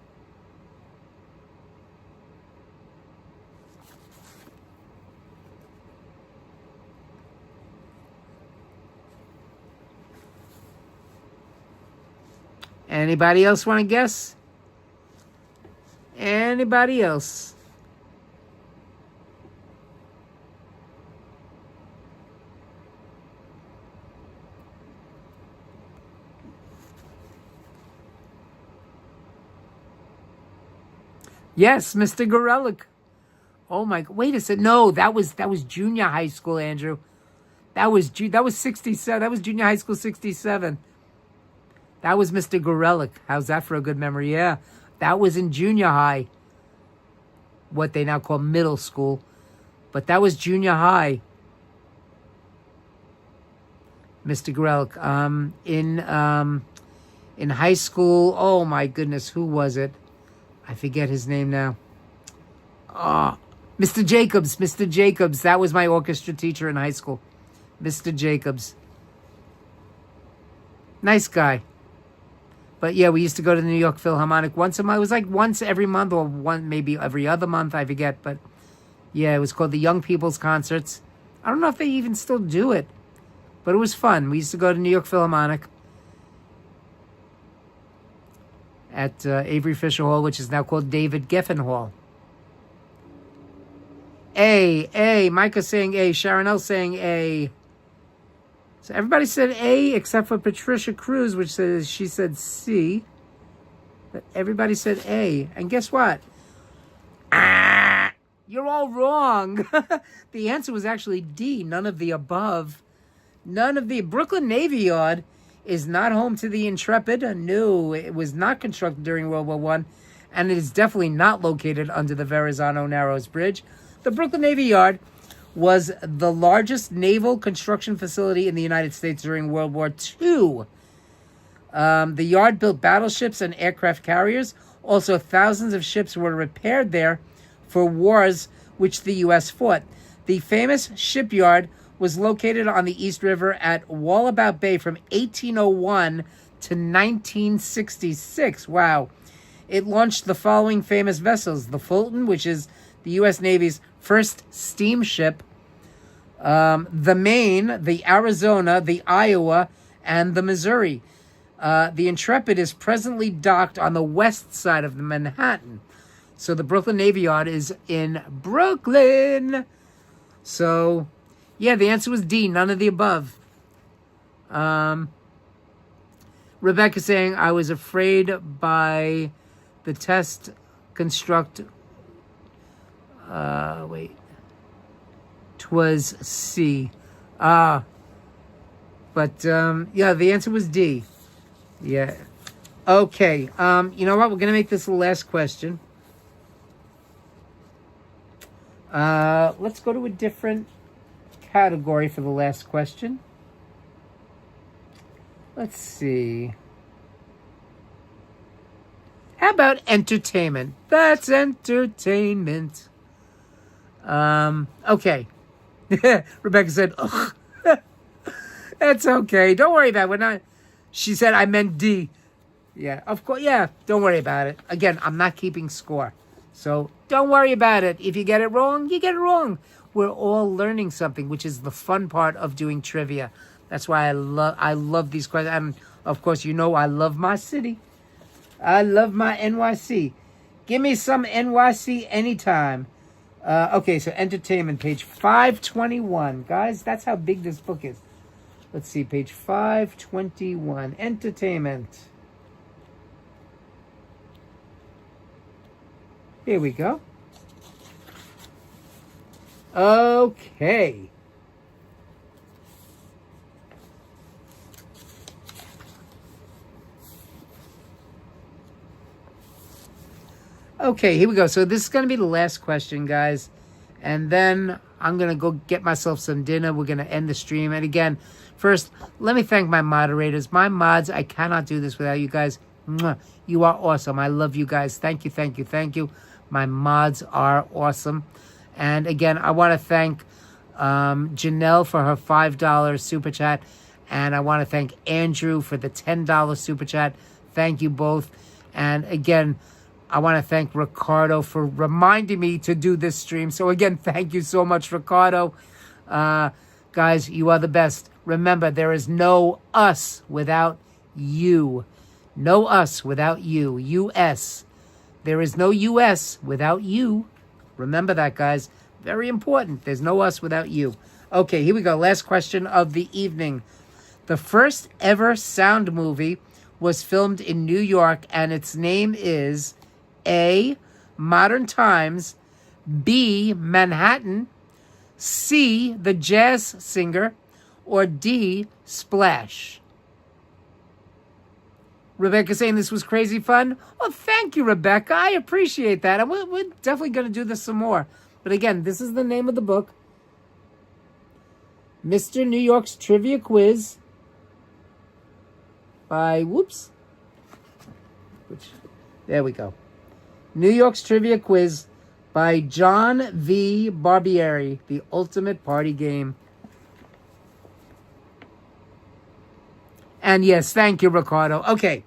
Anybody else want to guess? Anybody else? Yes, Mr. Gorelick. Oh my! Wait a second. No, that was junior high school, Andrew. That was 67. That was junior high school 67. That was Mr. Gorelick. How's that for a good memory? Yeah, that was in junior high. What they now call middle school, but that was junior high. Mr. Gorelick. In high school. Oh my goodness, who was it? I forget his name now. Mr. Jacobs. Mr. Jacobs. That was my orchestra teacher in high school. Mr. Jacobs. Nice guy. But yeah, we used to go to the New York Philharmonic once a month. It was like once every month or maybe every other month. I forget. But yeah, it was called the Young People's Concerts. I don't know if they even still do it. But it was fun. We used to go to New York Philharmonic at Avery Fisher Hall, which is now called David Geffen Hall. A. Micah saying A. Sharon L saying A. So everybody said A except for Patricia Cruz, which says she said C. But everybody said A. And guess what? You're all wrong. The answer was actually D. None of the above. None of the Brooklyn Navy Yard is not home to the Intrepid. No, it was not constructed during World War I, and it is definitely not located under the Verrazano Narrows Bridge. The Brooklyn Navy Yard was the largest naval construction facility in the United States during World War II. The yard built battleships and aircraft carriers. Also, thousands of ships were repaired there for wars which the U.S. fought. The famous shipyard was located on the East River at Wallabout Bay from 1801 to 1966. Wow. It launched the following famous vessels: the Fulton, which is the U.S. Navy's first steamship, the Maine, the Arizona, the Iowa, and the Missouri. The Intrepid is presently docked on the west side of the Manhattan. So the Brooklyn Navy Yard is in Brooklyn. So, yeah, the answer was D, none of the above. Rebecca saying, I was afraid by the test construct. Wait. 'Twas C. But, yeah, the answer was D. Yeah. Okay. You know what? We're going to make this the last question. Let's go to a different category for the last question. Let's see. How about entertainment? That's entertainment. Okay. Rebecca said, ugh. That's okay. Don't worry about it. We're not. She said, I meant D. Yeah, of course. Yeah, don't worry about it. Again, I'm not keeping score. So don't worry about it. If you get it wrong, you get it wrong. We're all learning something, which is the fun part of doing trivia. That's why I love these questions. And of course, you know I love my city. I love my NYC. Give me some NYC anytime. Okay, so entertainment, page 521. Guys, that's how big this book is. Let's see, page 521. Entertainment. Here we go. Okay. Okay, here we go. So this is going to be the last question, guys. And then I'm going to go get myself some dinner. We're going to end the stream. And again, first, let me thank my moderators. My mods, I cannot do this without you guys. Mwah. You are awesome. I love you guys. Thank you, thank you, thank you. My mods are awesome. And again, I want to thank Janelle for her $5 super chat. And I want to thank Andrew for the $10 super chat. Thank you both. And again, I want to thank Ricardo for reminding me to do this stream. So again, thank you so much, Ricardo. Guys, you are the best. Remember, there is no us without you. No us without you. U.S. There is no U.S. without you. Remember that, guys. Very important. There's no us without you. Okay, here we go. Last question of the evening. The first ever sound movie was filmed in New York, and its name is A, Modern Times, B, Manhattan, C, The Jazz Singer, or D, Splash. Rebecca saying this was crazy fun. Well, thank you, Rebecca. I appreciate that. And we're definitely going to do this some more. But again, this is the name of the book. Mr. New York's Trivia Quiz by, there we go. New York's Trivia Quiz by John V. Barbieri, the ultimate party game. And yes, thank you, Ricardo. Okay.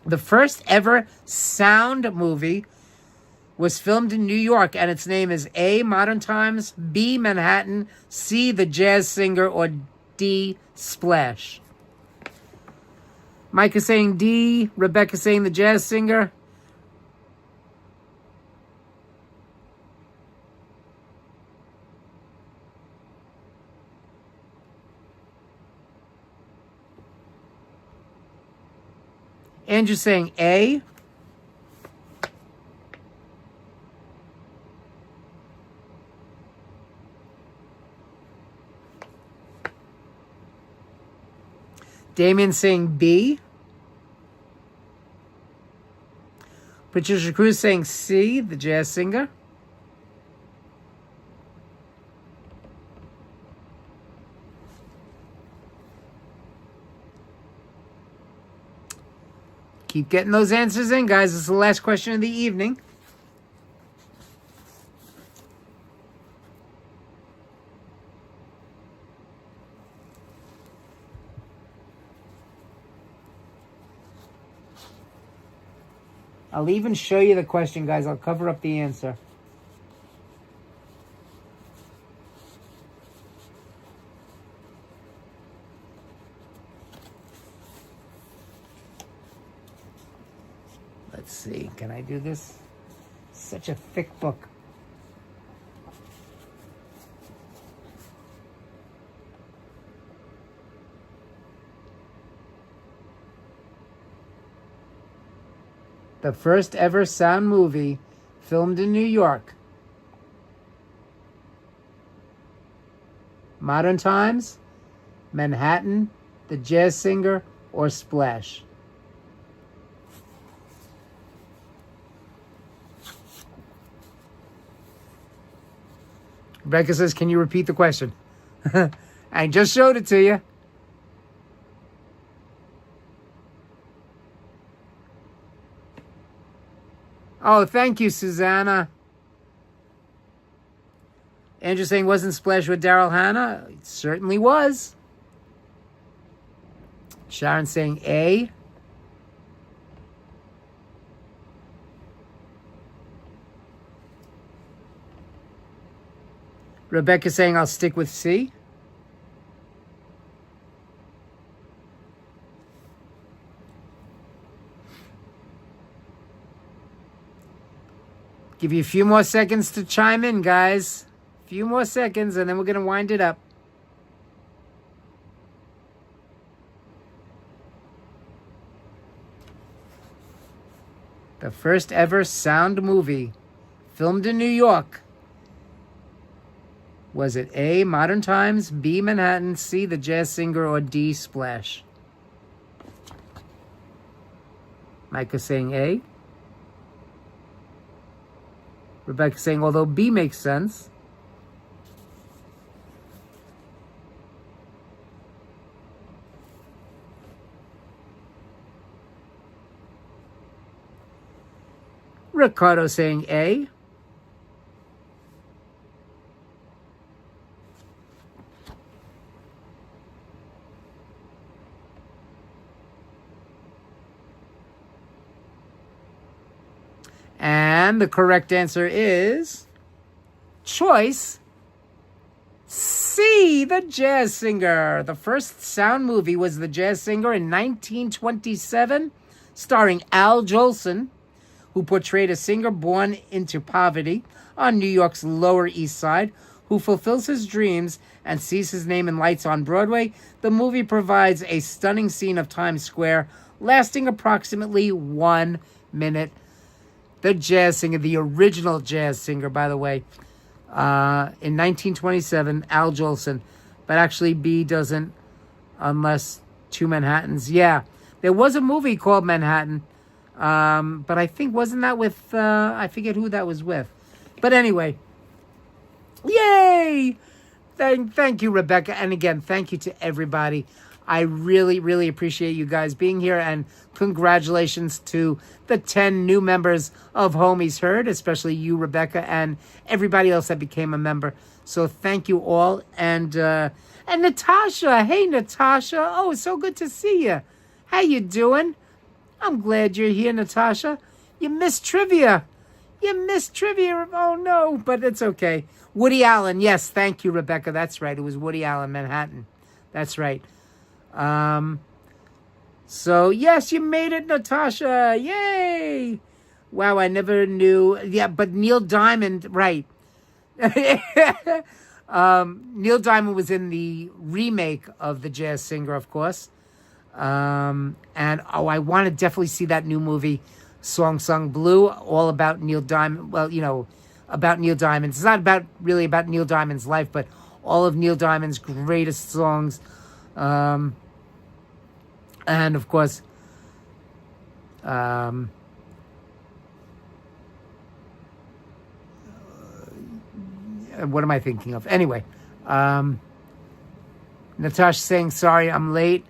The first ever sound movie was filmed in New York, and its name is A, Modern Times, B, Manhattan, C, The Jazz Singer, or D, Splash. Mike is saying D, Rebecca saying The Jazz Singer. Andrew saying A. Damien saying B. Patricia Cruz saying C, The Jazz Singer. Keep getting those answers in, guys. This is the last question of the evening. I'll even show you the question, guys. I'll cover up the answer. Let's see. Can I do this? Such a thick book. The first ever sound movie filmed in New York. Modern Times, Manhattan, The Jazz Singer, or Splash? Rebecca says, can you repeat the question? I just showed it to you. Oh, thank you, Susanna. Andrew saying, wasn't Splash with Daryl Hannah? It certainly was. Sharon saying A. Rebecca saying, I'll stick with C. Give you a few more seconds to chime in, guys. A few more seconds, and then we're going to wind it up. The first ever sound movie filmed in New York. Was it A, Modern Times, B, Manhattan, C, The Jazz Singer, or D, Splash? Micah saying A. Rebecca saying, although B makes sense. Ricardo saying A. And the correct answer is choice C, The Jazz Singer. The first sound movie was The Jazz Singer in 1927, starring Al Jolson, who portrayed a singer born into poverty on New York's Lower East Side, who fulfills his dreams and sees his name in lights on Broadway. The movie provides a stunning scene of Times Square, lasting approximately 1 minute. The Jazz Singer, the original Jazz Singer, by the way, in 1927, Al Jolson. But actually, B doesn't, unless Two Manhattans. Yeah, there was a movie called Manhattan, but I think, wasn't that with, I forget who that was with. But anyway, yay! Thank you, Rebecca. And again, thank you to everybody. I really, really appreciate you guys being here, and congratulations to the 10 new members of Homies Heard, especially you, Rebecca, and everybody else that became a member. So thank you all. And Natasha, hey Natasha, oh, it's so good to see you. How you doing? I'm glad you're here, Natasha. You missed trivia. Oh no, but it's okay. Woody Allen, yes, thank you, Rebecca. That's right. It was Woody Allen, Manhattan. That's right. So yes, you made it, Natasha. Yay! Wow, I never knew. Yeah, but Neil Diamond, right. Neil Diamond was in the remake of The Jazz Singer, of course. And I want to definitely see that new movie, Song Sung Blue, all about Neil Diamond. Well, you know, about Neil Diamond. It's not really about Neil Diamond's life, but all of Neil Diamond's greatest songs. And of course, what am I thinking of? Anyway, Natasha saying, sorry, I'm late.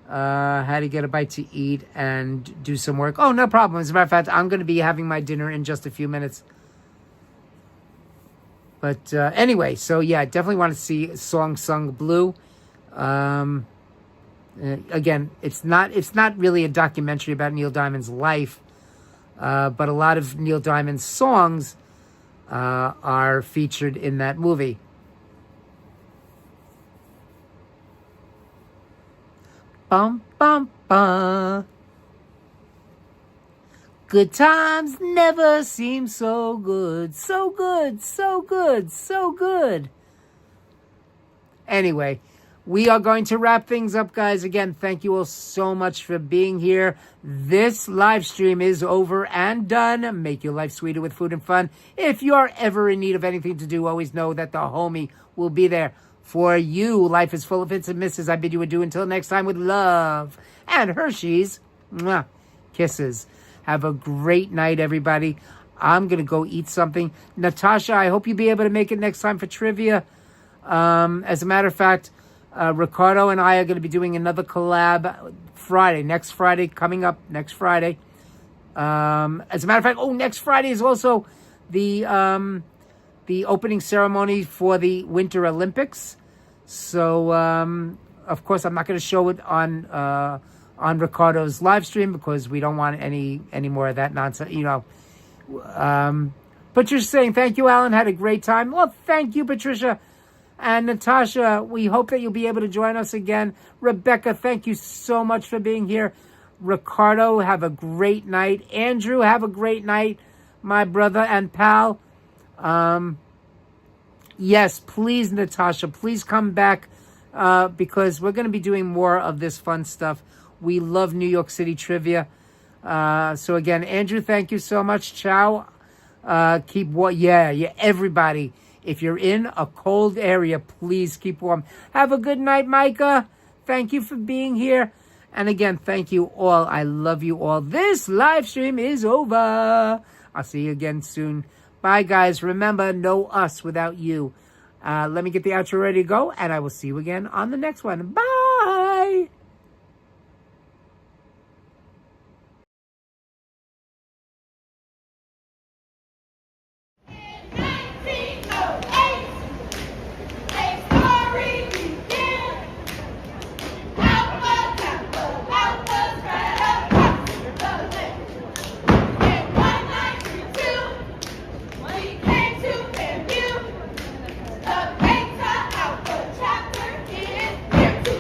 had to get a bite to eat and do some work. Oh, no problem. As a matter of fact, I'm going to be having my dinner in just a few minutes. But anyway, so yeah, I definitely want to see Song Sung Blue. Again, it's not really a documentary about Neil Diamond's life, but a lot of Neil Diamond's songs are featured in that movie. Bum, bum, bum. Good times never seem so good. So good, so good, so good. Anyway, we are going to wrap things up, guys. Again, thank you all so much for being here. This live stream is over and done. Make your life sweeter with food and fun. If you're ever in need of anything to do, always know that the homie will be there for you. Life is full of hits and misses. I bid you adieu until next time with love and Hershey's. Mwah. Kisses. Have a great night, everybody. I'm going to go eat something. Natasha, I hope you'll be able to make it next time for trivia. As a matter of fact, Ricardo and I are going to be doing another collab next Friday, coming up next Friday. As a matter of fact, next Friday is also the opening ceremony for the Winter Olympics. So, of course, I'm not going to show it on Ricardo's live stream because we don't want any more of that nonsense, Patricia saying, thank you, Alan. Had a great time. Well, thank you, Patricia. And Natasha, we hope that you'll be able to join us again. Rebecca, thank you so much for being here. Ricardo, have a great night. Andrew, have a great night, my brother and pal. Yes, please, Natasha, please come back because we're going to be doing more of this fun stuff. We love New York City trivia. So again, Andrew, thank you so much. Ciao. Everybody. If you're in a cold area, please keep warm. Have a good night, Micah. Thank you for being here. And again, thank you all. I love you all. This live stream is over. I'll see you again soon. Bye, guys. Remember, no us without you. Let me get the outro ready to go, and I will see you again on the next one. Bye. The painter out the chapter is here to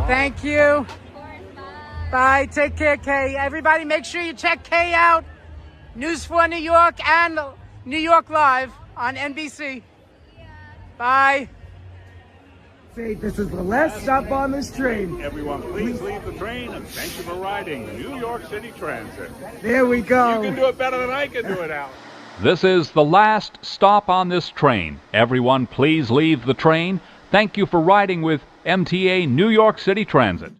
Thank you. Bye. Take care, Kay. Everybody, make sure you check Kay out. News 4 New York and New York Live on NBC. Bye. Say, this is the last stop on this train. Everyone, please leave the train, and thank you for riding New York City Transit. There we go. You can do it better than I can do it, Al. This is the last stop on this train. Everyone, please leave the train. Thank you for riding with MTA New York City Transit.